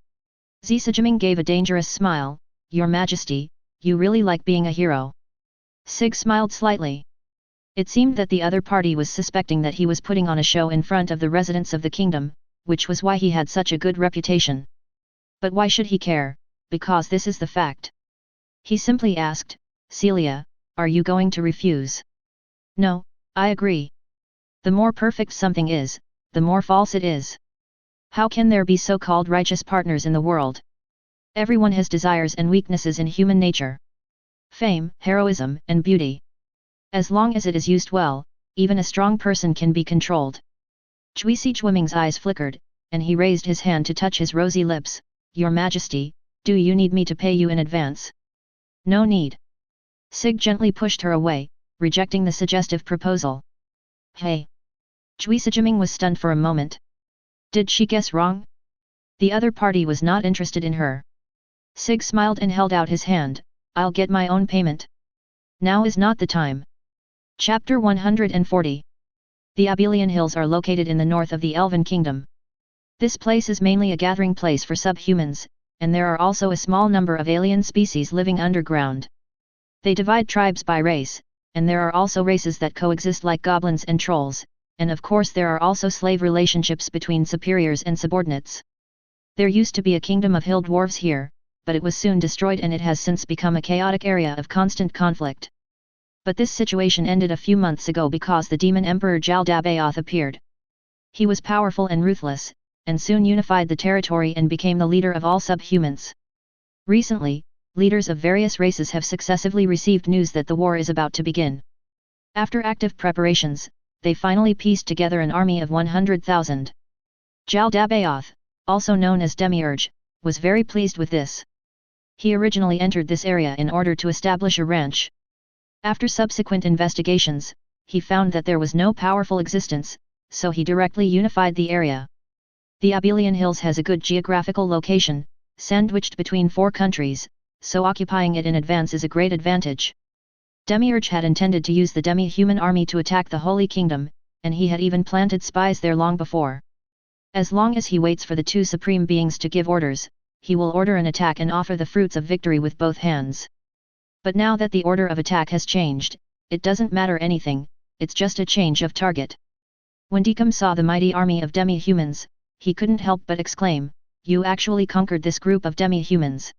Juisijiming gave a dangerous smile. Your Majesty, you really like being a hero. Sig smiled slightly. It seemed that the other party was suspecting that he was putting on a show in front of the residents of the kingdom, which was why he had such a good reputation. But why should he care, because this is the fact. He simply asked, Celia, are you going to refuse? No, I agree. The more perfect something is, the more false it is. How can there be so-called righteous partners in the world? Everyone has desires and weaknesses in human nature. Fame, heroism, and beauty. As long as it is used well, even a strong person can be controlled. Juisijiming's eyes flickered, and he raised his hand to touch his rosy lips. Your Majesty, do you need me to pay you in advance? No need. Sig gently pushed her away, rejecting the suggestive proposal. Hey! Juisijiming was stunned for a moment. Did she guess wrong? The other party was not interested in her. Sig smiled and held out his hand. I'll get my own payment. Now is not the time. Chapter 140. The Abelian Hills are located in the north of the Elven Kingdom. This place is mainly a gathering place for subhumans, and there are also a small number of alien species living underground. They divide tribes by race, and there are also races that coexist like goblins and trolls, and of course there are also slave relationships between superiors and subordinates. There used to be a kingdom of hill dwarves here, but it was soon destroyed and it has since become a chaotic area of constant conflict. But this situation ended a few months ago because the demon emperor Jaldabaoth appeared. He was powerful and ruthless, and soon unified the territory and became the leader of all subhumans. Recently, leaders of various races have successively received news that the war is about to begin. After active preparations, they finally pieced together an army of 100,000. Jaldabaoth, also known as Demiurge, was very pleased with this. He originally entered this area in order to establish a ranch. After subsequent investigations, he found that there was no powerful existence, so he directly unified the area. The Abelian Hills has a good geographical location, sandwiched between 4 countries, so occupying it in advance is a great advantage. Demiurge had intended to use the demi-human army to attack the Holy Kingdom, and he had even planted spies there long before. As long as he waits for the 2 supreme beings to give orders, he will order an attack and offer the fruits of victory with both hands. But now that the order of attack has changed, it doesn't matter anything, it's just a change of target. When Dekum saw the mighty army of demi-humans, he couldn't help but exclaim, you actually conquered this group of demi-humans.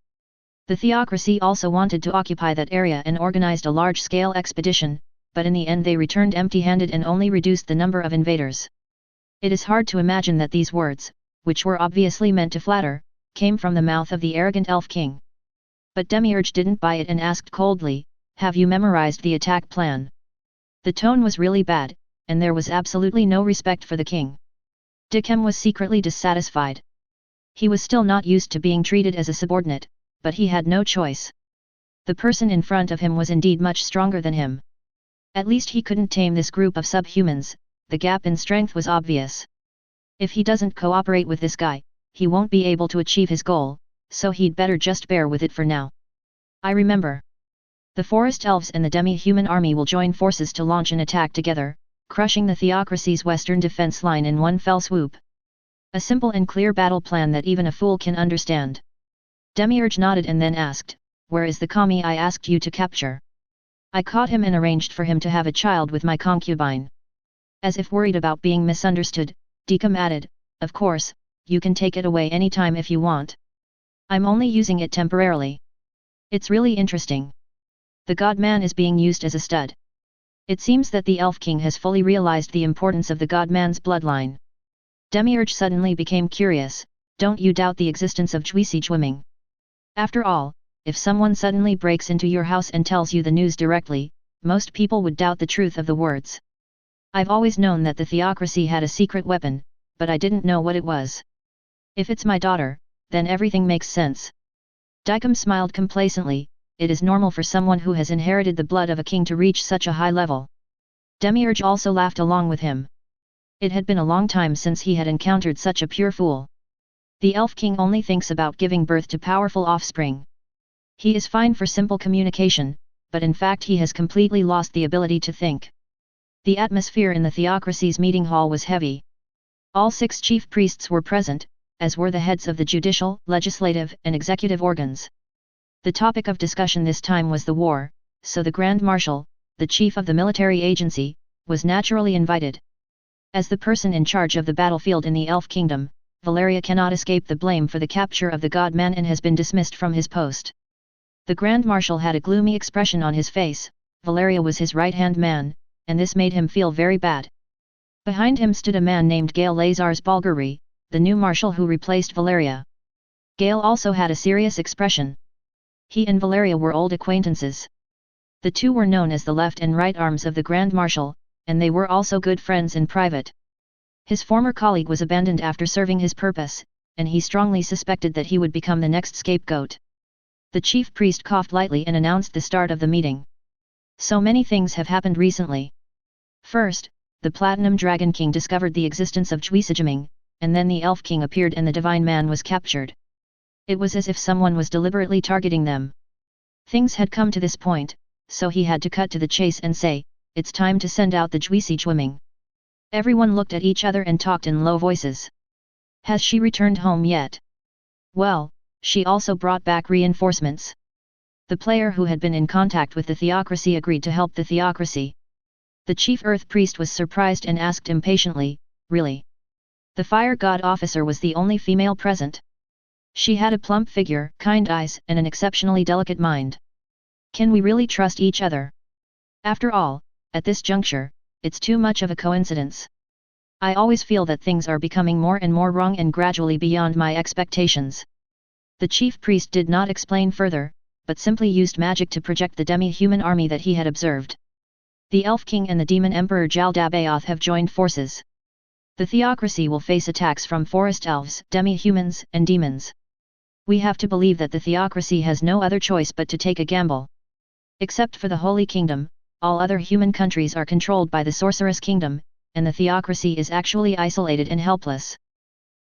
The theocracy also wanted to occupy that area and organized a large-scale expedition, but in the end they returned empty-handed and only reduced the number of invaders. It is hard to imagine that these words, which were obviously meant to flatter, came from the mouth of the arrogant elf king. But Demiurge didn't buy it and asked coldly, "Have you memorized the attack plan?" The tone was really bad, and there was absolutely no respect for the king. Dickem was secretly dissatisfied. He was still not used to being treated as a subordinate, but he had no choice. The person in front of him was indeed much stronger than him. At least he couldn't tame this group of subhumans, the gap in strength was obvious. If he doesn't cooperate with this guy, he won't be able to achieve his goal, so he'd better just bear with it for now. I remember. The forest elves and the demi-human army will join forces to launch an attack together, crushing the theocracy's western defense line in one fell swoop. A simple and clear battle plan that even a fool can understand. Demiurge nodded and then asked, "Where is the commie I asked you to capture?" "I caught him and arranged for him to have a child with my concubine." As if worried about being misunderstood, Dickem added, "Of course, you can take it away anytime if you want. I'm only using it temporarily." It's really interesting. The God-man is being used as a stud. It seems that the Elf King has fully realized the importance of the God-man's bloodline. Demiurge suddenly became curious, "Don't you doubt the existence of Jwisijwiming? After all, if someone suddenly breaks into your house and tells you the news directly, most people would doubt the truth of the words. I've always known that the theocracy had a secret weapon, but I didn't know what it was. If it's my daughter, then everything makes sense." Dickem smiled complacently. It is normal for someone who has inherited the blood of a king to reach such a high level. Demiurge also laughed along with him. It had been a long time since he had encountered such a pure fool. The Elf King only thinks about giving birth to powerful offspring. He is fine for simple communication, but in fact he has completely lost the ability to think. The atmosphere in the theocracy's meeting hall was heavy. All 6 chief priests were present, as were the heads of the judicial, legislative, and executive organs. The topic of discussion this time was the war, so the Grand Marshal, the chief of the military agency, was naturally invited. As the person in charge of the battlefield in the Elf Kingdom, Valeria cannot escape the blame for the capture of the God-man and has been dismissed from his post. The Grand Marshal had a gloomy expression on his face. Valeria was his right-hand man, and this made him feel very bad. Behind him stood a man named Gale Lazars Bulgari, the new marshal who replaced Valeria. Gale also had a serious expression. He and Valeria were old acquaintances. The two were known as the left and right arms of the Grand Marshal, and they were also good friends in private. His former colleague was abandoned after serving his purpose, and he strongly suspected that he would become the next scapegoat. The chief priest coughed lightly and announced the start of the meeting. So many things have happened recently. First, the Platinum Dragon King discovered the existence of Jwisijwiming, and then the Elf King appeared and the Divine Man was captured. It was as if someone was deliberately targeting them. Things had come to this point, so he had to cut to the chase and say, "It's time to send out the Jwisijwiming." Everyone looked at each other and talked in low voices. "Has she returned home yet?" "Well, she also brought back reinforcements." The player who had been in contact with the theocracy agreed to help the theocracy. The chief earth priest was surprised and asked impatiently, "Really?" The fire god officer was the only female present. She had a plump figure, kind eyes, and an exceptionally delicate mind. "Can we really trust each other? After all, at this juncture, it's too much of a coincidence. I always feel that things are becoming more and more wrong and gradually beyond my expectations." The chief priest did not explain further, but simply used magic to project the demi-human army that he had observed. The Elf King and the Demon Emperor Jaldabaoth have joined forces. The theocracy will face attacks from forest elves, demi-humans, and demons. We have to believe that the theocracy has no other choice but to take a gamble. Except for the Holy Kingdom, all other human countries are controlled by the Sorceress Kingdom, and the theocracy is actually isolated and helpless.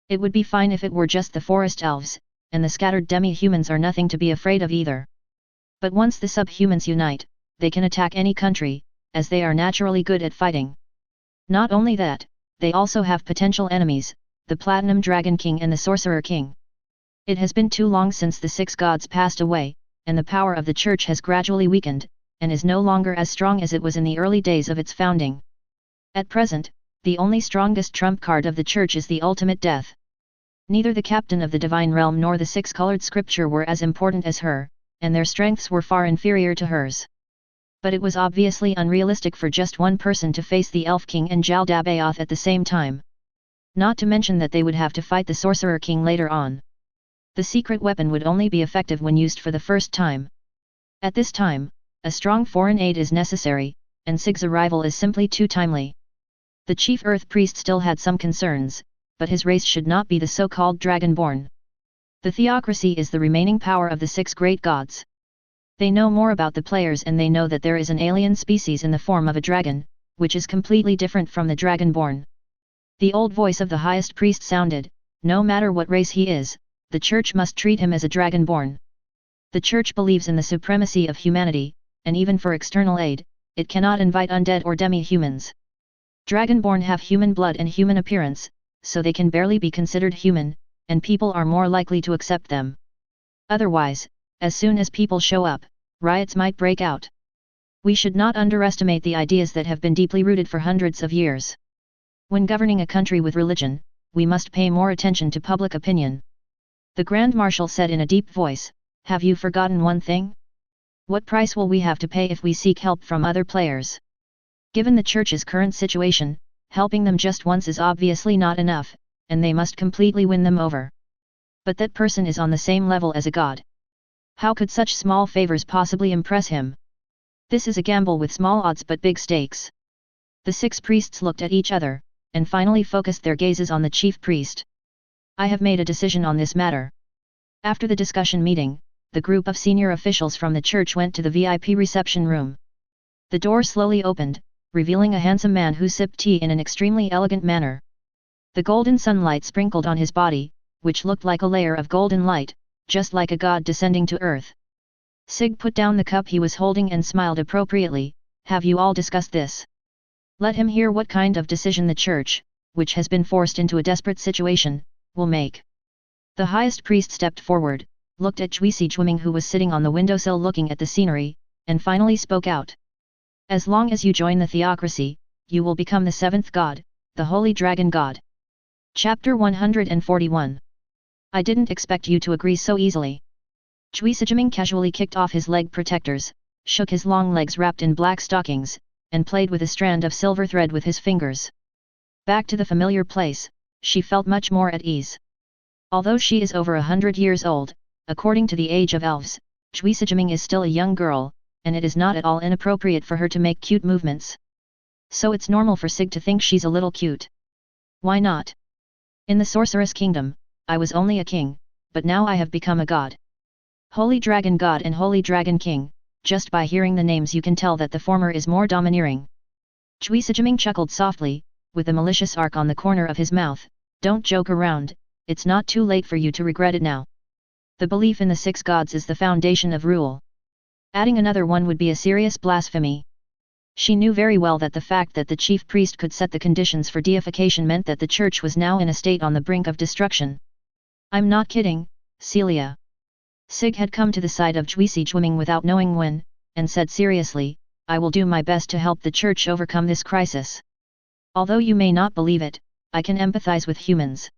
It would be fine if it were just the forest elves, and the scattered demi-humans are nothing to be afraid of either. But once the subhumans unite, they can attack any country, as they are naturally good at fighting. Not only that, they also have potential enemies, the Platinum Dragon King and the Sorcerer King. It has been too long since the 6 gods passed away, and the power of the Church has gradually weakened, and is no longer as strong as it was in the early days of its founding. At present, the only strongest trump card of the Church is the ultimate death. Neither the captain of the divine realm nor the six-colored scripture were as important as her, and their strengths were far inferior to hers. But it was obviously unrealistic for just one person to face the Elf King and Jaldabaoth at the same time. Not to mention that they would have to fight the Sorcerer King later on. The secret weapon would only be effective when used for the first time. At this time, a strong foreign aid is necessary, and Sig's arrival is simply too timely. The chief Earth Priest still had some concerns, but his race should not be the so-called Dragonborn. The theocracy is the remaining power of the six great gods. They know more about the players, and they know that there is an alien species in the form of a dragon, which is completely different from the Dragonborn. The old voice of the highest priest sounded, no matter what race he is, the church must treat him as a Dragonborn. The church believes in the supremacy of humanity, and even for external aid, it cannot invite undead or demi-humans. Dragonborn have human blood and human appearance, so they can barely be considered human, and people are more likely to accept them. Otherwise, as soon as people show up, riots might break out. We should not underestimate the ideas that have been deeply rooted for hundreds of years. When governing a country with religion, we must pay more attention to public opinion. The Grand Marshal said in a deep voice, "Have you forgotten one thing? What price will we have to pay if we seek help from other players? Given the Church's current situation, helping them just once is obviously not enough, and they must completely win them over. But that person is on the same level as a god. How could such small favors possibly impress him? This is a gamble with small odds but big stakes." The six priests looked at each other, and finally focused their gazes on the chief priest. "I have made a decision on this matter." After the discussion meeting, the group of senior officials from the church went to the VIP reception room. The door slowly opened, revealing a handsome man who sipped tea in an extremely elegant manner. The golden sunlight sprinkled on his body, which looked like a layer of golden light, just like a god descending to earth. Sig put down the cup he was holding and smiled appropriately. "Have you all discussed this? Let him hear what kind of decision the church, which has been forced into a desperate situation, will make." The highest priest stepped forward, looked at Juisi Jwiming who was sitting on the windowsill looking at the scenery, and finally spoke out. "As long as you join the theocracy, you will become the seventh god, the Holy Dragon God." Chapter 141. "I didn't expect you to agree so easily." Juisi Jwiming casually kicked off his leg protectors, shook his long legs wrapped in black stockings, and played with a strand of silver thread with his fingers. Back to the familiar place, she felt much more at ease. Although she is over 100 years old, according to the age of elves, Juisi Jwiming is still a young girl, and it is not at all inappropriate for her to make cute movements. So it's normal for Sig to think she's a little cute. Why not? In the Sorceress Kingdom, I was only a king, but now I have become a god. Holy Dragon God and Holy Dragon King, just by hearing the names you can tell that the former is more domineering. Juisi Jwiming chuckled softly, with a malicious arc on the corner of his mouth. "Don't joke around, it's not too late for you to regret it now. The belief in the six gods is the foundation of rule. Adding another one would be a serious blasphemy." She knew very well that the fact that the chief priest could set the conditions for deification meant that the church was now in a state on the brink of destruction. "I'm not kidding, Celia." Sig had come to the side of Juisi Jwiming without knowing when, and said seriously, "I will do my best to help the church overcome this crisis. Although you may not believe it, I can empathize with humans."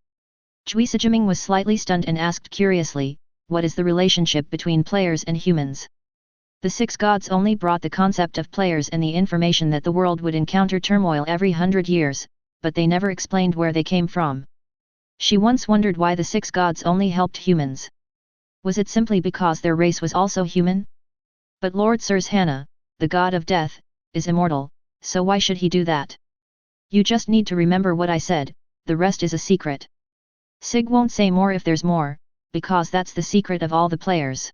Juisi Jwiming was slightly stunned and asked curiously, "What is the relationship between players and humans?" The six gods only brought the concept of players and the information that the world would encounter turmoil every 100 years, but they never explained where they came from. She once wondered why the six gods only helped humans. Was it simply because their race was also human? But Lord Surzhana, the god of death, is immortal, so why should he do that? You just need to remember what I said, the rest is a secret. Sig won't say more if there's more, because that's the secret of all the players.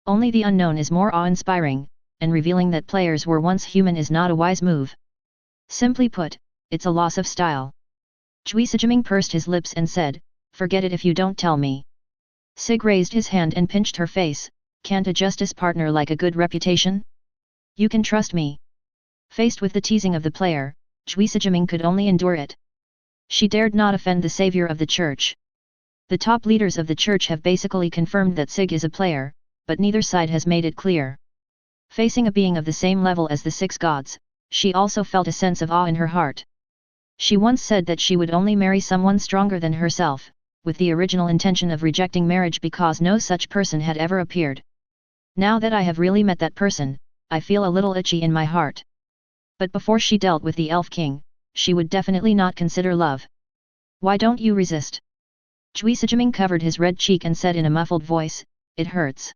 Only the unknown is more awe-inspiring, and revealing that players were once human is not a wise move. Simply put, it's a loss of style. Juisi Jwiming pursed his lips and said, "Forget it if you don't tell me." Sig raised his hand and pinched her face. "Can't a justice partner like a good reputation? You can trust me." Faced with the teasing of the player, Juisi Jwiming could only endure it. She dared not offend the savior of the church. The top leaders of the church have basically confirmed that Sig is a player, but neither side has made it clear. Facing a being of the same level as the six gods, she also felt a sense of awe in her heart. She once said that she would only marry someone stronger than herself, with the original intention of rejecting marriage because no such person had ever appeared. Now that I have really met that person, I feel a little itchy in my heart. But before she dealt with the Elf King, she would definitely not consider love. Why don't you resist? Juisijiming covered his red cheek and said in a muffled voice, "It hurts."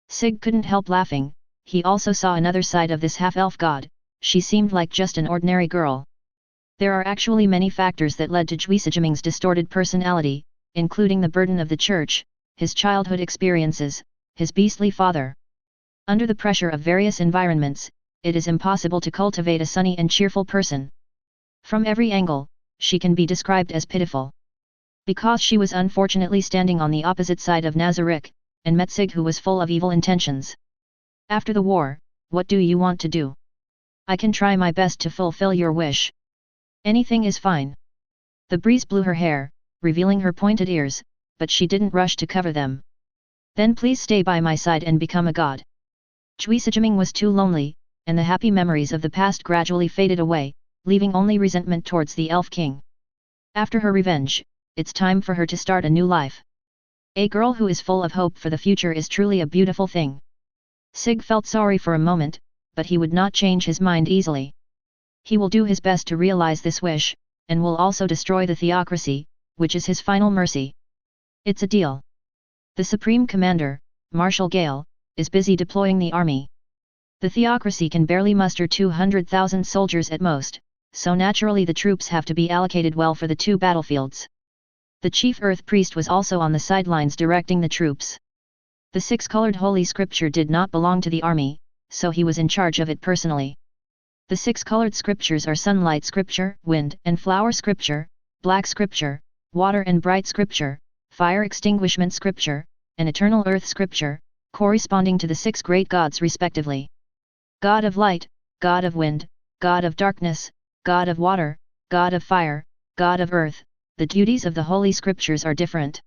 Sig couldn't help laughing. He also saw another side of this half-elf god. She seemed like just an ordinary girl. There are actually many factors that led to Juisijiming's distorted personality, including the burden of the church, his childhood experiences, his beastly father. Under the pressure of various environments, it is impossible to cultivate a sunny and cheerful person. From every angle, she can be described as pitiful. Because she was unfortunately standing on the opposite side of Nazarick, and met Sig who was full of evil intentions. After the war, what do you want to do? I can try my best to fulfill your wish. Anything is fine. The breeze blew her hair, revealing her pointed ears, but she didn't rush to cover them. Then please stay by my side and become a god. Juisijiming was too lonely, and the happy memories of the past gradually faded away, leaving only resentment towards the Elf King. After her revenge, it's time for her to start a new life. A girl who is full of hope for the future is truly a beautiful thing. Sig felt sorry for a moment, but he would not change his mind easily. He will do his best to realize this wish, and will also destroy the theocracy, which is his final mercy. It's a deal. The Supreme Commander, Marshal Gale, is busy deploying the army. The theocracy can barely muster 200,000 soldiers at most, so naturally the troops have to be allocated well for the two battlefields. The chief earth priest was also on the sidelines directing the troops. The six-colored holy scripture did not belong to the army, so he was in charge of it personally. The six-colored scriptures are sunlight scripture, wind and flower scripture, black scripture, water and bright scripture, fire extinguishment scripture, and eternal earth scripture, corresponding to the six great gods respectively. God of light, God of wind, God of darkness, God of water, God of fire, God of earth. The duties of the Holy Scriptures are different.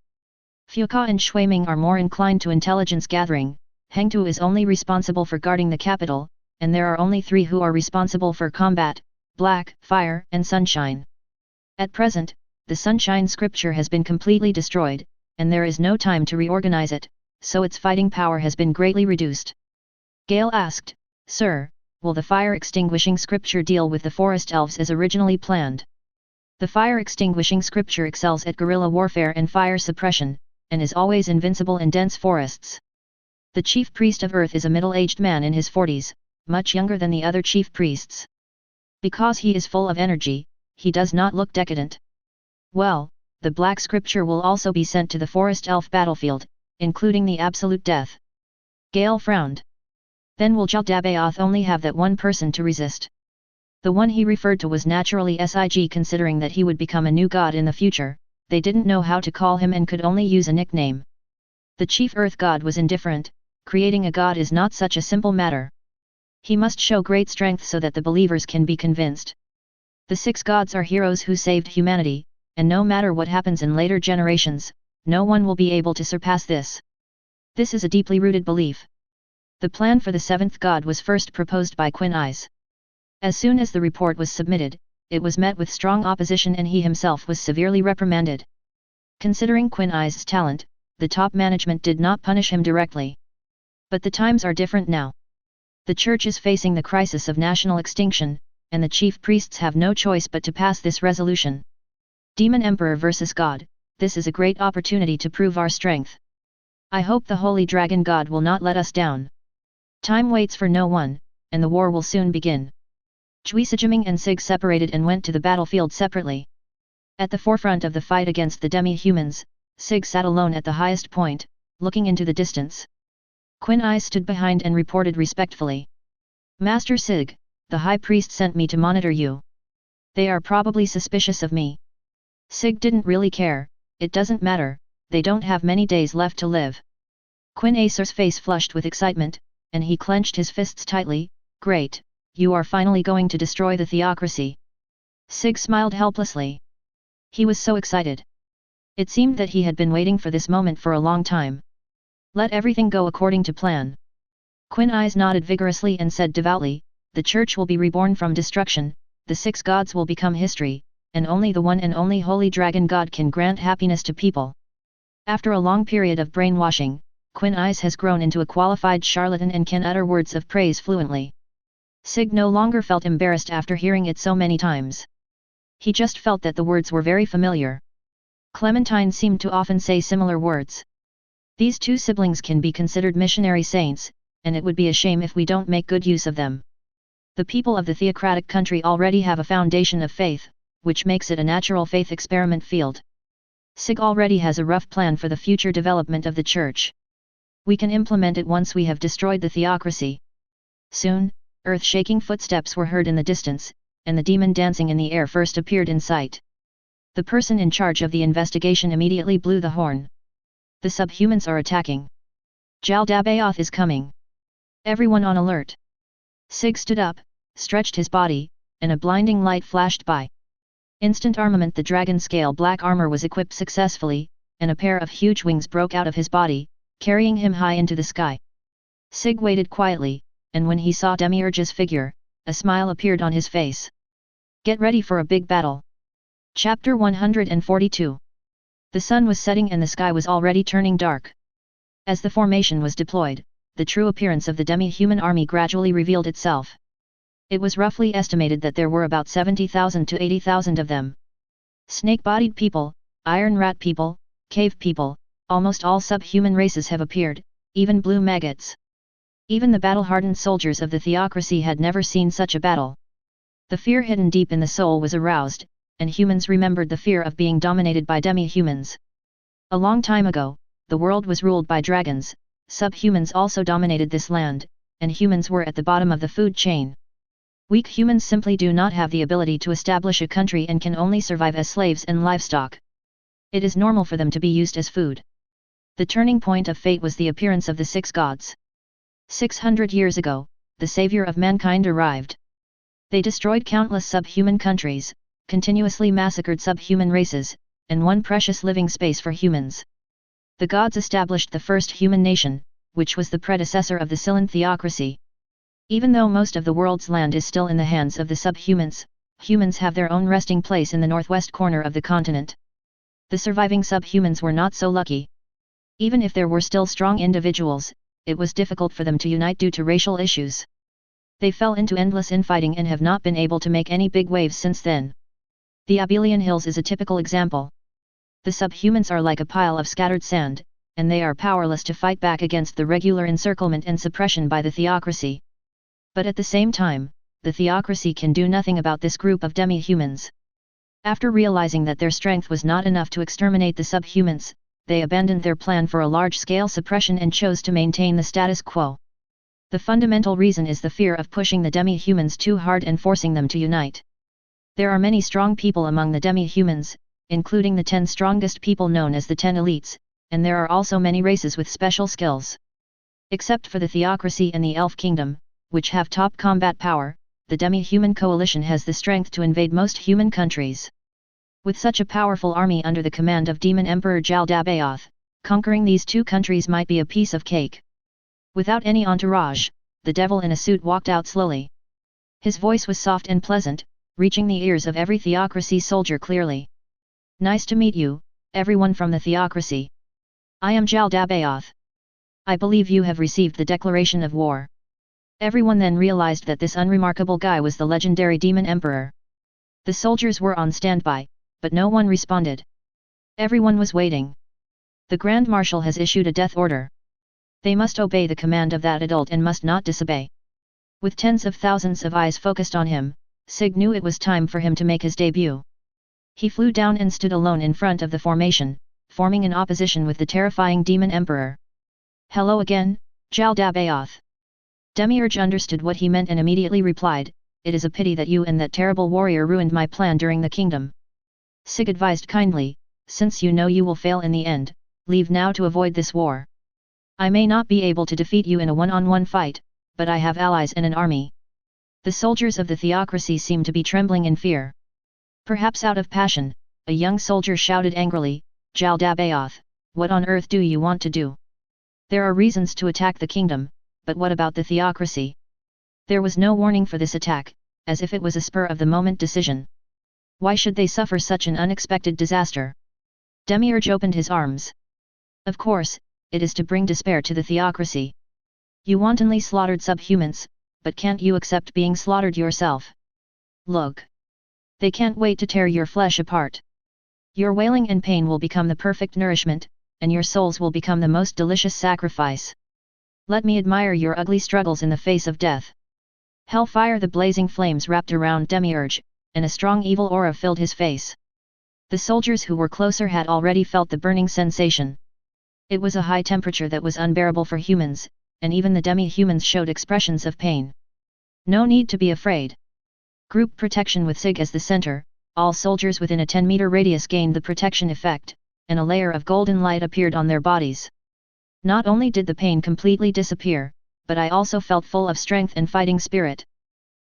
Fuka and Shuiming are more inclined to intelligence gathering, Hengtu is only responsible for guarding the capital, and there are only three who are responsible for combat, black, fire, and sunshine. At present, the sunshine scripture has been completely destroyed, and there is no time to reorganize it, so its fighting power has been greatly reduced. Gale asked, "Sir, will the fire extinguishing scripture deal with the forest elves as originally planned?" The fire-extinguishing scripture excels at guerrilla warfare and fire suppression, and is always invincible in dense forests. The chief priest of Earth is a middle-aged man in his 40s, much younger than the other chief priests. Because he is full of energy, he does not look decadent. Well, the black scripture will also be sent to the forest elf battlefield, including the absolute death. Gale frowned. Then will Jaldabaoth only have that one person to resist? The one he referred to was naturally Sig, considering that he would become a new god in the future. They didn't know how to call him and could only use a nickname. The chief earth god was indifferent. Creating a god is not such a simple matter. He must show great strength so that the believers can be convinced. The six gods are heroes who saved humanity, and no matter what happens in later generations, no one will be able to surpass this. This is a deeply rooted belief. The plan for the seventh god was first proposed by Ainz. As soon as the report was submitted, it was met with strong opposition and he himself was severely reprimanded. Considering Ainz's talent, the top management did not punish him directly. But the times are different now. The church is facing the crisis of national extinction, and the chief priests have no choice but to pass this resolution. Demon Emperor versus God, this is a great opportunity to prove our strength. I hope the Holy Dragon God will not let us down. Time waits for no one, and the war will soon begin. Juisijiming and Sig separated and went to the battlefield separately. At the forefront of the fight against the demi-humans, Sig sat alone at the highest point, looking into the distance. Ainz stood behind and reported respectfully. "Master Sig, the High Priest sent me to monitor you. They are probably suspicious of me." Sig didn't really care. It doesn't matter, they don't have many days left to live. Ainz's face flushed with excitement, and he clenched his fists tightly. "Great, you are finally going to destroy the theocracy." Sig smiled helplessly. He was so excited. It seemed that he had been waiting for this moment for a long time. "Let everything go according to plan." Ainz nodded vigorously and said devoutly, "The church will be reborn from destruction, the six gods will become history, and only the one and only holy dragon god can grant happiness to people. After a long period of brainwashing, Ainz has grown into a qualified charlatan and can utter words of praise fluently. Sig no longer felt embarrassed after hearing it so many times. He just felt that the words were very familiar. Clementine seemed to often say similar words. These two siblings can be considered missionary saints, and it would be a shame if we don't make good use of them. The people of the theocratic country already have a foundation of faith, which makes it a natural faith experiment field. Sig already has a rough plan for the future development of the church. We can implement it once we have destroyed the theocracy. Soon, earth-shaking footsteps were heard in the distance, and the demon dancing in the air first appeared in sight. The person in charge of the investigation immediately blew the horn. The subhumans are attacking. Jaldabaoth is coming. Everyone on alert. Sig stood up, stretched his body, and a blinding light flashed by. Instant armament. The dragon-scale black armor was equipped successfully, and a pair of huge wings broke out of his body, carrying him high into the sky. Sig waited quietly, and when he saw Demiurge's figure, a smile appeared on his face. Get ready for a big battle. Chapter 142. The sun was setting and the sky was already turning dark. As the formation was deployed, the true appearance of the demi-human army gradually revealed itself. It was roughly estimated that there were about 70,000 to 80,000 of them. Snake-bodied people, iron rat people, cave people, almost all subhuman races have appeared, even blue maggots. Even the battle-hardened soldiers of the theocracy had never seen such a battle. The fear hidden deep in the soul was aroused, and humans remembered the fear of being dominated by demi-humans. A long time ago, the world was ruled by dragons, subhumans also dominated this land, and humans were at the bottom of the food chain. Weak humans simply do not have the ability to establish a country and can only survive as slaves and livestock. It is normal for them to be used as food. The turning point of fate was the appearance of the six gods. 600 years ago, the savior of mankind arrived. They destroyed countless subhuman countries, continuously massacred subhuman races, and won precious living space for humans. The gods established the first human nation, which was the predecessor of the Scythian theocracy. Even though most of the world's land is still in the hands of the subhumans, humans have their own resting place in the northwest corner of the continent. The surviving subhumans were not so lucky. Even if there were still strong individuals, it was difficult for them to unite due to racial issues. They fell into endless infighting and have not been able to make any big waves since then. The Abelian Hills is a typical example. The subhumans are like a pile of scattered sand, and they are powerless to fight back against the regular encirclement and suppression by the theocracy. But at the same time, the theocracy can do nothing about this group of demi-humans. After realizing that their strength was not enough to exterminate the subhumans, they abandoned their plan for a large-scale suppression and chose to maintain the status quo. The fundamental reason is the fear of pushing the demi-humans too hard and forcing them to unite. There are many strong people among the demi-humans, including the 10 strongest people known as the 10 elites, and there are also many races with special skills. Except for the theocracy and the elf kingdom, which have top combat power, the demi-human coalition has the strength to invade most human countries. With such a powerful army under the command of Demon Emperor Jaldabaoth, conquering these two countries might be a piece of cake. Without any entourage, the devil in a suit walked out slowly. His voice was soft and pleasant, reaching the ears of every theocracy soldier clearly. Nice to meet you, everyone from the theocracy. I am Jaldabaoth. I believe you have received the declaration of war. Everyone then realized that this unremarkable guy was the legendary Demon Emperor. The soldiers were on standby, but no one responded. Everyone was waiting. The Grand Marshal has issued a death order. They must obey the command of that adult and must not disobey. With tens of thousands of eyes focused on him, Sig knew it was time for him to make his debut. He flew down and stood alone in front of the formation, forming an opposition with the terrifying Demon Emperor. Hello again, Jaldabaoth. Demiurge understood what he meant and immediately replied, It is a pity that you and that terrible warrior ruined my plan during the kingdom. Sig advised kindly, Since you know you will fail in the end, leave now to avoid this war. I may not be able to defeat you in a one-on-one fight, but I have allies and an army. The soldiers of the theocracy seemed to be trembling in fear. Perhaps out of passion, a young soldier shouted angrily, Jaldabaoth, what on earth do you want to do? There are reasons to attack the kingdom, but what about the theocracy? There was no warning for this attack, as if it was a spur-of-the-moment decision. Why should they suffer such an unexpected disaster? Demiurge opened his arms. Of course, it is to bring despair to the theocracy. You wantonly slaughtered subhumans, but can't you accept being slaughtered yourself? Look. They can't wait to tear your flesh apart. Your wailing and pain will become the perfect nourishment, and your souls will become the most delicious sacrifice. Let me admire your ugly struggles in the face of death. Hellfire! The blazing flames wrapped around Demiurge, and a strong evil aura filled his face. The soldiers who were closer had already felt the burning sensation. It was a high temperature that was unbearable for humans, and even the demi-humans showed expressions of pain. No need to be afraid. Group protection with Sig as the center, all soldiers within a 10-meter radius gained the protection effect, and a layer of golden light appeared on their bodies. Not only did the pain completely disappear, but I also felt full of strength and fighting spirit.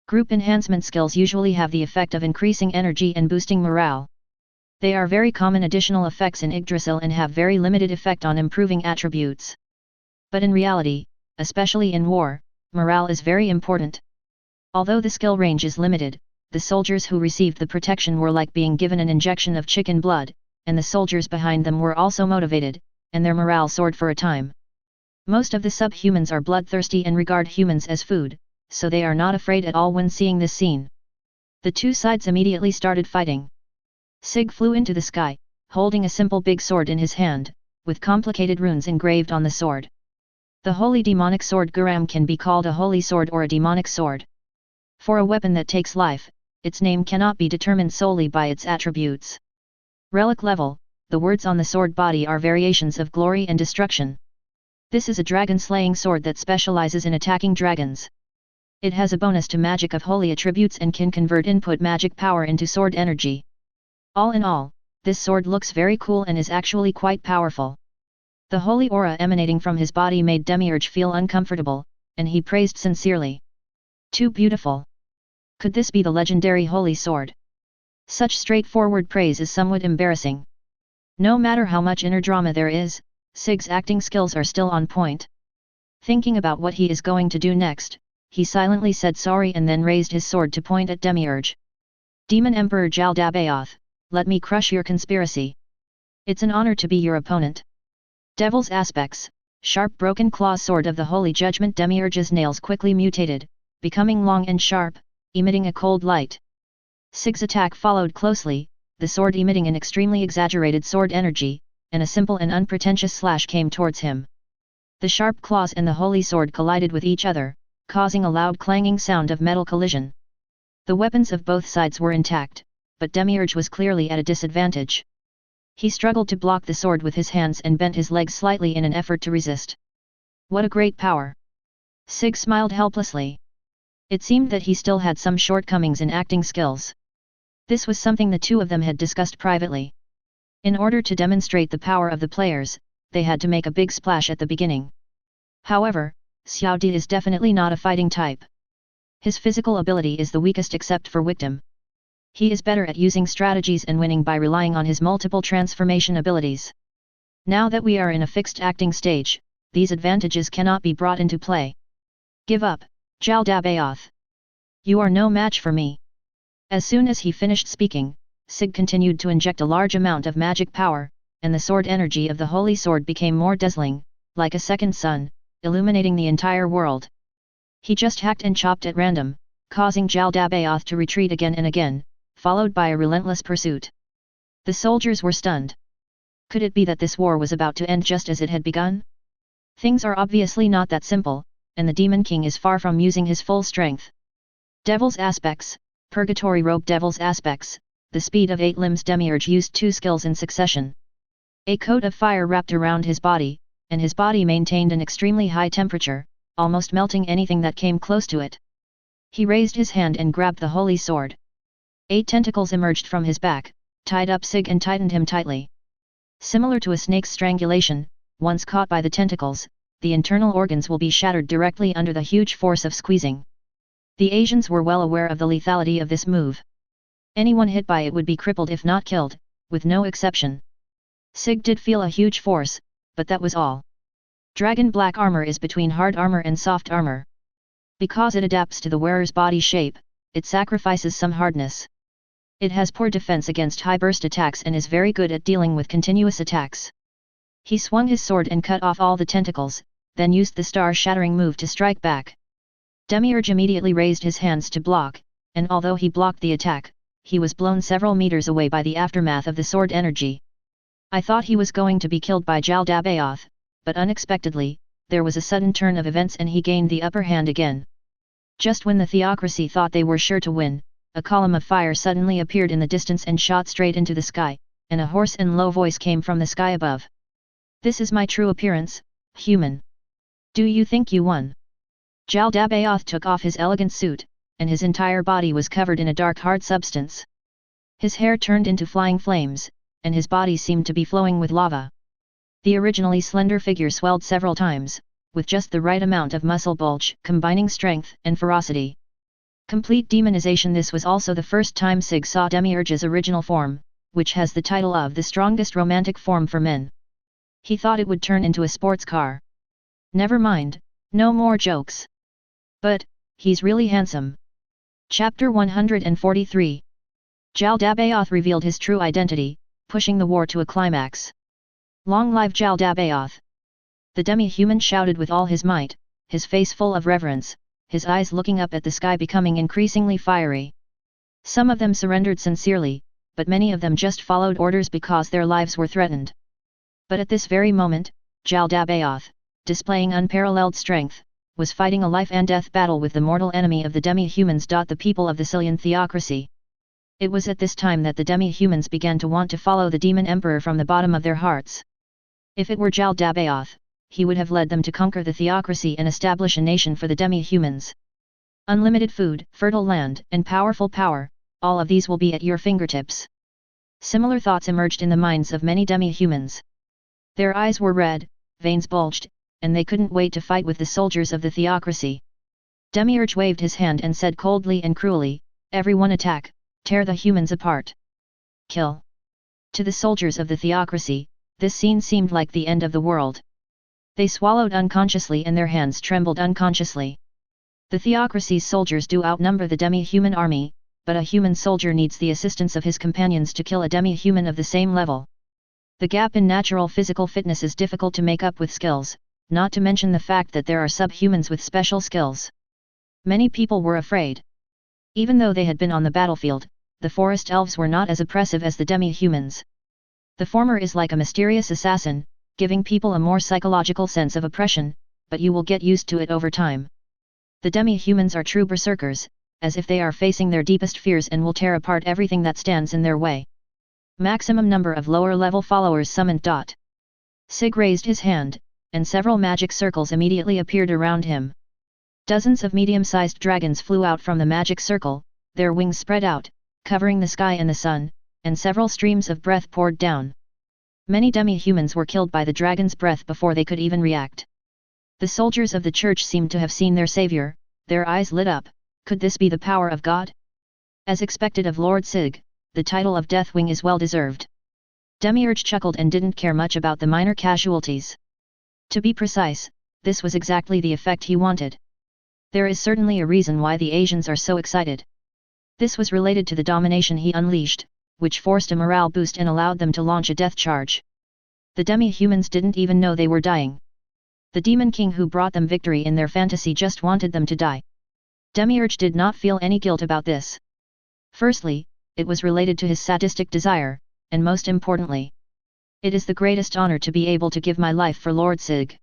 Group enhancement skills usually have the effect of increasing energy and boosting morale. They are very common additional effects in Yggdrasil and have very limited effect on improving attributes. But in reality, especially in war, morale is very important. Although the skill range is limited, the soldiers who received the protection were like being given an injection of chicken blood, and the soldiers behind them were also motivated, and their morale soared for a time. Most of the subhumans are bloodthirsty and regard humans as food, so they are not afraid at all when seeing this scene. The two sides immediately started fighting. Sig flew into the sky, holding a simple big sword in his hand, with complicated runes engraved on the sword. The holy demonic sword Guram can be called a holy sword or a demonic sword. For a weapon that takes life, its name cannot be determined solely by its attributes. Relic level, the words on the sword body are variations of glory and destruction. This is a dragon-slaying sword that specializes in attacking dragons. It has a bonus to magic of holy attributes and can convert input magic power into sword energy. All in all, this sword looks very cool and is actually quite powerful. The holy aura emanating from his body made Demiurge feel uncomfortable, and he praised sincerely. Too beautiful. Could this be the legendary holy sword? Such straightforward praise is somewhat embarrassing. No matter how much inner drama there is, Sig's acting skills are still on point. Thinking about what he is going to do next, he silently said sorry and then raised his sword to point at Demiurge. Demon Emperor Jaldabaoth, let me crush your conspiracy. It's an honor to be your opponent. Devil's aspects, sharp broken claw sword of the holy judgment. Demiurge's nails quickly mutated, becoming long and sharp, emitting a cold light. Sig's attack followed closely, the sword emitting an extremely exaggerated sword energy, and a simple and unpretentious slash came towards him. The sharp claws and the holy sword collided with each other, causing a loud clanging sound of metal collision. The weapons of both sides were intact, but Demiurge was clearly at a disadvantage. He struggled to block the sword with his hands and bent his legs slightly in an effort to resist. What a great power! Sig smiled helplessly. It seemed that he still had some shortcomings in acting skills. This was something the two of them had discussed privately. In order to demonstrate the power of the players, they had to make a big splash at the beginning. However, Xiao Di is definitely not a fighting type. His physical ability is the weakest except for Victim. He is better at using strategies and winning by relying on his multiple transformation abilities. Now that we are in a fixed acting stage, these advantages cannot be brought into play. Give up, Jaldabaoth. You are no match for me. As soon as he finished speaking, Sig continued to inject a large amount of magic power, and the sword energy of the holy sword became more dazzling, like a second sun, illuminating the entire world. He just hacked and chopped at random, causing Jaldabaoth to retreat again and again, followed by a relentless pursuit. The soldiers were stunned. Could it be that this war was about to end just as it had begun? Things are obviously not that simple, and the Demon King is far from using his full strength. Devil's aspects, Purgatory Robe. Devil's aspects, the speed of 8 limbs. Demiurge used 2 skills in succession. A coat of fire wrapped around his body, and his body maintained an extremely high temperature, almost melting anything that came close to it. He raised his hand and grabbed the holy sword. 8 tentacles emerged from his back, tied up Sig and tightened him tightly. Similar to a snake's strangulation, once caught by the tentacles, the internal organs will be shattered directly under the huge force of squeezing. The Asians were well aware of the lethality of this move. Anyone hit by it would be crippled if not killed, with no exception. Sig did feel a huge force, but that was all. Dragon black armor is between hard armor and soft armor. Because it adapts to the wearer's body shape, it sacrifices some hardness. It has poor defense against high-burst attacks and is very good at dealing with continuous attacks. He swung his sword and cut off all the tentacles, then used the star-shattering move to strike back. Demiurge immediately raised his hands to block, and although he blocked the attack, he was blown several meters away by the aftermath of the sword energy. I thought he was going to be killed by Jaldabaoth, but unexpectedly, there was a sudden turn of events and he gained the upper hand again. Just when the theocracy thought they were sure to win, a column of fire suddenly appeared in the distance and shot straight into the sky, and a hoarse and low voice came from the sky above. "This is my true appearance, human. Do you think you won?" Jaldabaoth took off his elegant suit, and his entire body was covered in a dark hard substance. His hair turned into flying flames, and his body seemed to be flowing with lava. The originally slender figure swelled several times, with just the right amount of muscle bulge, combining strength and ferocity. Complete demonization. This was also the first time Sig saw Demiurge's original form, which has the title of the strongest romantic form for men. He thought it would turn into a sports car. Never mind, no more jokes. But, he's really handsome. Chapter 143. Jaldabaoth revealed his true identity, pushing the war to a climax. Long live Jaldabaoth! The demi-human shouted with all his might, his face full of reverence, his eyes looking up at the sky becoming increasingly fiery. Some of them surrendered sincerely, but many of them just followed orders because their lives were threatened. But at this very moment, Jaldabaoth, displaying unparalleled strength, was fighting a life-and-death battle with the mortal enemy of the demi-humans. The people of the Silian theocracy. It was at this time that the demi-humans began to want to follow the demon emperor from the bottom of their hearts. If it were Jaldabaoth, he would have led them to conquer the theocracy and establish a nation for the demi-humans. Unlimited food, fertile land, and powerful power, all of these will be at your fingertips. Similar thoughts emerged in the minds of many demi-humans. Their eyes were red, veins bulged, and they couldn't wait to fight with the soldiers of the theocracy. Demiurge waved his hand and said coldly and cruelly, "Everyone attack, tear the humans apart. Kill." To the soldiers of the theocracy, this scene seemed like the end of the world. They swallowed unconsciously and their hands trembled unconsciously. The theocracy's soldiers do outnumber the demi-human army, but a human soldier needs the assistance of his companions to kill a demi-human of the same level. The gap in natural physical fitness is difficult to make up with skills, not to mention the fact that there are subhumans with special skills. Many people were afraid. Even though they had been on the battlefield, the forest elves were not as oppressive as the demi-humans. The former is like a mysterious assassin, giving people a more psychological sense of oppression, but you will get used to it over time. The demi-humans are true berserkers, as if they are facing their deepest fears and will tear apart everything that stands in their way. Maximum number of lower-level followers summoned. Sig raised his hand, and several magic circles immediately appeared around him. Dozens of medium-sized dragons flew out from the magic circle, their wings spread out, covering the sky and the sun, and several streams of breath poured down. Many demi-humans were killed by the dragon's breath before they could even react. The soldiers of the church seemed to have seen their savior, their eyes lit up. Could this be the power of God? As expected of Lord Sig, the title of Deathwing is well deserved. Demiurge chuckled and didn't care much about the minor casualties. To be precise, this was exactly the effect he wanted. There is certainly a reason why the Asians are so excited. This was related to the domination he unleashed, which forced a morale boost and allowed them to launch a death charge. The demi-humans didn't even know they were dying. The demon king who brought them victory in their fantasy just wanted them to die. Demiurge did not feel any guilt about this. Firstly, it was related to his sadistic desire, and most importantly, it is the greatest honor to be able to give my life for Lord Sig.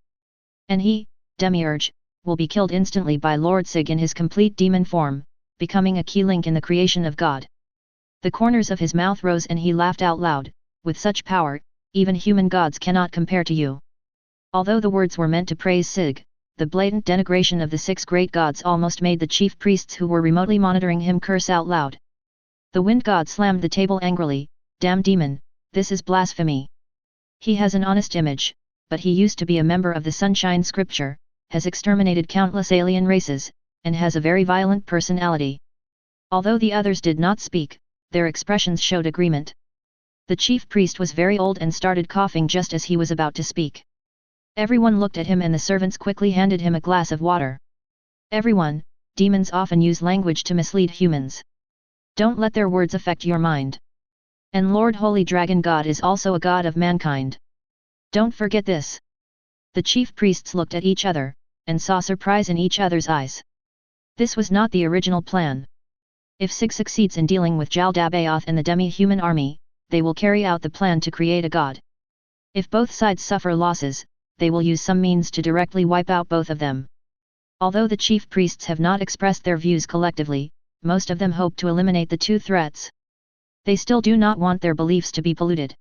And he, Demiurge, will be killed instantly by Lord Sig in his complete demon form, becoming a key link in the creation of God. The corners of his mouth rose and he laughed out loud, "With such power, even human gods cannot compare to you." Although the words were meant to praise Sig, the blatant denigration of the 6 great gods almost made the chief priests who were remotely monitoring him curse out loud. The wind god slammed the table angrily, "Damn demon, this is blasphemy. He has an honest image, but he used to be a member of the Sunshine Scripture, has exterminated countless alien races, and has a very violent personality." Although the others did not speak, their expressions showed agreement. The chief priest was very old and started coughing just as he was about to speak. Everyone looked at him and the servants quickly handed him a glass of water. Everyone, demons often use language to mislead humans. Don't let their words affect your mind. And Lord Holy Dragon God is also a god of mankind. Don't forget this. The chief priests looked at each other, and saw surprise in each other's eyes. This was not the original plan. If Sig succeeds in dealing with Jaldabaoth and the demi-human army, they will carry out the plan to create a god. If both sides suffer losses, they will use some means to directly wipe out both of them. Although the chief priests have not expressed their views collectively, most of them hope to eliminate the two threats. They still do not want their beliefs to be polluted.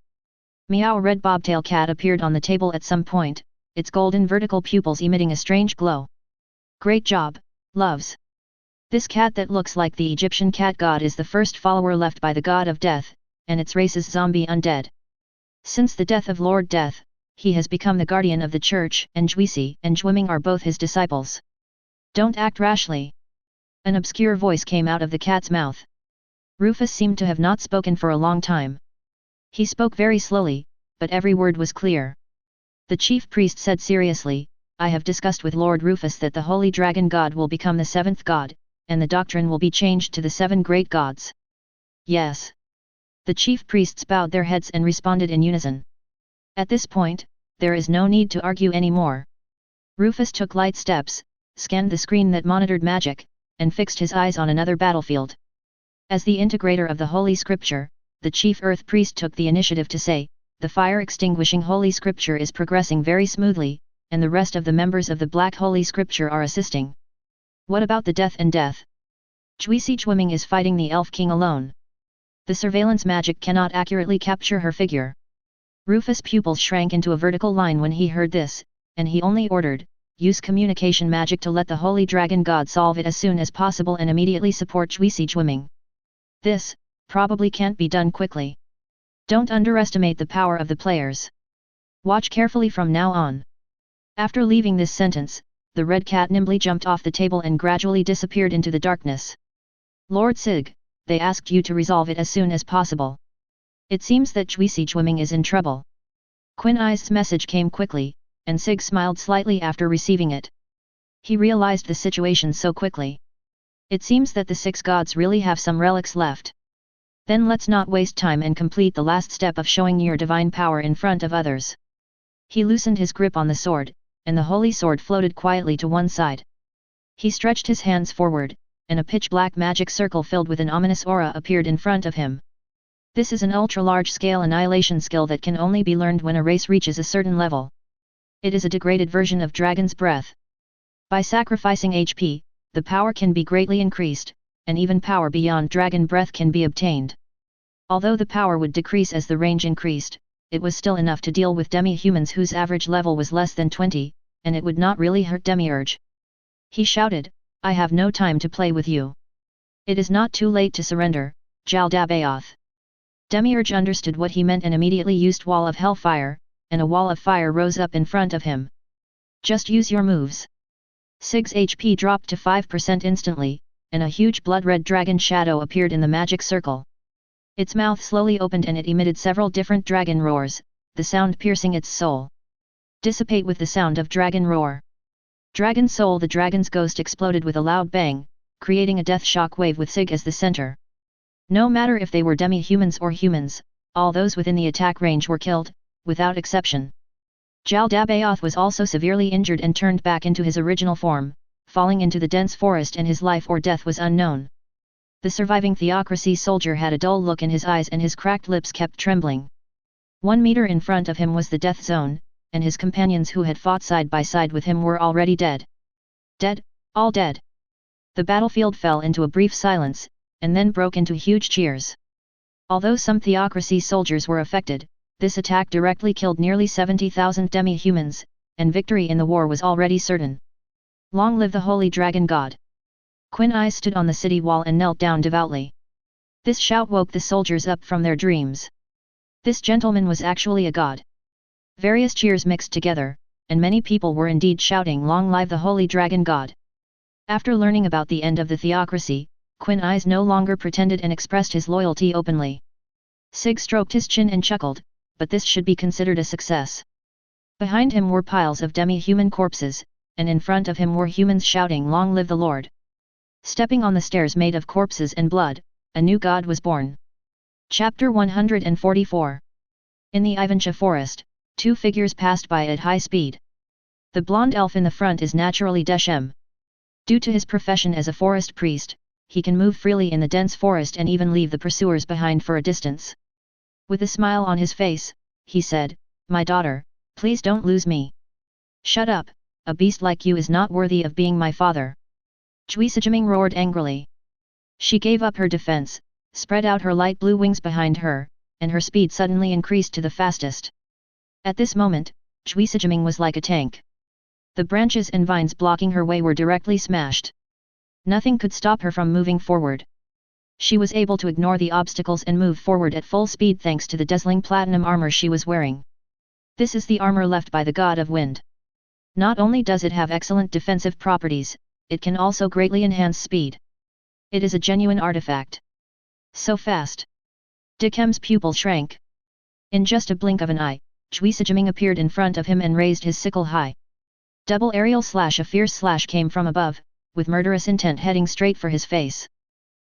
Meow Red Bobtail Cat appeared on the table at some point, its golden vertical pupils emitting a strange glow. Great job, loves. This cat that looks like the Egyptian cat god is the first follower left by the god of death, and its race is zombie undead. Since the death of Lord Death, he has become the guardian of the church, and Juisi and Jwiming are both his disciples. Don't act rashly. An obscure voice came out of the cat's mouth. Rufus seemed to have not spoken for a long time. He spoke very slowly, but every word was clear. The chief priest said seriously, I have discussed with Lord Rufus that the Holy Dragon God will become the seventh god, and the doctrine will be changed to the seven great gods. Yes. The chief priests bowed their heads and responded in unison. At this point, there is no need to argue anymore. Rufus took light steps, scanned the screen that monitored magic, and fixed his eyes on another battlefield. As the integrator of the Holy Scripture, the chief earth priest took the initiative to say, the fire-extinguishing Holy Scripture is progressing very smoothly, and the rest of the members of the Black Holy Scripture are assisting. What about the death and death? Juisi Jwiming is fighting the Elf King alone. The surveillance magic cannot accurately capture her figure. Rufus' pupils shrank into a vertical line when he heard this, and he only ordered, use communication magic to let the Holy Dragon God solve it as soon as possible and immediately support Juisi Jwiming. This, probably can't be done quickly. Don't underestimate the power of the players. Watch carefully from now on. After leaving this sentence, the red cat nimbly jumped off the table and gradually disappeared into the darkness. Lord Sig, they asked you to resolve it as soon as possible. It seems that Juisi Jwiming is in trouble. Ainz's message came quickly, and Sig smiled slightly after receiving it. He realized the situation so quickly. It seems that the six gods really have some relics left. Then let's not waste time and complete the last step of showing your divine power in front of others. He loosened his grip on the sword, and the holy sword floated quietly to one side. He stretched his hands forward, and a pitch-black magic circle filled with an ominous aura appeared in front of him. This is an ultra-large-scale annihilation skill that can only be learned when a race reaches a certain level. It is a degraded version of Dragon's Breath. By sacrificing HP, the power can be greatly increased, and even power beyond Dragon Breath can be obtained. Although the power would decrease as the range increased, it was still enough to deal with demi-humans whose average level was less than 20, and it would not really hurt Demiurge. He shouted, I have no time to play with you. It is not too late to surrender, Jaldabaoth. Demiurge understood what he meant and immediately used Wall of Hellfire, and a wall of fire rose up in front of him. Just use your moves. Sig's HP dropped to 5% instantly, and a huge blood-red dragon shadow appeared in the magic circle. Its mouth slowly opened and it emitted several different dragon roars, the sound piercing its soul. Dissipate with the sound of dragon roar. Dragon Soul. The dragon's ghost exploded with a loud bang, creating a death shock wave with Sig as the center. No matter if they were demi-humans or humans, all those within the attack range were killed, without exception. Jaldabaoth was also severely injured and turned back into his original form, falling into the dense forest, and his life or death was unknown. The surviving theocracy soldier had a dull look in his eyes and his cracked lips kept trembling. 1 meter in front of him was the death zone, and his companions who had fought side by side with him were already dead. Dead, all dead. The battlefield fell into a brief silence, and then broke into huge cheers. Although some theocracy soldiers were affected, this attack directly killed nearly 70,000 demi-humans, and victory in the war was already certain. Long live the Holy Dragon God! Ainz stood on the city wall and knelt down devoutly. This shout woke the soldiers up from their dreams. This gentleman was actually a god. Various cheers mixed together, and many people were indeed shouting Long live the Holy Dragon God! After learning about the end of the theocracy, Ainz no longer pretended and expressed his loyalty openly. Sig stroked his chin and chuckled, but this should be considered a success. Behind him were piles of demi-human corpses, and in front of him were humans shouting Long live the Lord! Stepping on the stairs made of corpses and blood, a new god was born. Chapter 144. In the Ivancha forest, two figures passed by at high speed. The blonde elf in the front is naturally Deshem. Due to his profession as a forest priest, he can move freely in the dense forest and even leave the pursuers behind for a distance. With a smile on his face, he said, "My daughter, please don't lose me." "Shut up, a beast like you is not worthy of being my father." Juisajiming roared angrily. She gave up her defense, spread out her light blue wings behind her, and her speed suddenly increased to the fastest. At this moment, Juisajiming was like a tank. The branches and vines blocking her way were directly smashed. Nothing could stop her from moving forward. She was able to ignore the obstacles and move forward at full speed thanks to the dazzling platinum armor she was wearing. This is the armor left by the god of wind. Not only does it have excellent defensive properties, it can also greatly enhance speed. It is a genuine artifact. So fast. Dikhem's pupil shrank. In just a blink of an eye, Juisajiming appeared in front of him and raised his sickle high. Double aerial slash, a fierce slash came from above, with murderous intent heading straight for his face.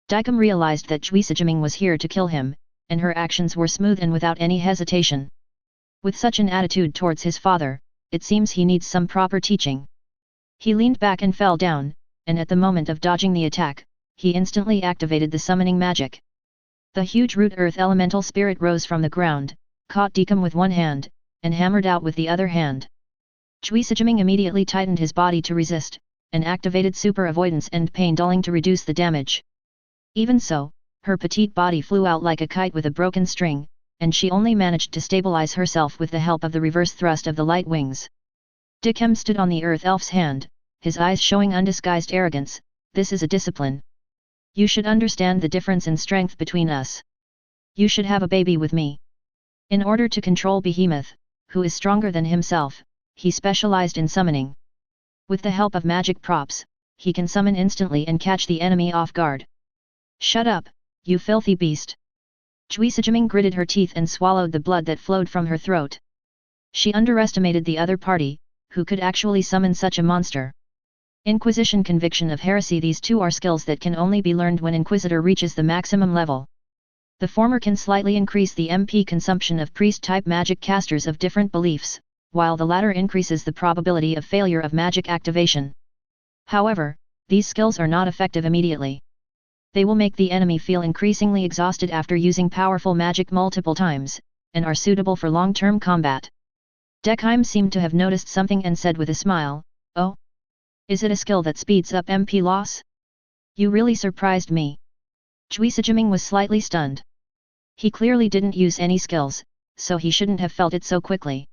Dichem realized that Juisajiming was here to kill him, and her actions were smooth and without any hesitation. With such an attitude towards his father, it seems he needs some proper teaching. He leaned back and fell down, and at the moment of dodging the attack, he instantly activated the summoning magic. The huge root earth elemental spirit rose from the ground, caught Dichem with one hand, and hammered out with the other hand. Juisajiming immediately tightened his body to resist, and activated super avoidance and pain dulling to reduce the damage. Even so, her petite body flew out like a kite with a broken string, and she only managed to stabilize herself with the help of the reverse thrust of the light wings. Dichem stood on the earth elf's hand, his eyes showing undisguised arrogance. "This is a discipline. You should understand the difference in strength between us. You should have a baby with me." In order to control Behemoth, who is stronger than himself, he specialized in summoning. With the help of magic props, he can summon instantly and catch the enemy off guard. "Shut up, you filthy beast." Juisajiming gritted her teeth and swallowed the blood that flowed from her throat. She underestimated the other party, who could actually summon such a monster. Inquisition, conviction of heresy. These two are skills that can only be learned when Inquisitor reaches the maximum level. The former can slightly increase the MP consumption of priest-type magic casters of different beliefs, while the latter increases the probability of failure of magic activation. However, these skills are not effective immediately. They will make the enemy feel increasingly exhausted after using powerful magic multiple times, and are suitable for long-term combat. Dichem seemed to have noticed something and said with a smile, "Oh? Is it a skill that speeds up MP loss? You really surprised me." Juisajiming was slightly stunned. He clearly didn't use any skills, so he shouldn't have felt it so quickly.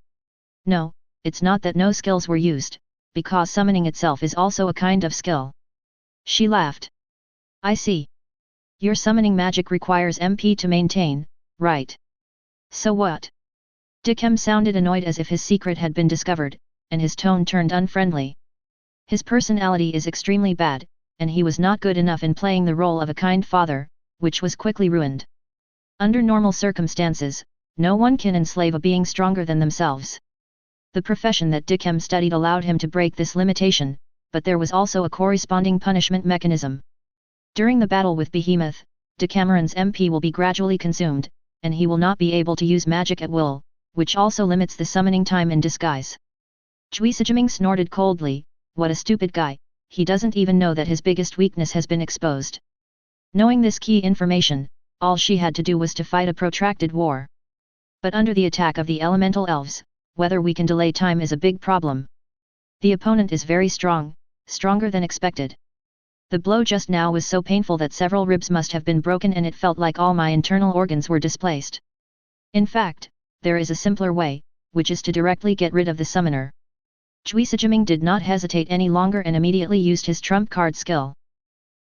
"No, it's not that no skills were used, because summoning itself is also a kind of skill." She laughed. "I see. Your summoning magic requires MP to maintain, right? So what?" Dichem sounded annoyed as if his secret had been discovered, and his tone turned unfriendly. His personality is extremely bad, and he was not good enough in playing the role of a kind father, which was quickly ruined. Under normal circumstances, no one can enslave a being stronger than themselves. The profession that Dichem studied allowed him to break this limitation, but there was also a corresponding punishment mechanism. During the battle with Behemoth, Decameron's MP will be gradually consumed, and he will not be able to use magic at will, which also limits the summoning time in disguise. Juisajiming snorted coldly, "What a stupid guy, he doesn't even know that his biggest weakness has been exposed." Knowing this key information, all she had to do was to fight a protracted war. But under the attack of the elemental elves, whether we can delay time is a big problem. The opponent is very strong, stronger than expected. The blow just now was so painful that several ribs must have been broken and it felt like all my internal organs were displaced. In fact, there is a simpler way, which is to directly get rid of the summoner. Juisajiming did not hesitate any longer and immediately used his trump card skill.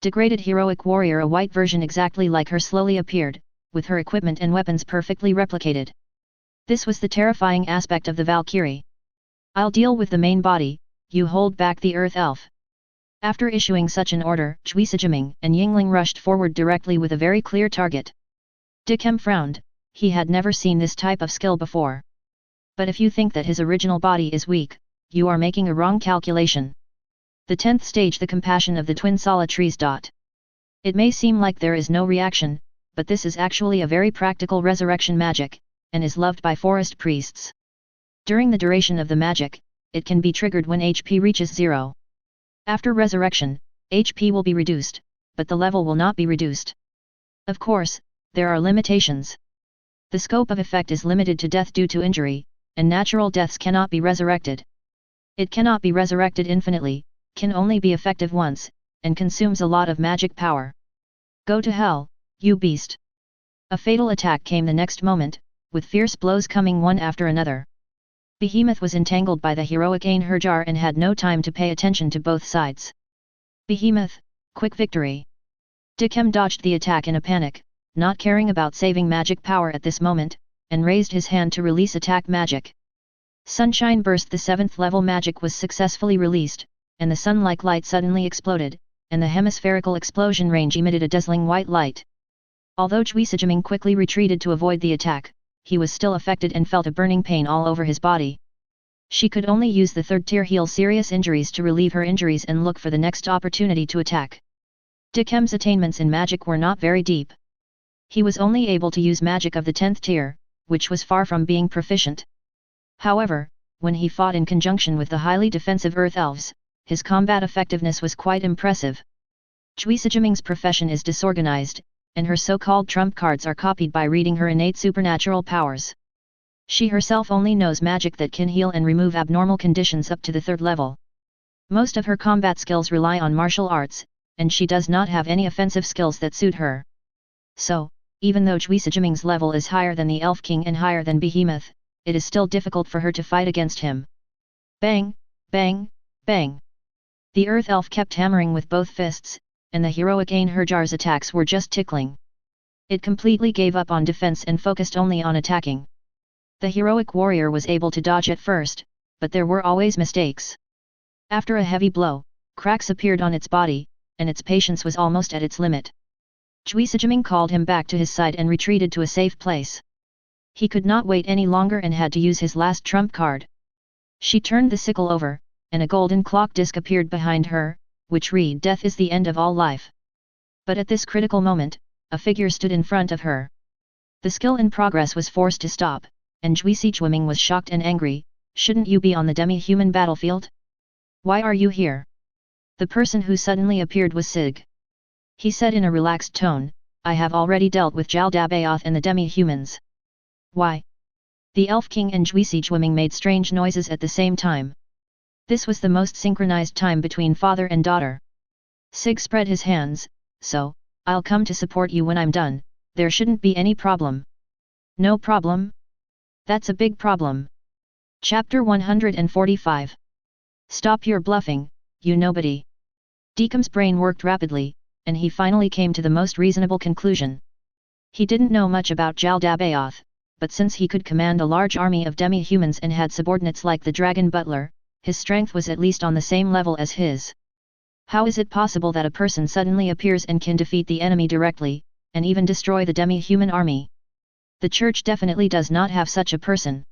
Degraded heroic warrior, a white version exactly like her, slowly appeared, with her equipment and weapons perfectly replicated. This was the terrifying aspect of the Valkyrie. "I'll deal with the main body, you hold back the earth elf." After issuing such an order, Juisajiming and Yingling rushed forward directly with a very clear target. Dichem frowned, he had never seen this type of skill before. But if you think that his original body is weak, you are making a wrong calculation. The 10th stage, the compassion of the twin solid trees. It may seem like there is no reaction, but this is actually a very practical resurrection magic, and is loved by forest priests. During the duration of the magic, it can be triggered when HP reaches 0. After resurrection, HP will be reduced, but the level will not be reduced. Of course, there are limitations. The scope of effect is limited to death due to injury, and natural deaths cannot be resurrected. It cannot be resurrected infinitely, can only be effective once, and consumes a lot of magic power. Go to hell, you beast! A fatal attack came the next moment, with fierce blows coming one after another. Behemoth was entangled by the heroic Ainz and had no time to pay attention to both sides. Behemoth, quick victory! Dickem dodged the attack in a panic, not caring about saving magic power at this moment, and raised his hand to release attack magic. Sunshine Burst, the 7th level magic, was successfully released, and the sun-like light suddenly exploded, and the hemispherical explosion range emitted a dazzling white light. Although Juisijiming quickly retreated to avoid the attack, he was still affected and felt a burning pain all over his body. She could only use the 3rd tier heal serious injuries to relieve her injuries and look for the next opportunity to attack. Dickem's attainments in magic were not very deep. He was only able to use magic of the 10th tier, which was far from being proficient. However, when he fought in conjunction with the highly defensive Earth Elves, his combat effectiveness was quite impressive. Juisijiming's profession is disorganized, and her so-called trump cards are copied by reading her innate supernatural powers. She herself only knows magic that can heal and remove abnormal conditions up to the 3rd level. Most of her combat skills rely on martial arts, and she does not have any offensive skills that suit her. So, even though Juisijiming's level is higher than the Elf King and higher than Behemoth, it is still difficult for her to fight against him. Bang, bang, bang! The Earth Elf kept hammering with both fists, and the heroic Ainz attacks were just tickling. It completely gave up on defense and focused only on attacking. The heroic warrior was able to dodge at first, but there were always mistakes. After a heavy blow, cracks appeared on its body, and its patience was almost at its limit. Juisijiming called him back to his side and retreated to a safe place. He could not wait any longer and had to use his last trump card. She turned the sickle over, and a golden clock disc appeared behind her, which read, "Death is the end of all life." But at this critical moment, a figure stood in front of her. The skill in progress was forced to stop, and Juisijiming was shocked and angry. "Shouldn't you be on the demi-human battlefield? Why are you here?" The person who suddenly appeared was Sig. He said in a relaxed tone, "I have already dealt with Jaldabaoth and the demi-humans." "Why?" The Elf King and Juisijiming made strange noises at the same time. This was the most synchronized time between father and daughter. Sig spread his hands, "So, I'll come to support you when I'm done, there shouldn't be any problem." "No problem? That's a big problem." Chapter 145. Stop your bluffing, you nobody. Deacom's brain worked rapidly, and he finally came to the most reasonable conclusion. He didn't know much about Jaldabaoth, but since he could command a large army of demi-humans and had subordinates like the Dragon Butler, his strength was at least on the same level as his. How is it possible that a person suddenly appears and can defeat the enemy directly, and even destroy the demi-human army? The church definitely does not have such a person.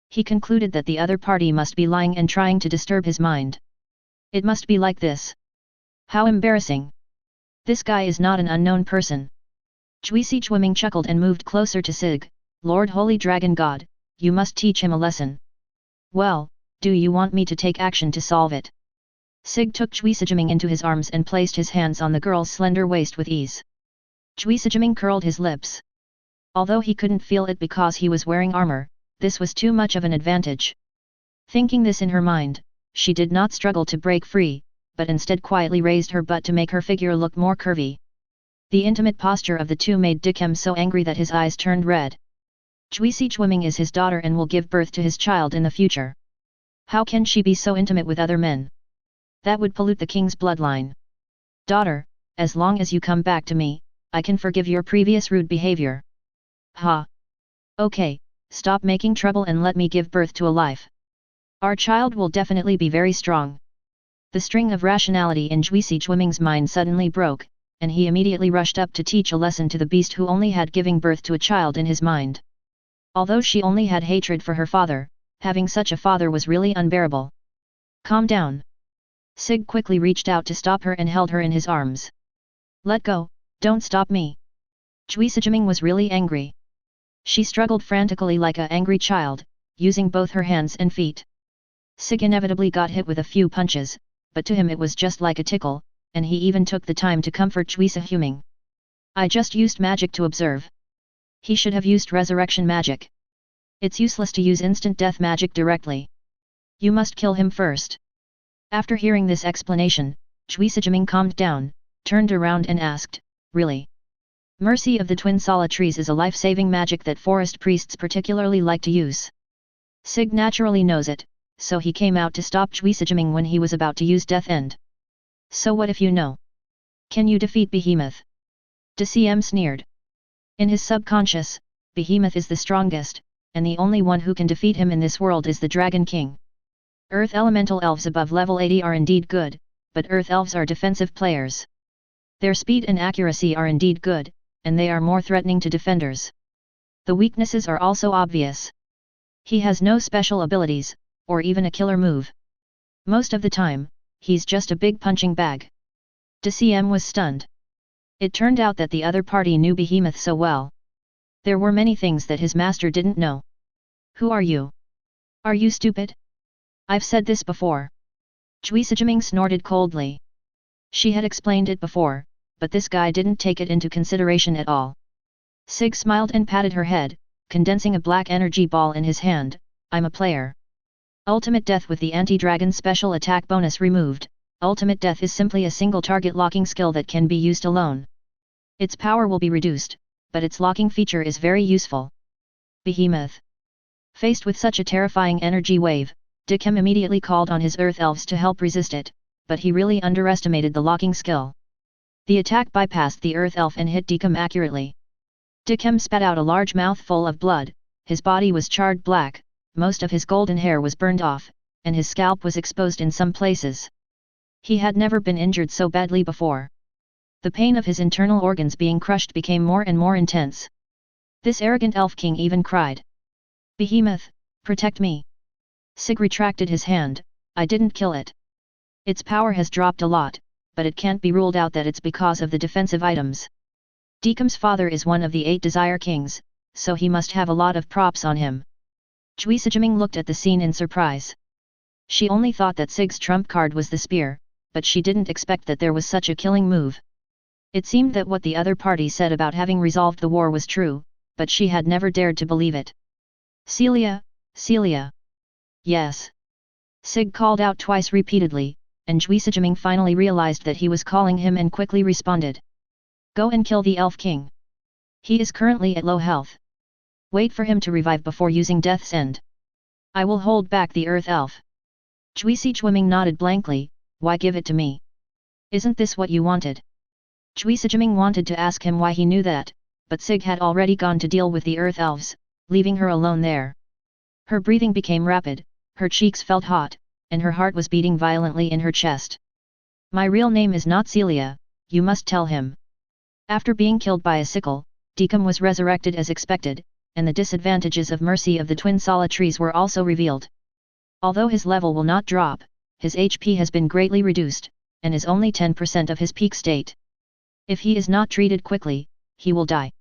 He concluded that the other party must be lying and trying to disturb his mind. It must be like this. How embarrassing. This guy is not an unknown person. Juisijiming chuckled and moved closer to Sig. "Lord Holy Dragon God, you must teach him a lesson." "Well, do you want me to take action to solve it?" Sig took Juisijiming into his arms and placed his hands on the girl's slender waist with ease. Juisijiming curled his lips. Although he couldn't feel it because he was wearing armor, this was too much of an advantage. Thinking this in her mind, she did not struggle to break free, but instead quietly raised her butt to make her figure look more curvy. The intimate posture of the two made Dickem so angry that his eyes turned red. Juisijiming is his daughter and will give birth to his child in the future. How can she be so intimate with other men? That would pollute the king's bloodline. "Daughter, as long as you come back to me, I can forgive your previous rude behavior." "Ha! Okay, stop making trouble and let me give birth to a life. Our child will definitely be very strong." The string of rationality in Juisijiming's mind suddenly broke, and he immediately rushed up to teach a lesson to the beast who only had giving birth to a child in his mind. Although she only had hatred for her father, having such a father was really unbearable. "Calm down." Sig quickly reached out to stop her and held her in his arms. Let go, don't stop me. Chui Sijiming was really angry. She struggled frantically like an angry child, using both her hands and feet. Sig inevitably got hit with a few punches, but to him it was just like a tickle, and he even took the time to comfort Chui Sijiming. I just used magic to observe. He should have used resurrection magic. It's useless to use instant death magic directly. You must kill him first. After hearing this explanation, Chui Sijiming calmed down, turned around and asked, really? Mercy of the Twin Sala trees is a life-saving magic that forest priests particularly like to use. Sig naturally knows it, so he came out to stop Chui Sijiming when he was about to use Death End. So what if you know? Can you defeat Behemoth? DCM sneered. In his subconscious, Behemoth is the strongest, and the only one who can defeat him in this world is the Dragon King. Earth Elemental Elves above level 80 are indeed good, but Earth Elves are defensive players. Their speed and accuracy are indeed good, and they are more threatening to defenders. The weaknesses are also obvious. He has no special abilities, or even a killer move. Most of the time, he's just a big punching bag. DCM was stunned. It turned out that the other party knew Behemoth so well. There were many things that his master didn't know. Who are you? Are you stupid? I've said this before. Chui Sijiming snorted coldly. She had explained it before, but this guy didn't take it into consideration at all. Sig smiled and patted her head, condensing a black energy ball in his hand. I'm a player. Ultimate Death with the anti-dragon special attack bonus removed. Ultimate Death is simply a single target locking skill that can be used alone. Its power will be reduced, but its locking feature is very useful. Behemoth. Faced with such a terrifying energy wave, Dickham immediately called on his Earth Elves to help resist it, but he really underestimated the locking skill. The attack bypassed the Earth Elf and hit Dickham accurately. Dickham spat out a large mouthful of blood, his body was charred black, most of his golden hair was burned off, and his scalp was exposed in some places. He had never been injured so badly before. The pain of his internal organs being crushed became more and more intense. This arrogant elf king even cried. Behemoth, protect me. Sig retracted his hand. I didn't kill it. Its power has dropped a lot, but it can't be ruled out that it's because of the defensive items. Deekham's father is one of the 8 Desire Kings, so he must have a lot of props on him. Chui Sijiming looked at the scene in surprise. She only thought that Sig's trump card was the spear, but she didn't expect that there was such a killing move. It seemed that what the other party said about having resolved the war was true, but she had never dared to believe it. Celia, Celia. Yes. Sig called out twice repeatedly, and Chui Sijiming finally realized that he was calling him and quickly responded. Go and kill the Elf King. He is currently at low health. Wait for him to revive before using Death's End. I will hold back the Earth Elf. Chui Sijiming nodded blankly. Why give it to me? Isn't this what you wanted? Chui Sijiming wanted to ask him why he knew that, but Sig had already gone to deal with the Earth Elves, leaving her alone there. Her breathing became rapid, her cheeks felt hot, and her heart was beating violently in her chest. My real name is not Celia, you must tell him. After being killed by a sickle, Deacom was resurrected as expected, and the disadvantages of Mercy of the Twin Sala trees were also revealed. Although his level will not drop, his HP has been greatly reduced, and is only 10% of his peak state. If he is not treated quickly, he will die.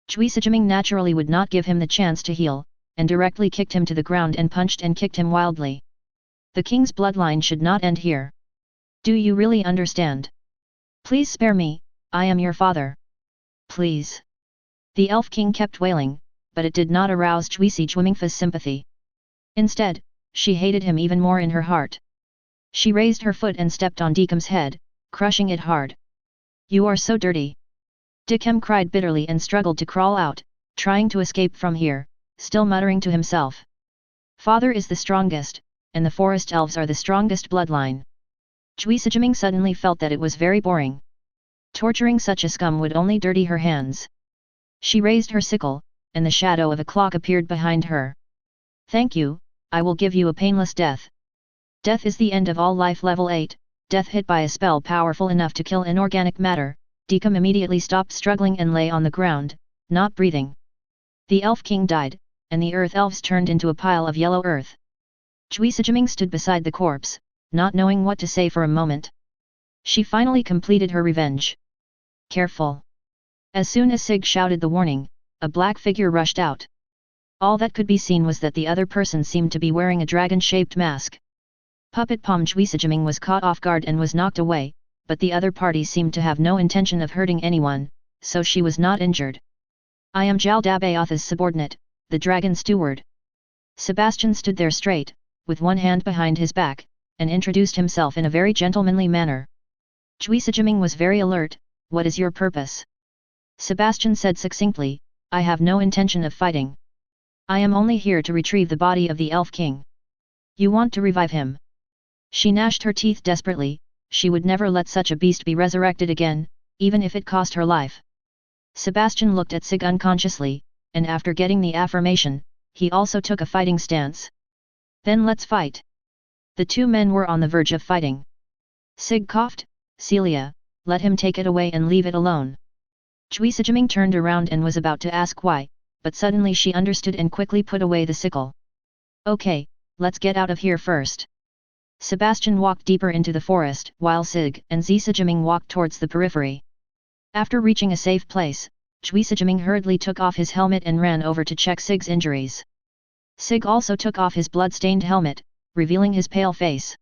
Chui Sijiming naturally would not give him the chance to heal, and directly kicked him to the ground and punched and kicked him wildly. The king's bloodline should not end here. Do you really understand? Please spare me, I am your father. Please. The elf king kept wailing, but it did not arouse Chui Sijiming's sympathy. Instead, she hated him even more in her heart. She raised her foot and stepped on Deekham's head, crushing it hard. You are so dirty. Deekham cried bitterly and struggled to crawl out, trying to escape from here, still muttering to himself. Father is the strongest, and the forest elves are the strongest bloodline. Chui Sijiming suddenly felt that it was very boring. Torturing such a scum would only dirty her hands. She raised her sickle, and the shadow of a clock appeared behind her. Thank you, I will give you a painless death. Death is the end of all life level 8, death hit by a spell powerful enough to kill inorganic matter. Deacom immediately stopped struggling and lay on the ground, not breathing. The Elf King died, and the Earth Elves turned into a pile of yellow earth. Chui Sijiming stood beside the corpse, not knowing what to say for a moment. She finally completed her revenge. Careful! As soon as Sig shouted the warning, a black figure rushed out. All that could be seen was that the other person seemed to be wearing a dragon-shaped mask. Puppet Pom Juisajiming was caught off guard and was knocked away, but the other party seemed to have no intention of hurting anyone, so she was not injured. I am Jaldabaoth's subordinate, the dragon steward. Sebastian stood there straight, with one hand behind his back, and introduced himself in a very gentlemanly manner. Juisajiming was very alert. What is your purpose? Sebastian said succinctly, I have no intention of fighting. I am only here to retrieve the body of the Elf King. You want to revive him? She gnashed her teeth desperately. She would never let such a beast be resurrected again, even if it cost her life. Sebastian looked at Sig unconsciously, and after getting the affirmation, he also took a fighting stance. Then let's fight. The two men were on the verge of fighting. Sig coughed, Celia, let him take it away and leave it alone. Juisajiming turned around and was about to ask why, but suddenly she understood and quickly put away the sickle. Okay, let's get out of here first. Sebastian walked deeper into the forest, while Sig and Juisajiming walked towards the periphery. After reaching a safe place, Juisajiming hurriedly took off his helmet and ran over to check Sig's injuries. Sig also took off his blood-stained helmet, revealing his pale face.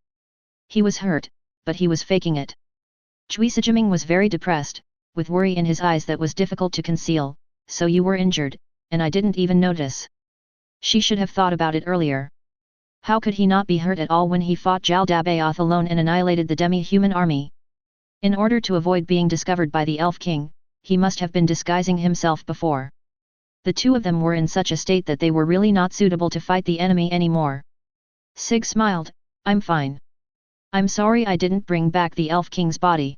He was hurt, but he was faking it. Juisajiming was very depressed, with worry in his eyes that was difficult to conceal. So you were injured, and I didn't even notice. She should have thought about it earlier. How could he not be hurt at all when he fought Jaldabaoth alone and annihilated the demi-human army? In order to avoid being discovered by the Elf King, he must have been disguising himself before. The two of them were in such a state that they were really not suitable to fight the enemy anymore. Sig smiled, I'm fine. I'm sorry I didn't bring back the Elf King's body.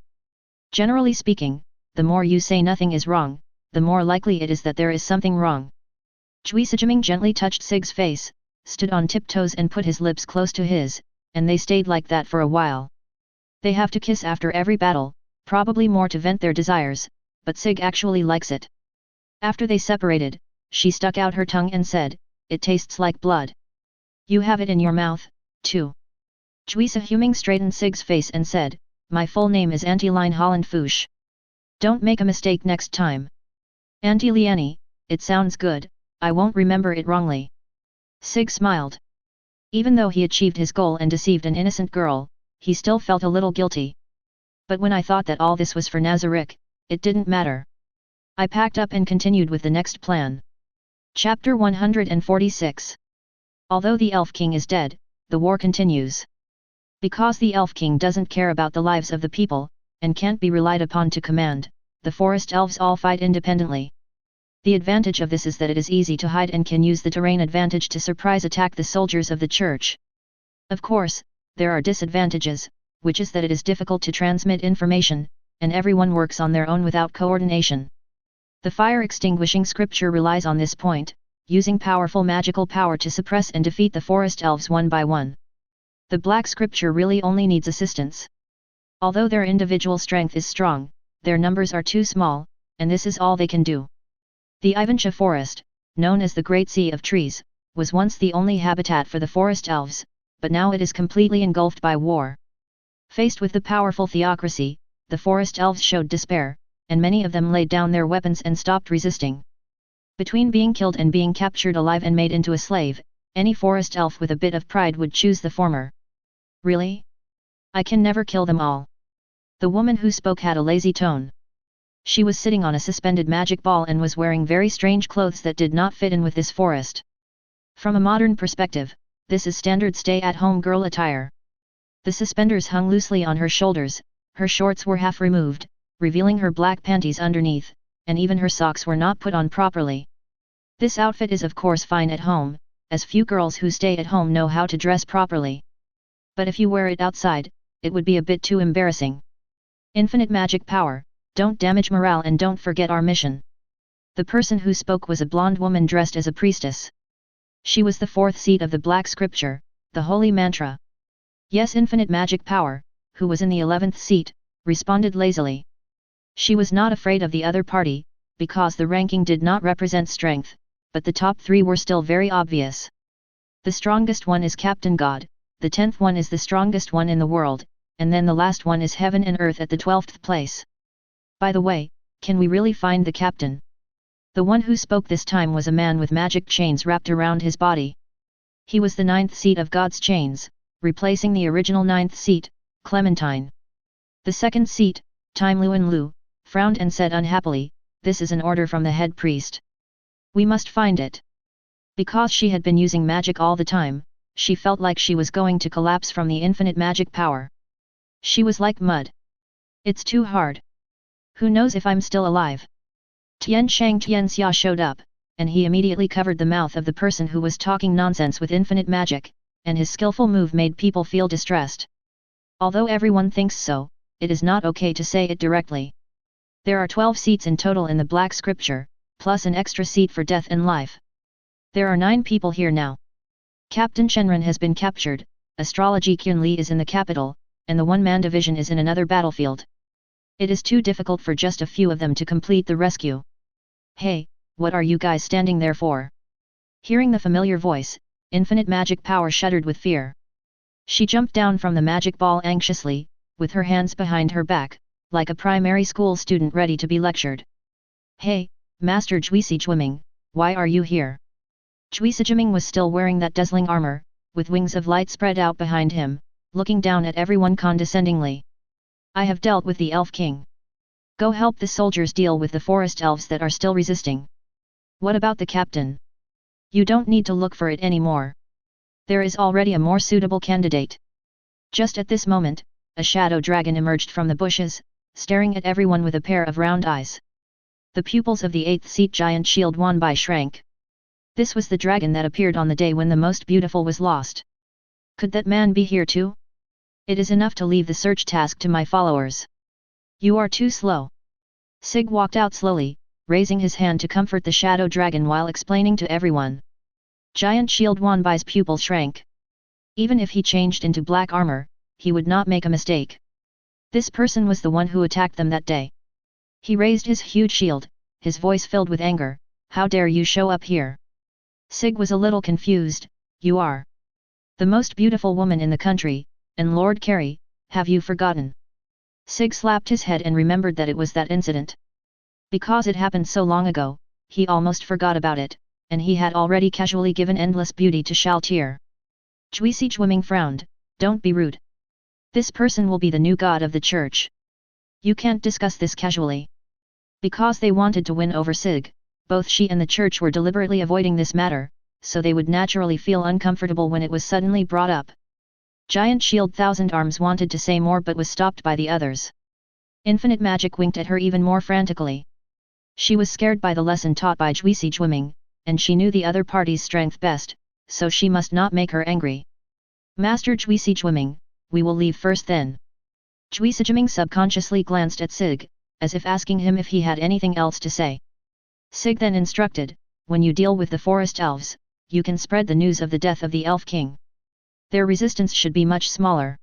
Generally speaking, the more you say nothing is wrong, the more likely it is that there is something wrong. Juisajiming gently touched Sig's face, stood on tiptoes and put his lips close to his, and they stayed like that for a while. They have to kiss after every battle, probably more to vent their desires, but Sig actually likes it. After they separated, she stuck out her tongue and said, it tastes like blood. You have it in your mouth, too. Juisajiming straightened Sig's face and said, my full name is Antiline Holland Fouche. Don't make a mistake next time. Antiliani, it sounds good, I won't remember it wrongly. Sig smiled. Even though he achieved his goal and deceived an innocent girl, he still felt a little guilty. But when I thought that all this was for Nazarick, it didn't matter. I packed up and continued with the next plan. Chapter 146. Although the Elf King is dead, the war continues. Because the Elf King doesn't care about the lives of the people, and can't be relied upon to command, the forest elves all fight independently. The advantage of this is that it is easy to hide and can use the terrain advantage to surprise attack the soldiers of the church. Of course, there are disadvantages, which is that it is difficult to transmit information, and everyone works on their own without coordination. The fire-extinguishing scripture relies on this point, using powerful magical power to suppress and defeat the forest elves one by one. The black scripture really only needs assistance. Although their individual strength is strong, their numbers are too small, and this is all they can do. The Ivancha forest, known as the Great Sea of Trees, was once the only habitat for the forest elves, but now it is completely engulfed by war. Faced with the powerful theocracy, the forest elves showed despair, and many of them laid down their weapons and stopped resisting. Between being killed and being captured alive and made into a slave, any forest elf with a bit of pride would choose the former. Really? I can never kill them all. The woman who spoke had a lazy tone. She was sitting on a suspended magic ball and was wearing very strange clothes that did not fit in with this forest. From a modern perspective, this is standard stay-at-home girl attire. The suspenders hung loosely on her shoulders, her shorts were half removed, revealing her black panties underneath, and even her socks were not put on properly. This outfit is of course fine at home, as few girls who stay at home know how to dress properly. But if you wear it outside, it would be a bit too embarrassing. Infinite magic power, don't damage morale and don't forget our mission. The person who spoke was a blonde woman dressed as a priestess. She was the fourth seat of the black scripture, the holy mantra. Yes, infinite magic power, who was in the 11th seat, responded lazily. She was not afraid of the other party, because the ranking did not represent strength, but the top three were still very obvious. The strongest one is Captain God, the 10th one is the strongest one in the world, and then the last one is Heaven and Earth at the 12th place. By the way, Can we really find the captain? The one who spoke this time was a man with magic chains wrapped around his body. He was the 9th seat of God's chains, replacing the original 9th seat, Clementine. The 2nd seat, Time Luan Lu, frowned and said unhappily, "This is an order from the head priest. We must find it." Because she had been using magic all the time, she felt like she was going to collapse from the infinite magic power. She was like mud. It's too hard. Who knows if I'm still alive? Tian Shang Tianxia showed up, and he immediately covered the mouth of the person who was talking nonsense with infinite magic, and his skillful move made people feel distressed. Although everyone thinks so, it is not okay to say it directly. There are 12 seats in total in the Black Scripture, plus an extra seat for death and life. There are 9 people here now. Captain Shenren has been captured, Astrology Qunli is in the capital, and the one-man division is in another battlefield. It is too difficult for just a few of them to complete the rescue. Hey, what are you guys standing there for? Hearing the familiar voice, infinite magic power shuddered with fear. She jumped down from the magic ball anxiously, with her hands behind her back, like a primary school student ready to be lectured. Hey, Master Juisijiming, why are you here? Juisijiming was still wearing that dazzling armor, with wings of light spread out behind him, looking down at everyone condescendingly. I have dealt with the Elf King. Go help the soldiers deal with the forest elves that are still resisting. What about the captain? You don't need to look for it anymore. There is already a more suitable candidate. Just at this moment, a shadow dragon emerged from the bushes, staring at everyone with a pair of round eyes. The pupils of the 8th seat giant Shield Wanbai shrank. This was the dragon that appeared on the day when the most beautiful was lost. Could that man be here too? It is enough to leave the search task to my followers. You are too slow. Sig walked out slowly, raising his hand to comfort the shadow dragon while explaining to everyone. Giant Shield Wanbai's pupil shrank. Even if he changed into black armor, he would not make a mistake. This person was the one who attacked them that day. He raised his huge shield, his voice filled with anger. How dare you show up here? Sig was a little confused. You are the most beautiful woman in the country, and Lord Carey, have you forgotten? Sig slapped his head and remembered that it was that incident. Because it happened so long ago, he almost forgot about it, and he had already casually given endless beauty to Shaltir. Juisijiming frowned. Don't be rude. This person will be the new god of the church. You can't discuss this casually. Because they wanted to win over Sig, both she and the church were deliberately avoiding this matter, so they would naturally feel uncomfortable when it was suddenly brought up. Giant Shield Thousand Arms wanted to say more but was stopped by the others. Infinite Magic winked at her even more frantically. She was scared by the lesson taught by Juisijiming, and she knew the other party's strength best, so she must not make her angry. Master Juisijiming, we will leave first then. Juisijiming subconsciously glanced at Sig, as if asking him if he had anything else to say. Sig then instructed, when you deal with the forest elves, you can spread the news of the death of the Elf King. Their resistance should be much smaller.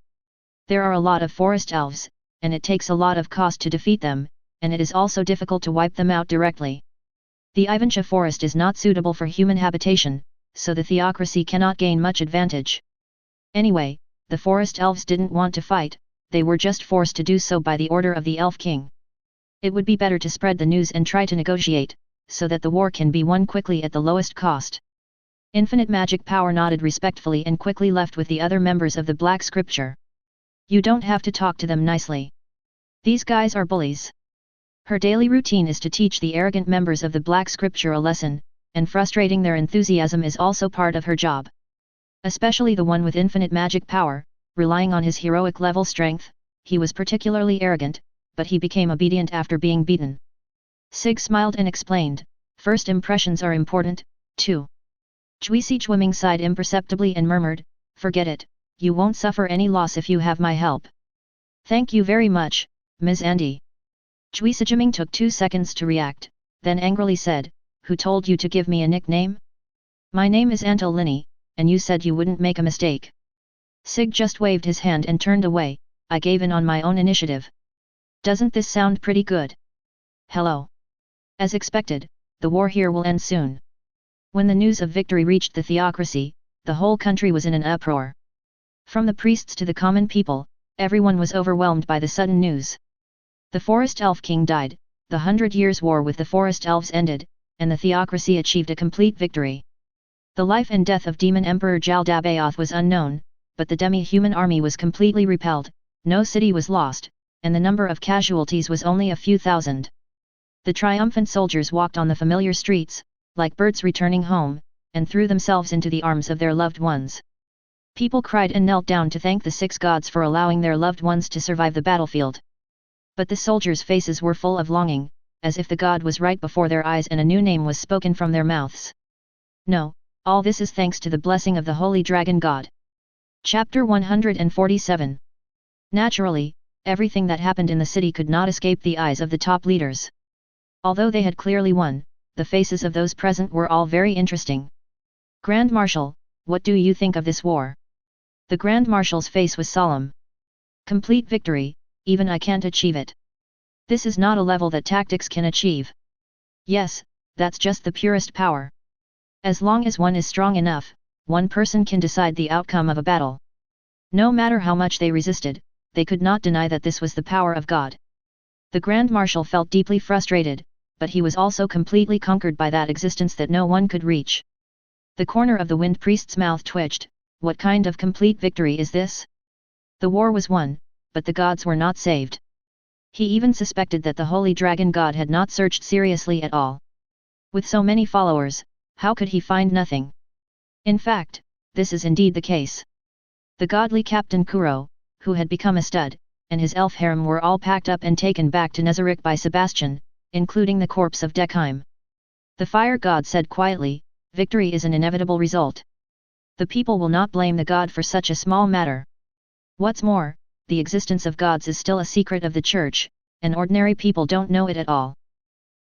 There are a lot of forest elves, and it takes a lot of cost to defeat them, and it is also difficult to wipe them out directly. The Ivansha forest is not suitable for human habitation, so the theocracy cannot gain much advantage. Anyway, the forest elves didn't want to fight, they were just forced to do so by the order of the Elf King. It would be better to spread the news and try to negotiate, so that the war can be won quickly at the lowest cost. Infinite Magic Power nodded respectfully and quickly left with the other members of the Black Scripture. You don't have to talk to them nicely. These guys are bullies. Her daily routine is to teach the arrogant members of the Black Scripture a lesson, and frustrating their enthusiasm is also part of her job. Especially the one with infinite magic power, relying on his heroic level strength, he was particularly arrogant, but he became obedient after being beaten. Sig smiled and explained, first impressions are important, too. Juisijiming sighed imperceptibly and murmured, forget it, you won't suffer any loss if you have my help. Thank you very much, Ms. Andy. Juisijiming took 2 seconds to react, then angrily said, who told you to give me a nickname? My name is Antolini, and you said you wouldn't make a mistake. Sig just waved his hand and turned away, I gave in on my own initiative. Doesn't this sound pretty good? Hello. As expected, the war here will end soon. When the news of victory reached the theocracy, the whole country was in an uproar. From the priests to the common people, everyone was overwhelmed by the sudden news. The Forest Elf King died, the 100 Years' War with the Forest Elves ended, and the theocracy achieved a complete victory. The life and death of Demon Emperor Jaldabaoth was unknown, but the demi-human army was completely repelled, no city was lost, and the number of casualties was only a few thousand. The triumphant soldiers walked on the familiar streets, like birds returning home, and threw themselves into the arms of their loved ones. People cried and knelt down to thank the 6 gods for allowing their loved ones to survive the battlefield. But the soldiers' faces were full of longing, as if the god was right before their eyes and a new name was spoken from their mouths. No, all this is thanks to the blessing of the Holy Dragon God. Chapter 147. Naturally, everything that happened in the city could not escape the eyes of the top leaders. Although they had clearly won, the faces of those present were all very interesting. Grand Marshal, what do you think of this war? The Grand Marshal's face was solemn. Complete victory, even I can't achieve it. This is not a level that tactics can achieve. Yes, that's just the purest power. As long as one is strong enough, one person can decide the outcome of a battle. No matter how much they resisted, they could not deny that this was the power of God. The Grand Marshal felt deeply frustrated, but he was also completely conquered by that existence that no one could reach. The corner of the Wind Priest's mouth twitched. What kind of complete victory is this? The war was won, but the gods were not saved. He even suspected that the Holy Dragon God had not searched seriously at all. With so many followers, how could he find nothing? In fact, this is indeed the case. The godly Captain Kuro, who had become a stud, and his elf harem were all packed up and taken back to Nazarick by Sebastian, including the corpse of Dekheim. The fire god said quietly, "Victory is an inevitable result. The people will not blame the god for such a small matter. What's more, the existence of gods is still a secret of the church, and ordinary people don't know it at all.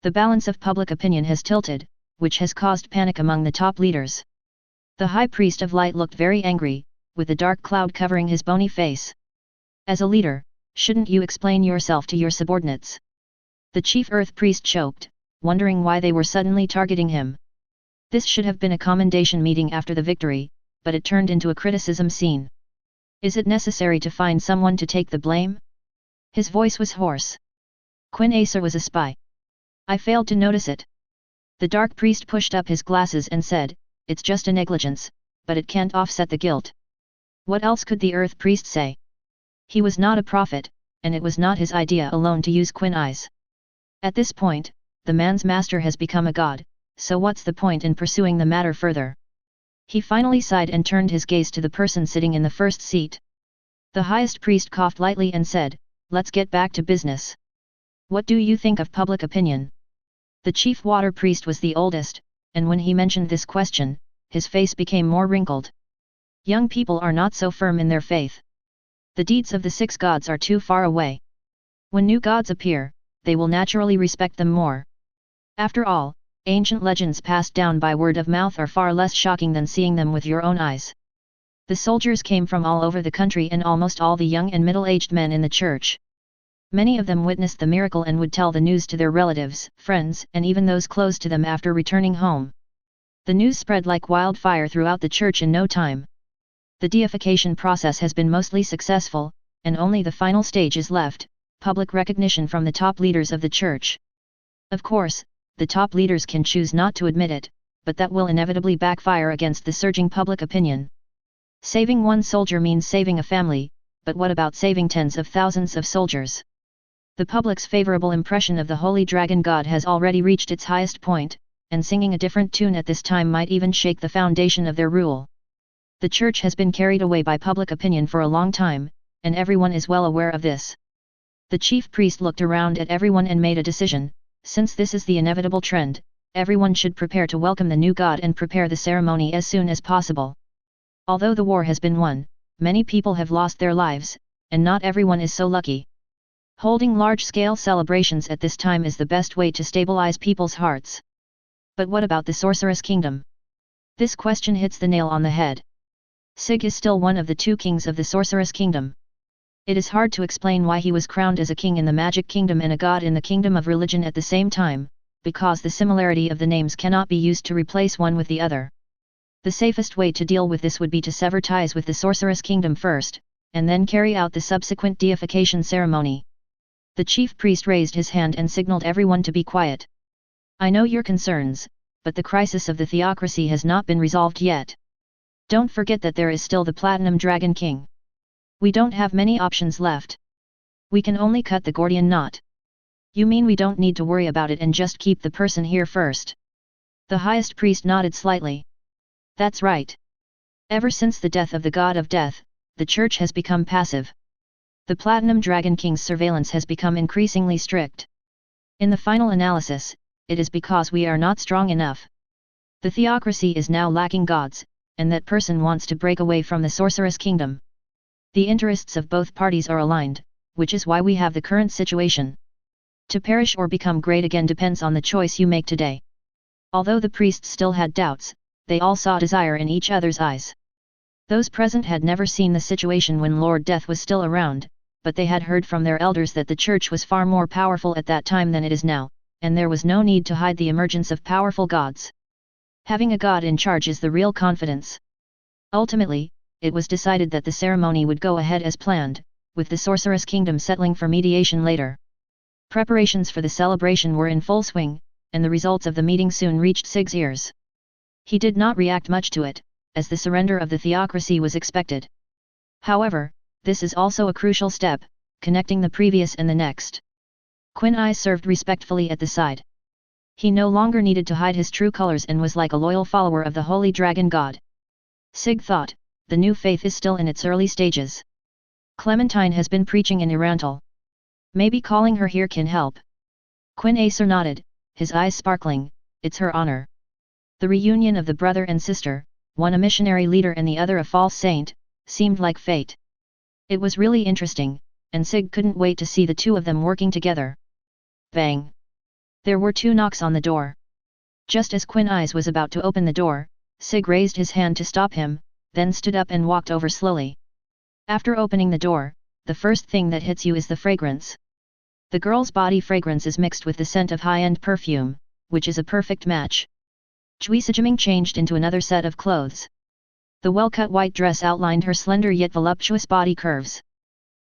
The balance of public opinion has tilted, which has caused panic among the top leaders." The High Priest of Light looked very angry, with a dark cloud covering his bony face. "As a leader, shouldn't you explain yourself to your subordinates?" The Chief Earth Priest choked, wondering why they were suddenly targeting him. This should have been a commendation meeting after the victory, but it turned into a criticism scene. "Is it necessary to find someone to take the blame?" His voice was hoarse. "Quinn Acer was a spy. I failed to notice it." The Dark Priest pushed up his glasses and said, "It's just a negligence, but it can't offset the guilt." What else could the Earth Priest say? He was not a prophet, and it was not his idea alone to use Quinn eyes. At this point, the man's master has become a god, so what's the point in pursuing the matter further? He finally sighed and turned his gaze to the person sitting in the first seat. The highest priest coughed lightly and said, "Let's get back to business. What do you think of public opinion?" The chief water priest was the oldest, and when he mentioned this question, his face became more wrinkled. Young people are not so firm in their faith. The deeds of the 6 gods are too far away. When new gods appear, they will naturally respect them more. After all, ancient legends passed down by word of mouth are far less shocking than seeing them with your own eyes. The soldiers came from all over the country and almost all the young and middle-aged men in the church. Many of them witnessed the miracle and would tell the news to their relatives, friends, and even those close to them after returning home. The news spread like wildfire throughout the church in no time. The deification process has been mostly successful, and only the final stage is left, public recognition from the top leaders of the church. Of course, the top leaders can choose not to admit it, but that will inevitably backfire against the surging public opinion. Saving one soldier means saving a family, but what about saving tens of thousands of soldiers? The public's favorable impression of the Holy Dragon God has already reached its highest point, and singing a different tune at this time might even shake the foundation of their rule. The church has been carried away by public opinion for a long time, and everyone is well aware of this. The chief priest looked around at everyone and made a decision. Since this is the inevitable trend, everyone should prepare to welcome the new god and prepare the ceremony as soon as possible. Although the war has been won, many people have lost their lives, and not everyone is so lucky. Holding large-scale celebrations at this time is the best way to stabilize people's hearts. But what about the Sorceress Kingdom? This question hits the nail on the head. Sig is still one of the 2 kings of the Sorceress Kingdom. It is hard to explain why he was crowned as a king in the Magic Kingdom and a god in the Kingdom of Religion at the same time, because the similarity of the names cannot be used to replace one with the other. The safest way to deal with this would be to sever ties with the Sorceress Kingdom first, and then carry out the subsequent deification ceremony. The chief priest raised his hand and signaled everyone to be quiet. I know your concerns, but the crisis of the theocracy has not been resolved yet. Don't forget that there is still the Platinum Dragon King. We don't have many options left. We can only cut the Gordian knot. You mean we don't need to worry about it and just keep the person here first? The highest priest nodded slightly. That's right. Ever since the death of the god of death, the church has become passive. The Platinum Dragon King's surveillance has become increasingly strict. In the final analysis, it is because we are not strong enough. The theocracy is now lacking gods, and that person wants to break away from the sorceress kingdom. The interests of both parties are aligned, which is why we have the current situation. To perish or become great again depends on the choice you make today. Although the priests still had doubts, they all saw desire in each other's eyes. Those present had never seen the situation when Lord Death was still around, but they had heard from their elders that the church was far more powerful at that time than it is now, and there was no need to hide the emergence of powerful gods. Having a god in charge is the real confidence. Ultimately, it was decided that the ceremony would go ahead as planned, with the sorceress kingdom settling for mediation later. Preparations for the celebration were in full swing, and the results of the meeting soon reached Sig's ears. He did not react much to it, as the surrender of the theocracy was expected. However, this is also a crucial step, connecting the previous and the next. Ainz served respectfully at the side. He no longer needed to hide his true colors and was like a loyal follower of the holy dragon god. Sig thought, the new faith is still in its early stages. Clementine has been preaching in Irantal. Maybe calling her here can help. Ainz nodded, his eyes sparkling. It's her honor. The reunion of the brother and sister, one a missionary leader and the other a false saint, seemed like fate. It was really interesting, and Sig couldn't wait to see the two of them working together. Bang! There were two knocks on the door. Just as Ainz was about to open the door, Sig raised his hand to stop him, then stood up and walked over slowly. After opening the door, the first thing that hits you is the fragrance. The girl's body fragrance is mixed with the scent of high-end perfume, which is a perfect match. Chui Sijiming changed into another set of clothes. The well-cut white dress outlined her slender yet voluptuous body curves.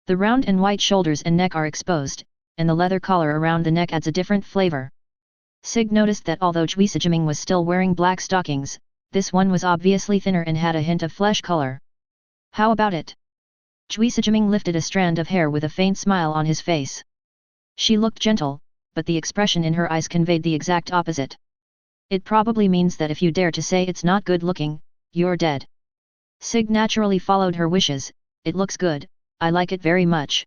The round and white shoulders and neck are exposed, and the leather collar around the neck adds a different flavor. Sig noticed that although Chui Sijiming was still wearing black stockings, this one was obviously thinner and had a hint of flesh color. How about it? Chui Sijiming lifted a strand of hair with a faint smile on his face. She looked gentle, but the expression in her eyes conveyed the exact opposite. It probably means that if you dare to say it's not good looking, you're dead. Sig naturally followed her wishes. It looks good, I like it very much.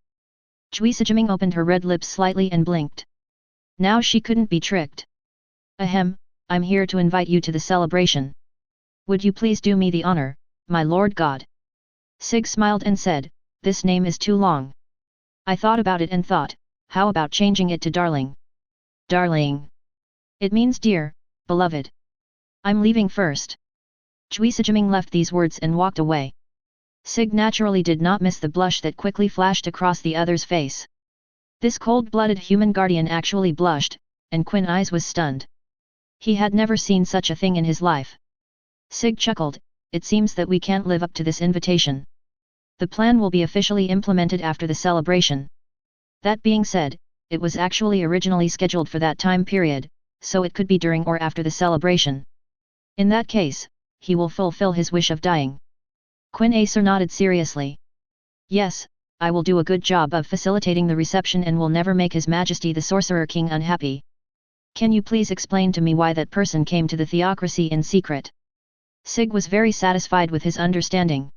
Chui Sijiming opened her red lips slightly and blinked. Now she couldn't be tricked. Ahem, I'm here to invite you to the celebration. Would you please do me the honor, my lord god? Sig smiled and said, this name is too long. I thought about it and thought, how about changing it to darling? Darling. It means dear, beloved. I'm leaving first. Chui Sijiming left these words and walked away. Sig naturally did not miss the blush that quickly flashed across the other's face. This cold-blooded human guardian actually blushed, and Ainz was stunned. He had never seen such a thing in his life. Sig chuckled, it seems that we can't live up to this invitation. The plan will be officially implemented after the celebration. That being said, it was actually originally scheduled for that time period, so it could be during or after the celebration. In that case, he will fulfill his wish of dying. Ainz nodded seriously. Yes, I will do a good job of facilitating the reception and will never make His Majesty the Sorcerer King unhappy. Can you please explain to me why that person came to the theocracy in secret? Sig was very satisfied with his understanding.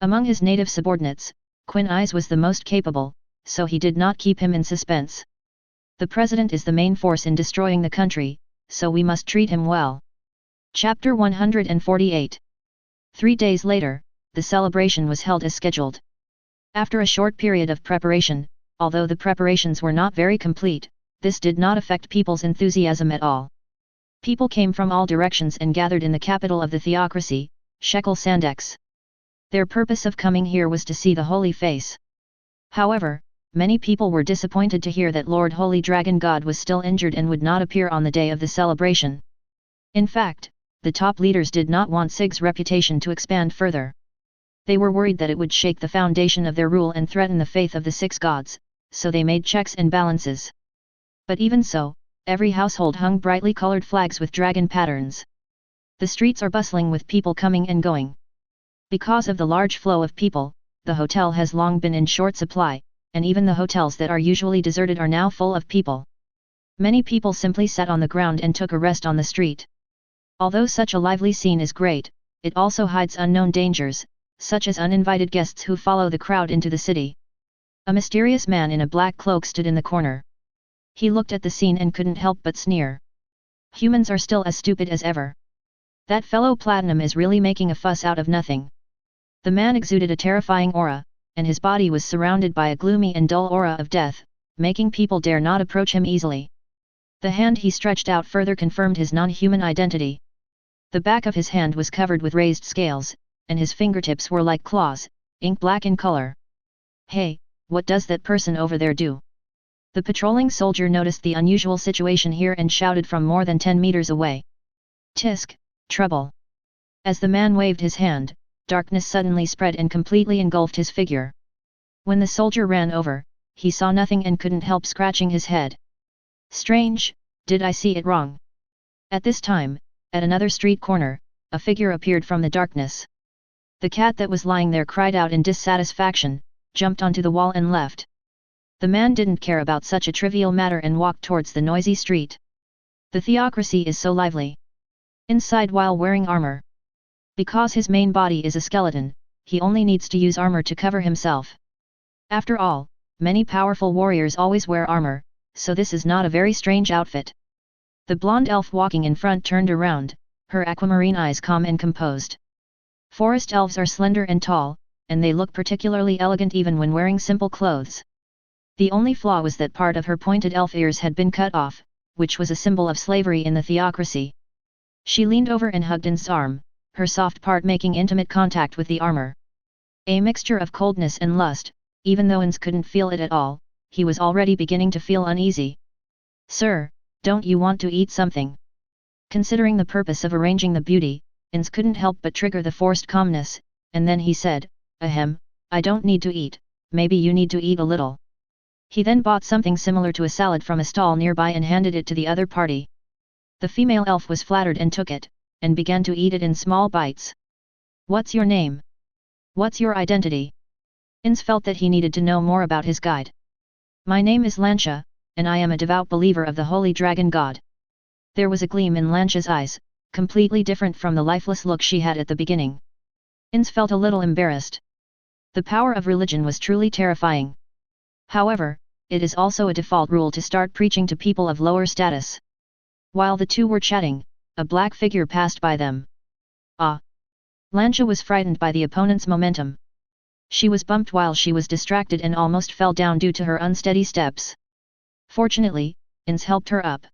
Among his native subordinates, Ainz was the most capable, so he did not keep him in suspense. The president is the main force in destroying the country, so we must treat him well. Chapter 148. 3 days later, the celebration was held as scheduled. After a short period of preparation, although the preparations were not very complete, this did not affect people's enthusiasm at all. People came from all directions and gathered in the capital of the theocracy, Shekel Sandex. Their purpose of coming here was to see the holy face. However, many people were disappointed to hear that Lord Holy Dragon God was still injured and would not appear on the day of the celebration. In fact, the top leaders did not want Sig's reputation to expand further. They were worried that it would shake the foundation of their rule and threaten the faith of the 6 gods, so they made checks and balances. But even so, every household hung brightly colored flags with dragon patterns. The streets are bustling with people coming and going. Because of the large flow of people, the hotel has long been in short supply, and even the hotels that are usually deserted are now full of people. Many people simply sat on the ground and took a rest on the street. Although such a lively scene is great, it also hides unknown dangers, such as uninvited guests who follow the crowd into the city. A mysterious man in a black cloak stood in the corner. He looked at the scene and couldn't help but sneer. Humans are still as stupid as ever. That fellow Platinum is really making a fuss out of nothing. The man exuded a terrifying aura, and his body was surrounded by a gloomy and dull aura of death, making people dare not approach him easily. The hand he stretched out further confirmed his non-human identity. The back of his hand was covered with raised scales, and his fingertips were like claws, ink black in color. "Hey, what does that person over there do?" The patrolling soldier noticed the unusual situation here and shouted from more than 10 meters away. "Tisk, trouble!" As the man waved his hand, darkness suddenly spread and completely engulfed his figure. When the soldier ran over, he saw nothing and couldn't help scratching his head. "Strange, did I see it wrong?" At this time, at another street corner, a figure appeared from the darkness. The cat that was lying there cried out in dissatisfaction, jumped onto the wall and left. The man didn't care about such a trivial matter and walked towards the noisy street. The theocracy is so lively. Inside while wearing armor. Because his main body is a skeleton, he only needs to use armor to cover himself. After all, many powerful warriors always wear armor, so this is not a very strange outfit. The blonde elf walking in front turned around, her aquamarine eyes calm and composed. Forest elves are slender and tall, and they look particularly elegant even when wearing simple clothes. The only flaw was that part of her pointed elf ears had been cut off, which was a symbol of slavery in the theocracy. She leaned over and hugged Ainz's arm, her soft part making intimate contact with the armor. A mixture of coldness and lust, even though Ainz couldn't feel it at all, he was already beginning to feel uneasy. "Sir, don't you want to eat something?" Considering the purpose of arranging the beauty, Ainz couldn't help but trigger the forced calmness, and then he said, "Ahem, I don't need to eat, maybe you need to eat a little." He then bought something similar to a salad from a stall nearby and handed it to the other party. The female elf was flattered and took it, and began to eat it in small bites. "What's your name? What's your identity?" Ainz felt that he needed to know more about his guide. "My name is Lancia, and I am a devout believer of the holy dragon god." There was a gleam in Lancia's eyes, completely different from the lifeless look she had at the beginning. Ainz felt a little embarrassed. The power of religion was truly terrifying. However, it is also a default rule to start preaching to people of lower status. While the two were chatting, a black figure passed by them. "Ah!" Lancia was frightened by the opponent's momentum. She was bumped while she was distracted and almost fell down due to her unsteady steps. Fortunately, Ainz helped her up.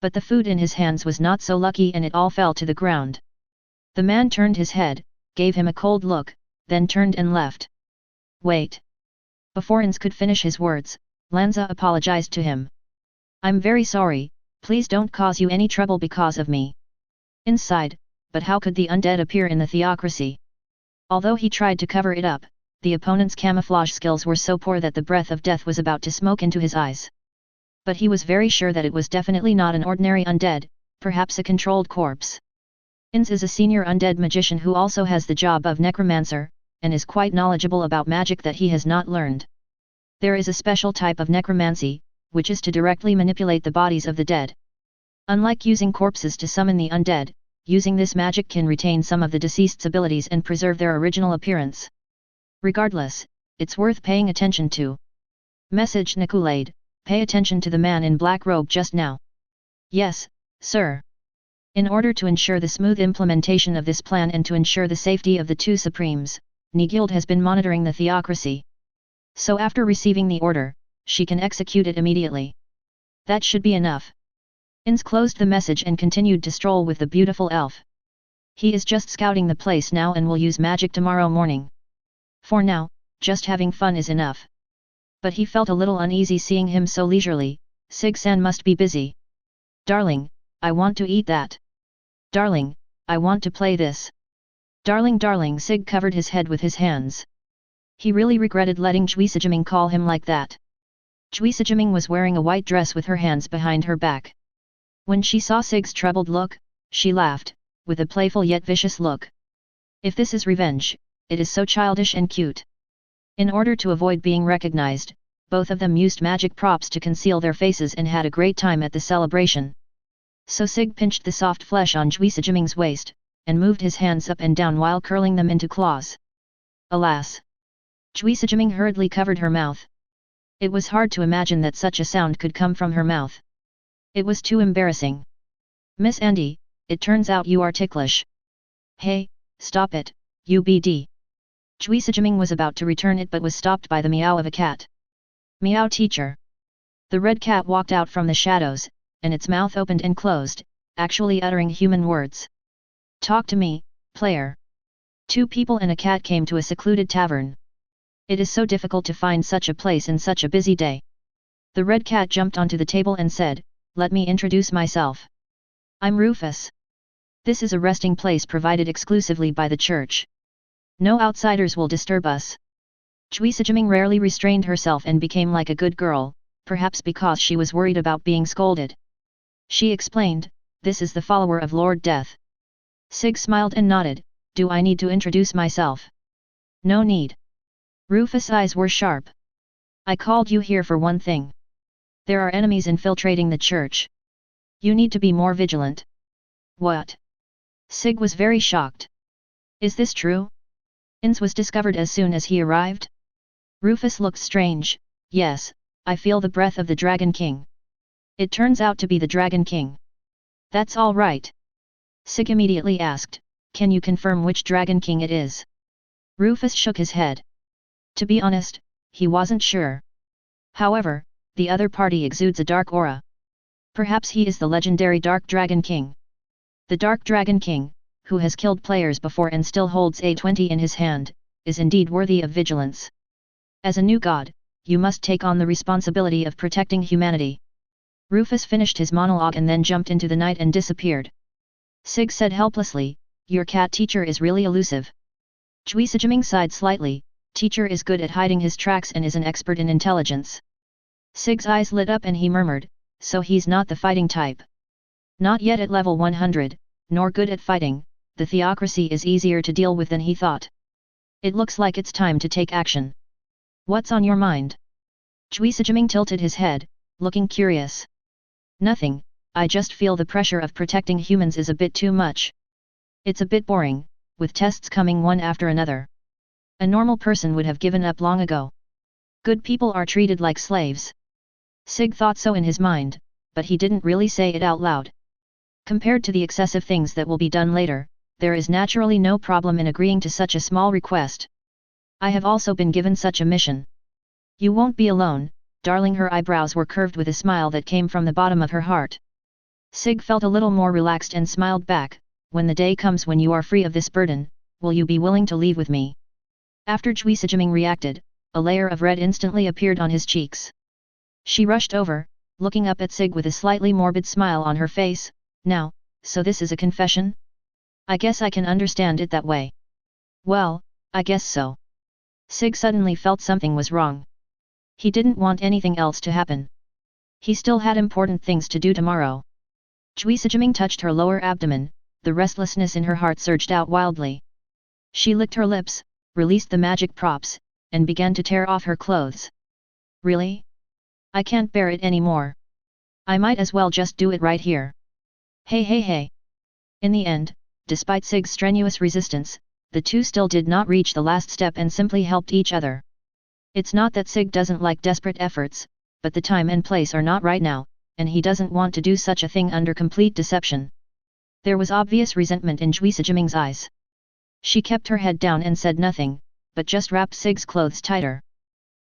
But the food in his hands was not so lucky and it all fell to the ground. The man turned his head, gave him a cold look, then turned and left. "Wait!" Before Ainz could finish his words, Lancia apologized to him. "I'm very sorry, please don't cause you any trouble because of me." Ainz sighed, but how could the undead appear in the theocracy? Although he tried to cover it up, the opponent's camouflage skills were so poor that the breath of death was about to smoke into his eyes. But he was very sure that it was definitely not an ordinary undead, perhaps a controlled corpse. Ainz is a senior undead magician who also has the job of necromancer, and is quite knowledgeable about magic that he has not learned. There is a special type of necromancy, which is to directly manipulate the bodies of the dead. Unlike using corpses to summon the undead, using this magic can retain some of the deceased's abilities and preserve their original appearance. Regardless, it's worth paying attention to. Message Nicolade, pay attention to the man in black robe just now. Yes, sir. In order to ensure the smooth implementation of this plan and to ensure the safety of the two Supremes, Nigild has been monitoring the theocracy. So after receiving the order, she can execute it immediately. That should be enough. Ainz closed the message and continued to stroll with the beautiful elf. He is just scouting the place now and will use magic tomorrow morning. For now, just having fun is enough. But he felt a little uneasy seeing him so leisurely. Sig-san must be busy. "Darling, I want to eat that. Darling, I want to play this. Darling, Sig covered his head with his hands. He really regretted letting Jui Sejiming call him like that. Jiming was wearing a white dress with her hands behind her back. When she saw Sig's troubled look, she laughed, with a playful yet vicious look. If this is revenge, it is so childish and cute. In order to avoid being recognized, both of them used magic props to conceal their faces and had a great time at the celebration. So Sig pinched the soft flesh on Jiming's waist, and moved his hands up and down while curling them into claws. Alas! Jiming hurriedly covered her mouth. It was hard to imagine that such a sound could come from her mouth. It was too embarrassing. Miss Andy, it turns out you are ticklish. Hey, stop it, UBD. Jiming was about to return it but was stopped by the meow of a cat. Meow teacher. The red cat walked out from the shadows, and its mouth opened and closed, actually uttering human words. Talk to me, player. Two people and a cat came to a secluded tavern. It is so difficult to find such a place in such a busy day. The red cat jumped onto the table and said, "Let me introduce myself. I'm Rufus. This is a resting place provided exclusively by the church. No outsiders will disturb us." Jiming rarely restrained herself and became like a good girl, perhaps because she was worried about being scolded. She explained, "This is the follower of Lord Death." Sig smiled and nodded, "Do I need to introduce myself?" "No need." Rufus' eyes were sharp. "I called you here for one thing. There are enemies infiltrating the church. You need to be more vigilant." "What?" Sig was very shocked. "Is this true? Ainz was discovered as soon as he arrived?" Rufus looked strange. "Yes, I feel the breath of the Dragon King. It turns out to be the Dragon King." "That's all right." Sig immediately asked, "Can you confirm which Dragon King it is?" Rufus shook his head. To be honest, he wasn't sure. However, the other party exudes a dark aura. Perhaps he is the legendary Dark Dragon King. The Dark Dragon King, who has killed players before and still holds A20 in his hand, is indeed worthy of vigilance. As a new god, you must take on the responsibility of protecting humanity. Rufus finished his monologue and then jumped into the night and disappeared. Sig said helplessly, "Your cat teacher is really elusive." Jiming sighed slightly. "Teacher is good at hiding his tracks and is an expert in intelligence." Sig's eyes lit up and he murmured, "So he's not the fighting type." "Not yet at level 100, nor good at fighting. The theocracy is easier to deal with than he thought. It looks like it's time to take action. What's on your mind?" Jiming tilted his head, looking curious. "Nothing, I just feel the pressure of protecting humans is a bit too much. It's a bit boring, with tests coming one after another. A normal person would have given up long ago. Good people are treated like slaves." Sig thought so in his mind, but he didn't really say it out loud. Compared to the excessive things that will be done later, there is naturally no problem in agreeing to such a small request. "I have also been given such a mission. You won't be alone, darling." Her eyebrows were curved with a smile that came from the bottom of her heart. Sig felt a little more relaxed and smiled back, "When the day comes when you are free of this burden, will you be willing to leave with me?" After Jiming reacted, a layer of red instantly appeared on his cheeks. She rushed over, looking up at Sig with a slightly morbid smile on her face. "Now, so this is a confession? I guess I can understand it that way." "Well, I guess so." Sig suddenly felt something was wrong. He didn't want anything else to happen. He still had important things to do tomorrow. Jiming touched her lower abdomen, the restlessness in her heart surged out wildly. She licked her lips, released the magic props, and began to tear off her clothes. "Really? I can't bear it anymore. I might as well just do it right here. Hey. In the end, despite Sig's strenuous resistance, the two still did not reach the last step and simply helped each other. It's not that Sig doesn't like desperate efforts, but the time and place are not right now, and he doesn't want to do such a thing under complete deception. There was obvious resentment in Jiming's eyes. She kept her head down and said nothing, but just wrapped Sig's clothes tighter.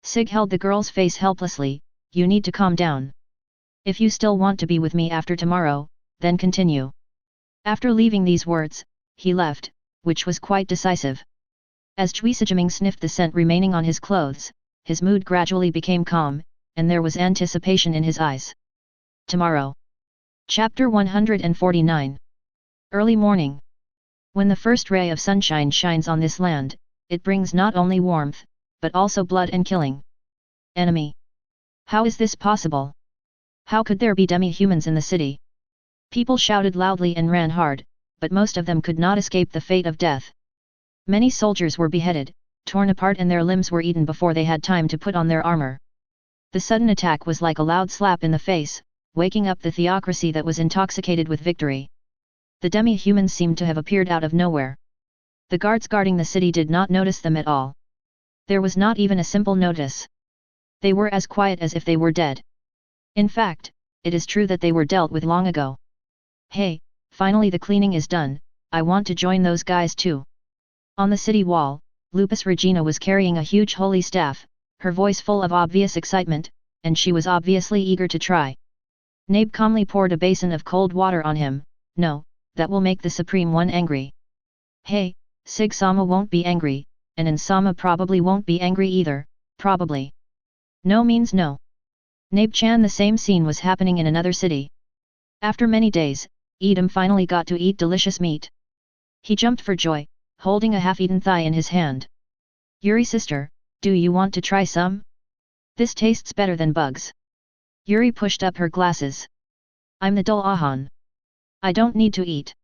Sig held the girl's face helplessly. "You need to calm down. If you still want to be with me after tomorrow, then continue." After leaving these words, he left, which was quite decisive. As Jiming sniffed the scent remaining on his clothes, his mood gradually became calm, and there was anticipation in his eyes. Tomorrow. Chapter 149. Early morning. When the first ray of sunshine shines on this land, it brings not only warmth, but also blood and killing. Enemy. How is this possible? How could there be demi-humans in the city? People shouted loudly and ran hard, but most of them could not escape the fate of death. Many soldiers were beheaded, torn apart, and their limbs were eaten before they had time to put on their armor. The sudden attack was like a loud slap in the face, waking up the theocracy that was intoxicated with victory. The demi-humans seemed to have appeared out of nowhere. The guards guarding the city did not notice them at all. There was not even a simple notice. They were as quiet as if they were dead. In fact, it is true that they were dealt with long ago. Hey, finally the cleaning is done, I want to join those guys too. On the city wall, Lupus Regina was carrying a huge holy staff, her voice full of obvious excitement, and she was obviously eager to try. Nabe calmly poured a basin of cold water on him. No, that will make the Supreme One angry. Hey, Sig Sama won't be angry, and Insama probably won't be angry either, probably. No means no. Nabe-chan, the same scene was happening in another city. After many days, Edom finally got to eat delicious meat. He jumped for joy, holding a half-eaten thigh in his hand. Yuri sister, do you want to try some? This tastes better than bugs. Yuri pushed up her glasses. I'm the dull Ahan. I don't need to eat.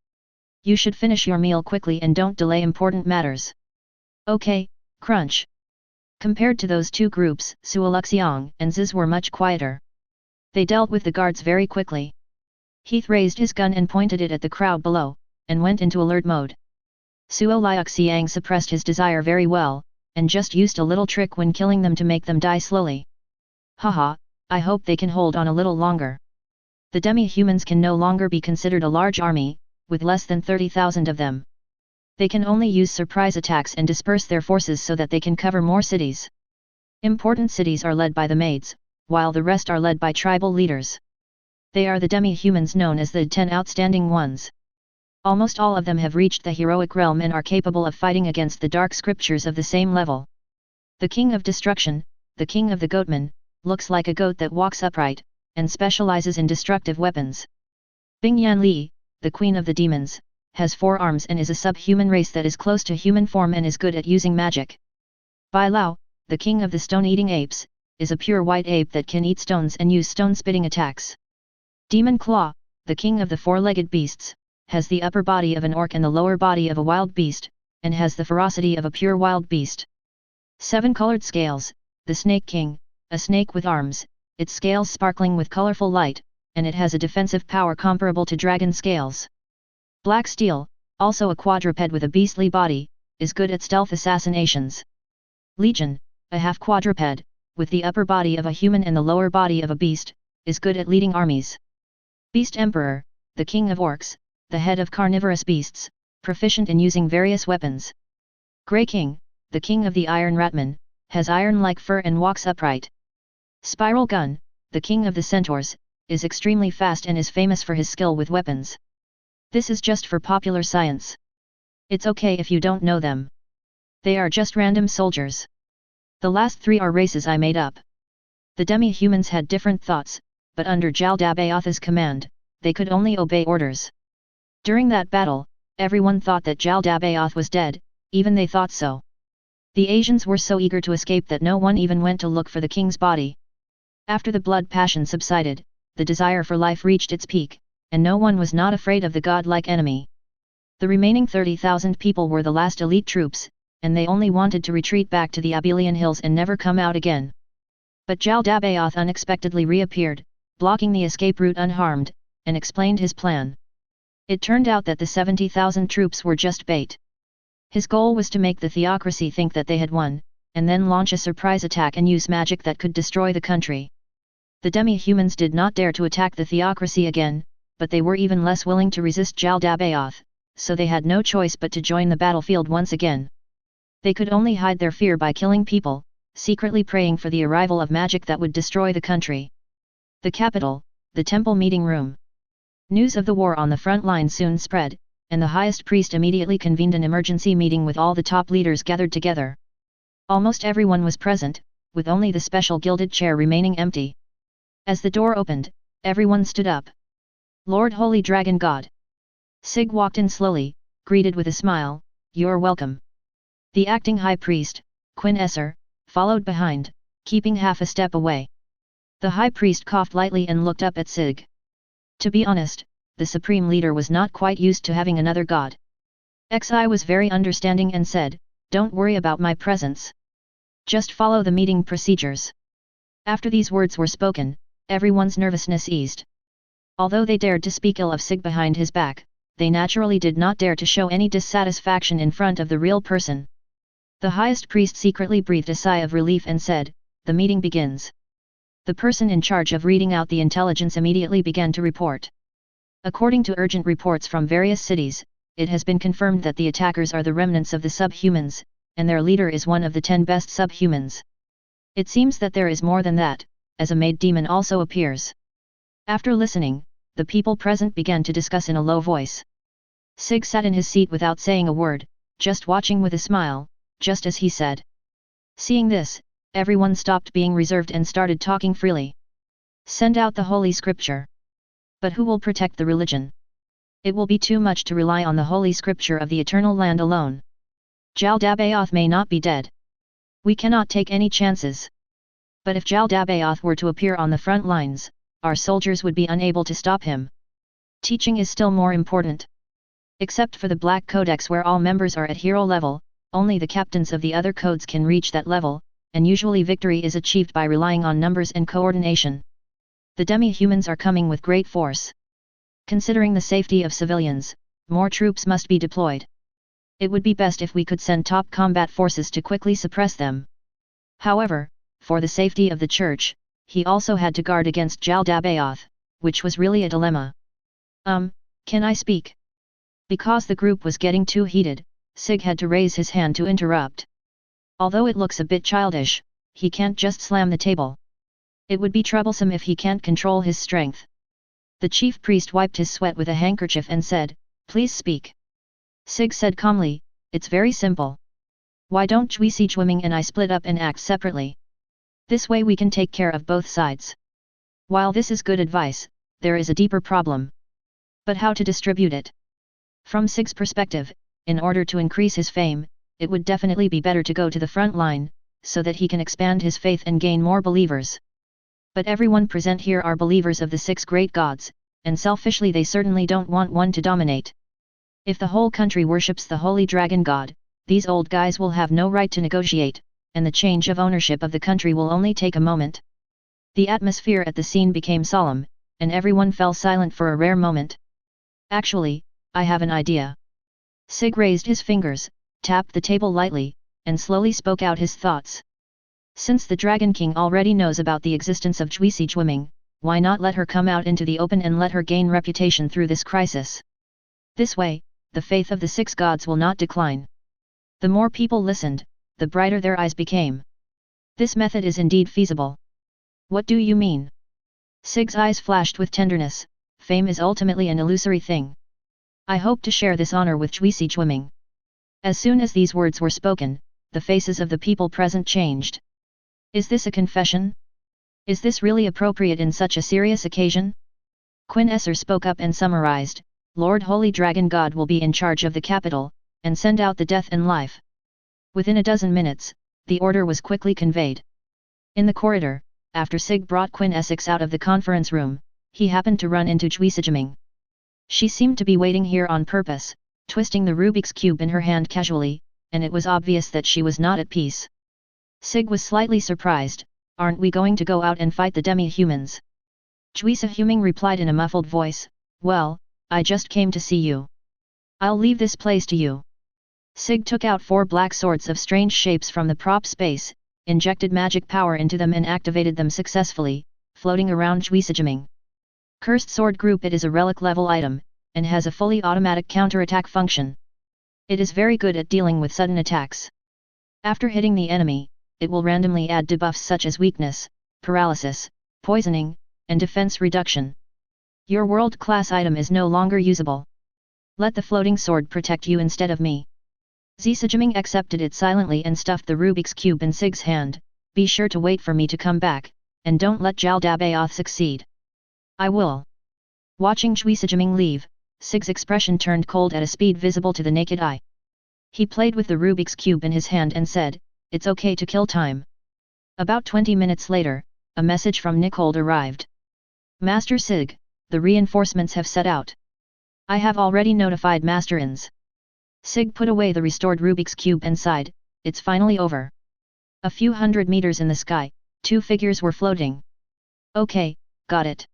You should finish your meal quickly and don't delay important matters. Okay, crunch. Compared to those two groups, Suoluxiang and Ziz were much quieter. They dealt with the guards very quickly. Heath raised his gun and pointed it at the crowd below, and went into alert mode. Suoluxiang suppressed his desire very well, and just used a little trick when killing them to make them die slowly. Haha, I hope they can hold on a little longer. The demi-humans can no longer be considered a large army, with less than 30,000 of them. They can only use surprise attacks and disperse their forces so that they can cover more cities. Important cities are led by the maids, while the rest are led by tribal leaders. They are the demi-humans known as the 10 Outstanding Ones. Almost all of them have reached the heroic realm and are capable of fighting against the dark scriptures of the same level. The King of Destruction, the King of the Goatmen, looks like a goat that walks upright, and specializes in destructive weapons. Bing Yan Li, the Queen of the Demons, has 4 arms and is a subhuman race that is close to human form and is good at using magic. Bai Lao, the King of the Stone-Eating Apes, is a pure white ape that can eat stones and use stone-spitting attacks. Demon Claw, the King of the Four-Legged Beasts, has the upper body of an orc and the lower body of a wild beast, and has the ferocity of a pure wild beast. 7-colored scales, the Snake King, a snake with arms, its scales sparkling with colorful light, and it has a defensive power comparable to dragon scales. Black Steel, also a quadruped with a beastly body, is good at stealth assassinations. Legion, a half-quadruped, with the upper body of a human and the lower body of a beast, is good at leading armies. Beast Emperor, the King of Orcs, the head of carnivorous beasts, proficient in using various weapons. Grey King, the King of the Iron Ratman, has iron-like fur and walks upright. Spiral Gun, the King of the Centaurs, is extremely fast and is famous for his skill with weapons. This is just for popular science. It's okay if you don't know them. They are just random soldiers. The last 3 are races I made up. The demi-humans had different thoughts, but under Jaldabaoth's command, they could only obey orders. During that battle, everyone thought that Jaldabaoth was dead, even they thought so. The Asians were so eager to escape that no one even went to look for the king's body. After the blood passion subsided, the desire for life reached its peak, and no one was not afraid of the godlike enemy. The remaining 30,000 people were the last elite troops, and they only wanted to retreat back to the Abelian Hills and never come out again. But Jaldabaoth unexpectedly reappeared, blocking the escape route unharmed, and explained his plan. It turned out that the 70,000 troops were just bait. His goal was to make the theocracy think that they had won, and then launch a surprise attack and use magic that could destroy the country. The demi-humans did not dare to attack the theocracy again, but they were even less willing to resist Jaldabaoth, so they had no choice but to join the battlefield once again. They could only hide their fear by killing people, secretly praying for the arrival of magic that would destroy the country. The capital, the temple meeting room. News of the war on the front line soon spread, and the highest priest immediately convened an emergency meeting with all the top leaders gathered together. Almost everyone was present, with only the special gilded chair remaining empty. As the door opened, everyone stood up. Lord Holy Dragon God. Sig walked in slowly, greeted with a smile, "You're welcome." The acting high priest, Quinn Esser, followed behind, keeping half a step away. The high priest coughed lightly and looked up at Sig. To be honest, the supreme leader was not quite used to having another god. Xi was very understanding and said, "Don't worry about my presence. Just follow the meeting procedures." After these words were spoken, everyone's nervousness eased. Although they dared to speak ill of Sig behind his back, they naturally did not dare to show any dissatisfaction in front of the real person. The highest priest secretly breathed a sigh of relief and said, "The meeting begins." The person in charge of reading out the intelligence immediately began to report. According to urgent reports from various cities, it has been confirmed that the attackers are the remnants of the subhumans, and their leader is one of the 10 best subhumans. It seems that there is more than that, as a maid demon also appears. After listening, the people present began to discuss in a low voice. Sig sat in his seat without saying a word, just watching with a smile, just as he said. Seeing this, everyone stopped being reserved and started talking freely. Send out the Holy Scripture. But who will protect the religion? It will be too much to rely on the Holy Scripture of the Eternal Land alone. Jaldabaoth may not be dead. We cannot take any chances. But if Jaldabaoth were to appear on the front lines, our soldiers would be unable to stop him. Teaching is still more important. Except for the Black Codex where all members are at hero level, only the captains of the other codes can reach that level, and usually victory is achieved by relying on numbers and coordination. The demi-humans are coming with great force. Considering the safety of civilians, more troops must be deployed. It would be best if we could send top combat forces to quickly suppress them. However, for the safety of the church, he also had to guard against Jaldabaoth, which was really a dilemma. Can I speak? Because the group was getting too heated, Sig had to raise his hand to interrupt. Although it looks a bit childish, he can't just slam the table. It would be troublesome if he can't control his strength. The chief priest wiped his sweat with a handkerchief and said, "Please speak." Sig said calmly, "It's very simple. Why don't Jwiming and I split up and act separately? This way we can take care of both sides." While this is good advice, there is a deeper problem. But how to distribute it? From Sig's perspective, in order to increase his fame, it would definitely be better to go to the front line, so that he can expand his faith and gain more believers. But everyone present here are believers of the 6 great gods, and selfishly they certainly don't want one to dominate. If the whole country worships the holy dragon god, these old guys will have no right to negotiate, and the change of ownership of the country will only take a moment. The atmosphere at the scene became solemn, and everyone fell silent for a rare moment. Actually, I have an idea. Sig raised his fingers, tapped the table lightly, and slowly spoke out his thoughts. Since the Dragon King already knows about the existence of Jwiming, why not let her come out into the open and let her gain reputation through this crisis? This way, the faith of the 6 gods will not decline. The more people listened, the brighter their eyes became. This method is indeed feasible. What do you mean? Sig's eyes flashed with tenderness. Fame is ultimately an illusory thing. I hope to share this honor with Jwiming. As soon as these words were spoken, the faces of the people present changed. Is this a confession? Is this really appropriate in such a serious occasion? Quinn Esser spoke up and summarized, Lord Holy Dragon God will be in charge of the capital, and send out the death and life. Within a dozen minutes, the order was quickly conveyed. In the corridor, after Sig brought Quinn Essex out of the conference room, he happened to run into Jwiming. She seemed to be waiting here on purpose, twisting the Rubik's Cube in her hand casually, and it was obvious that she was not at peace. Sig was slightly surprised. Aren't we going to go out and fight the demi-humans? Jwiming replied in a muffled voice, well, I just came to see you. I'll leave this place to you. Sig took out 4 black swords of strange shapes from the prop space, injected magic power into them and activated them successfully, floating around Jwiming. Cursed Sword Group. It is a relic level item, and has a fully automatic counterattack function. It is very good at dealing with sudden attacks. After hitting the enemy, it will randomly add debuffs such as weakness, paralysis, poisoning, and defense reduction. Your world-class item is no longer usable. Let the floating sword protect you instead of me. Jwiming accepted it silently and stuffed the Rubik's Cube in Sig's hand. Be sure to wait for me to come back, and don't let Jaldabaoth succeed. I will. Watching Jwiming leave, Sig's expression turned cold at a speed visible to the naked eye. He played with the Rubik's Cube in his hand and said, "It's okay to kill time." About 20 minutes later, a message from Nicole arrived. Master Sig, the reinforcements have set out. I have already notified Master Ainz. Sig put away the restored Rubik's Cube and sighed, it's finally over. A few hundred meters in the sky, two figures were floating. Okay, got it.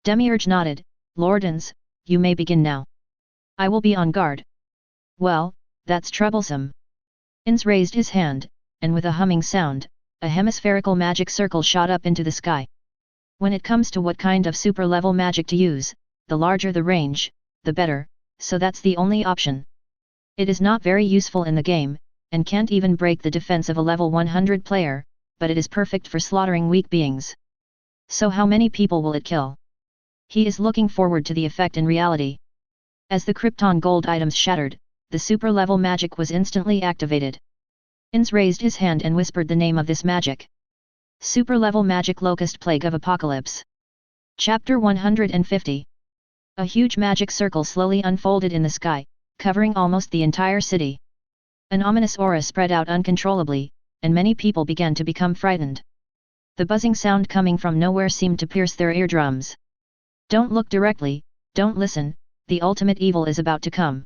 Demiurge nodded, Lord Ainz, you may begin now. I will be on guard. Well, that's troublesome. Ainz raised his hand, and with a humming sound, a hemispherical magic circle shot up into the sky. When it comes to what kind of super-level magic to use, the larger the range, the better, so that's the only option. It is not very useful in the game, and can't even break the defense of a level 100 player, but it is perfect for slaughtering weak beings. So how many people will it kill? He is looking forward to the effect in reality. As the Krypton gold items shattered, the super-level magic was instantly activated. Ainz raised his hand and whispered the name of this magic. Super-level magic Locust Plague of Apocalypse. Chapter 150. A huge magic circle slowly unfolded in the sky, covering almost the entire city. An ominous aura spread out uncontrollably, and many people began to become frightened. The buzzing sound coming from nowhere seemed to pierce their eardrums. Don't look directly, don't listen, the ultimate evil is about to come.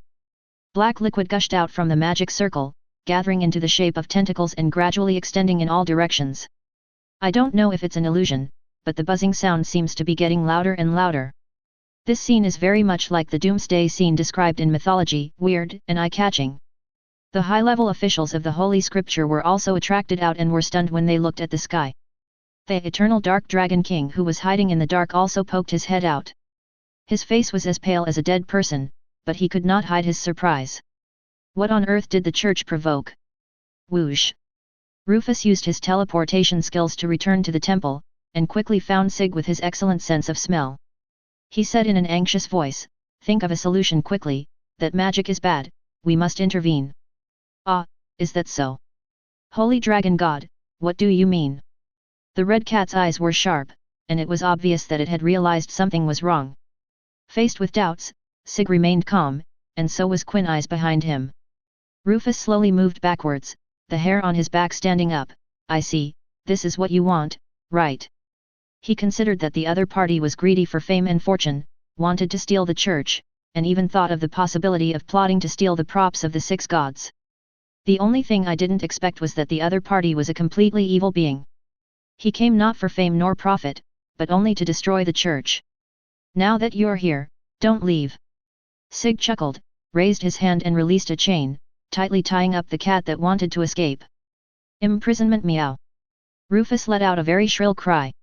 Black liquid gushed out from the magic circle, gathering into the shape of tentacles and gradually extending in all directions. I don't know if it's an illusion, but the buzzing sound seems to be getting louder and louder. This scene is very much like the doomsday scene described in mythology, weird and eye-catching. The high-level officials of the Holy Scripture were also attracted out and were stunned when they looked at the sky. The eternal Dark Dragon King who was hiding in the dark also poked his head out. His face was as pale as a dead person, but he could not hide his surprise. What on earth did the church provoke? Whoosh! Rufus used his teleportation skills to return to the temple, and quickly found Sig with his excellent sense of smell. He said in an anxious voice, think of a solution quickly, that magic is bad, we must intervene. Ah, is that so? Holy Dragon God, what do you mean? The red cat's eyes were sharp, and it was obvious that it had realized something was wrong. Faced with doubts, Sig remained calm, and so was Quinn Eyes behind him. Rufus slowly moved backwards, the hair on his back standing up. I see, this is what you want, right? He considered that the other party was greedy for fame and fortune, wanted to steal the church, and even thought of the possibility of plotting to steal the props of the six gods. The only thing I didn't expect was that the other party was a completely evil being. He came not for fame nor profit, but only to destroy the church. Now that you're here, don't leave. Sig chuckled, raised his hand and released a chain, tightly tying up the cat that wanted to escape. Imprisonment meow. Rufus let out a very shrill cry.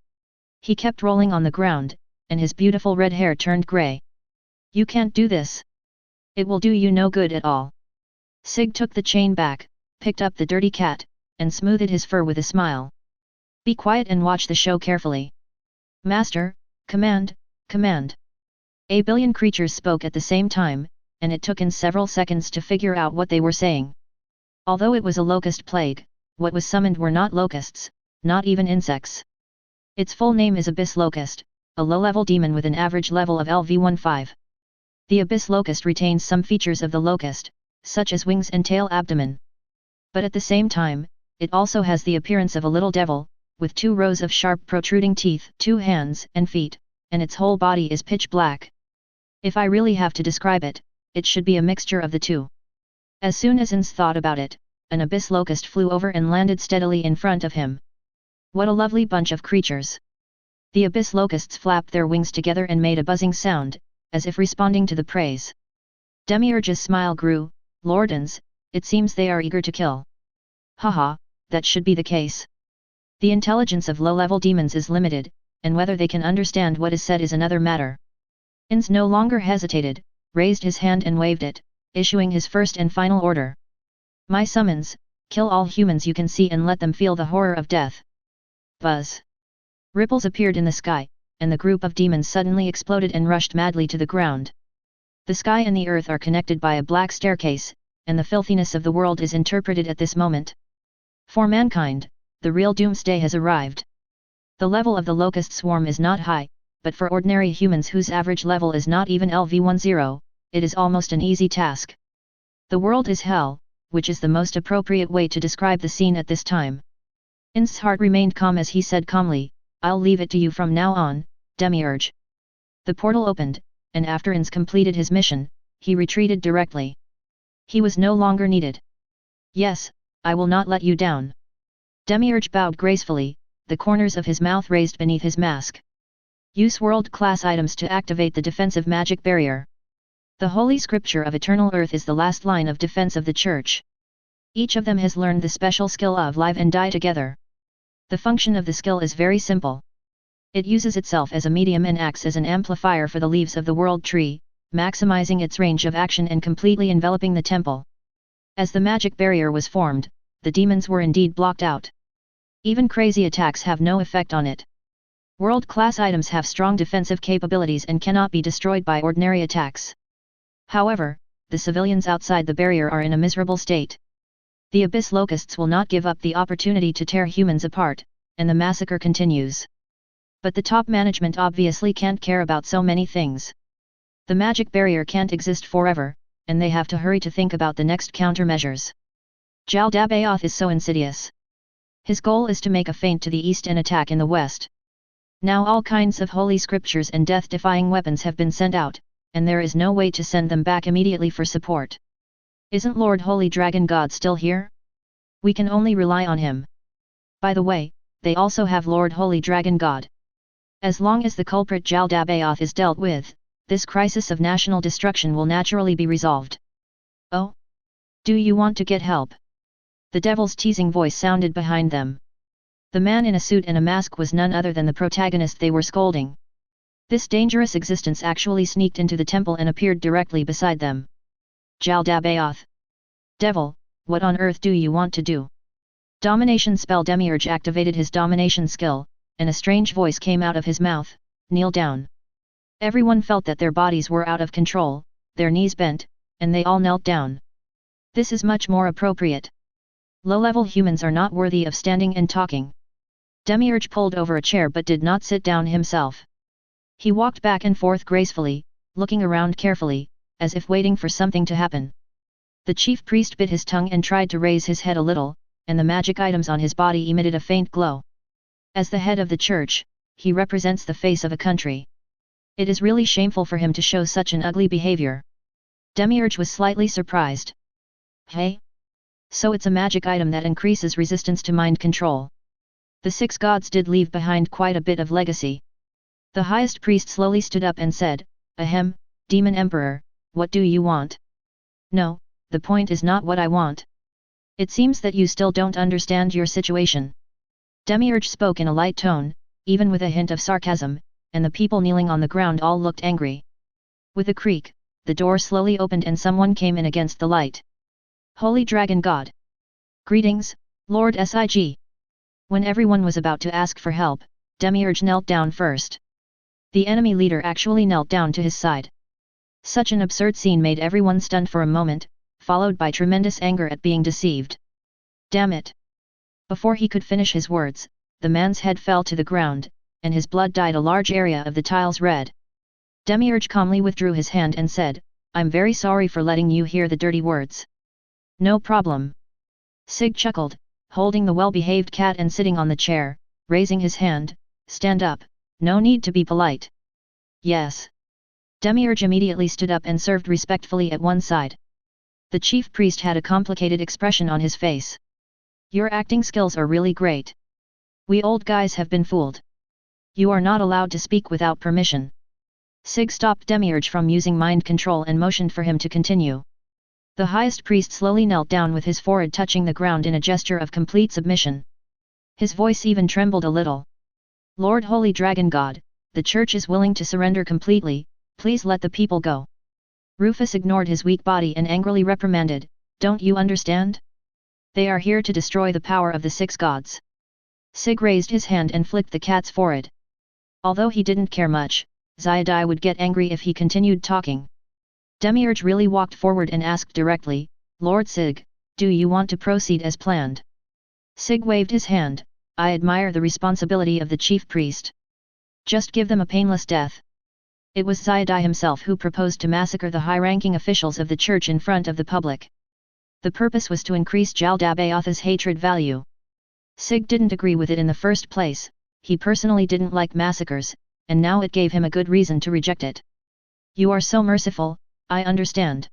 He kept rolling on the ground, and his beautiful red hair turned grey. You can't do this. It will do you no good at all. Sig took the chain back, picked up the dirty cat, and smoothed his fur with a smile. Be quiet and watch the show carefully. Master, command, command. A billion creatures spoke at the same time, and it took Ainz several seconds to figure out what they were saying. Although it was a locust plague, what was summoned were not locusts, not even insects. Its full name is Abyss Locust, a low-level demon with an average level of LV-15. The Abyss Locust retains some features of the locust, such as wings and tail abdomen. But at the same time, it also has the appearance of a little devil, with 2 rows of sharp protruding teeth, 2 hands and feet, and its whole body is pitch black. If I really have to describe it, it should be a mixture of the two. As soon as Ainz thought about it, an abyss locust flew over and landed steadily in front of him. What a lovely bunch of creatures! The abyss locusts flapped their wings together and made a buzzing sound, as if responding to the praise. Demiurge's smile grew. Lord Ainz, it seems they are eager to kill. Haha, that should be the case. The intelligence of low-level demons is limited, and whether they can understand what is said is another matter. Ainz no longer hesitated, raised his hand and waved it, issuing his first and final order. My summons, kill all humans you can see and let them feel the horror of death. Buzz. Ripples appeared in the sky, and the group of demons suddenly exploded and rushed madly to the ground. The sky and the earth are connected by a black staircase, and the filthiness of the world is interpreted at this moment. For mankind, the real doomsday has arrived. The level of the locust swarm is not high, but for ordinary humans whose average level is not even LV-10, it is almost an easy task. The world is hell, which is the most appropriate way to describe the scene at this time. Ainz's heart remained calm as he said calmly, I'll leave it to you from now on, Demiurge. The portal opened, and after Ainz completed his mission, he retreated directly. He was no longer needed. Yes, I will not let you down. Demiurge bowed gracefully, the corners of his mouth raised beneath his mask. Use world-class items to activate the defensive magic barrier. The Holy Scripture of Eternal Earth is the last line of defense of the Church. Each of them has learned the special skill of live and die together. The function of the skill is very simple. It uses itself as a medium and acts as an amplifier for the leaves of the world tree, maximizing its range of action and completely enveloping the temple. As the magic barrier was formed, the demons were indeed blocked out. Even crazy attacks have no effect on it. World-class items have strong defensive capabilities and cannot be destroyed by ordinary attacks. However, the civilians outside the barrier are in a miserable state. The Abyss Locusts will not give up the opportunity to tear humans apart, and the massacre continues. But the top management obviously can't care about so many things. The magic barrier can't exist forever, and they have to hurry to think about the next countermeasures. Jaldabaoth is so insidious. His goal is to make a feint to the east and attack in the west. Now all kinds of holy scriptures and death-defying weapons have been sent out, and there is no way to send them back immediately for support. Isn't Lord Holy Dragon God still here? We can only rely on him. By the way, they also have Lord Holy Dragon God. As long as the culprit Jaldabaoth is dealt with, this crisis of national destruction will naturally be resolved. Oh? Do you want to get help? The devil's teasing voice sounded behind them. The man in a suit and a mask was none other than the protagonist they were scolding. This dangerous existence actually sneaked into the temple and appeared directly beside them. Jaldabaoth. Devil, what on earth do you want to do? Domination spell. Demiurge activated his domination skill, and a strange voice came out of his mouth, kneel down. Everyone felt that their bodies were out of control, their knees bent, and they all knelt down. This is much more appropriate. Low-level humans are not worthy of standing and talking. Demiurge pulled over a chair but did not sit down himself. He walked back and forth gracefully, looking around carefully, as if waiting for something to happen. The chief priest bit his tongue and tried to raise his head a little, and the magic items on his body emitted a faint glow. As the head of the church, he represents the face of a country. It is really shameful for him to show such an ugly behavior. Demiurge was slightly surprised. Hey? So it's a magic item that increases resistance to mind control. The six gods did leave behind quite a bit of legacy. The highest priest slowly stood up and said, Ahem, Demon Emperor, what do you want? No, the point is not what I want. It seems that you still don't understand your situation. Demiurge spoke in a light tone, even with a hint of sarcasm, and the people kneeling on the ground all looked angry. With a creak, the door slowly opened and someone came in against the light. Holy Dragon God! Greetings, Lord Sig. When everyone was about to ask for help, Demiurge knelt down first. The enemy leader actually knelt down to his side. Such an absurd scene made everyone stunned for a moment, followed by tremendous anger at being deceived. Damn it! Before he could finish his words, the man's head fell to the ground, and his blood dyed a large area of the tiles red. Demiurge calmly withdrew his hand and said, I'm very sorry for letting you hear the dirty words. No problem. Sig chuckled, holding the well-behaved cat and sitting on the chair, raising his hand, stand up, no need to be polite. Yes. Demiurge immediately stood up and served respectfully at one side. The chief priest had a complicated expression on his face. Your acting skills are really great. We old guys have been fooled. You are not allowed to speak without permission. Sig stopped Demiurge from using mind control and motioned for him to continue. The highest priest slowly knelt down with his forehead touching the ground in a gesture of complete submission. His voice even trembled a little. Lord Holy Dragon God, the church is willing to surrender completely, please let the people go. Rufus ignored his weak body and angrily reprimanded, don't you understand? They are here to destroy the power of the six gods. Sig raised his hand and flicked the cat's forehead. Although he didn't care much, Xiaodai would get angry if he continued talking. Demiurge really walked forward and asked directly, Lord Sig, do you want to proceed as planned? Sig waved his hand, I admire the responsibility of the chief priest. Just give them a painless death. It was Xiaodai himself who proposed to massacre the high-ranking officials of the church in front of the public. The purpose was to increase Jaldabaoth's hatred value. Sig didn't agree with it in the first place, he personally didn't like massacres, and now it gave him a good reason to reject it. You are so merciful, I understand.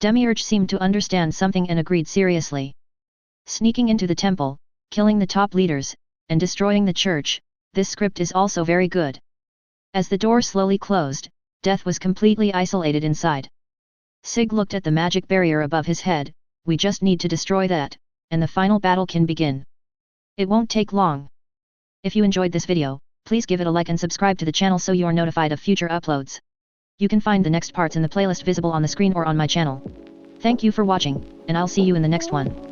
Demiurge seemed to understand something and agreed seriously. Sneaking into the temple, killing the top leaders, and destroying the church, this script is also very good. As the door slowly closed, death was completely isolated inside. Sig looked at the magic barrier above his head. We just need to destroy that, and the final battle can begin. It won't take long. If you enjoyed this video, please give it a like and subscribe to the channel so you are notified of future uploads. You can find the next parts in the playlist visible on the screen or on my channel. Thank you for watching, and I'll see you in the next one.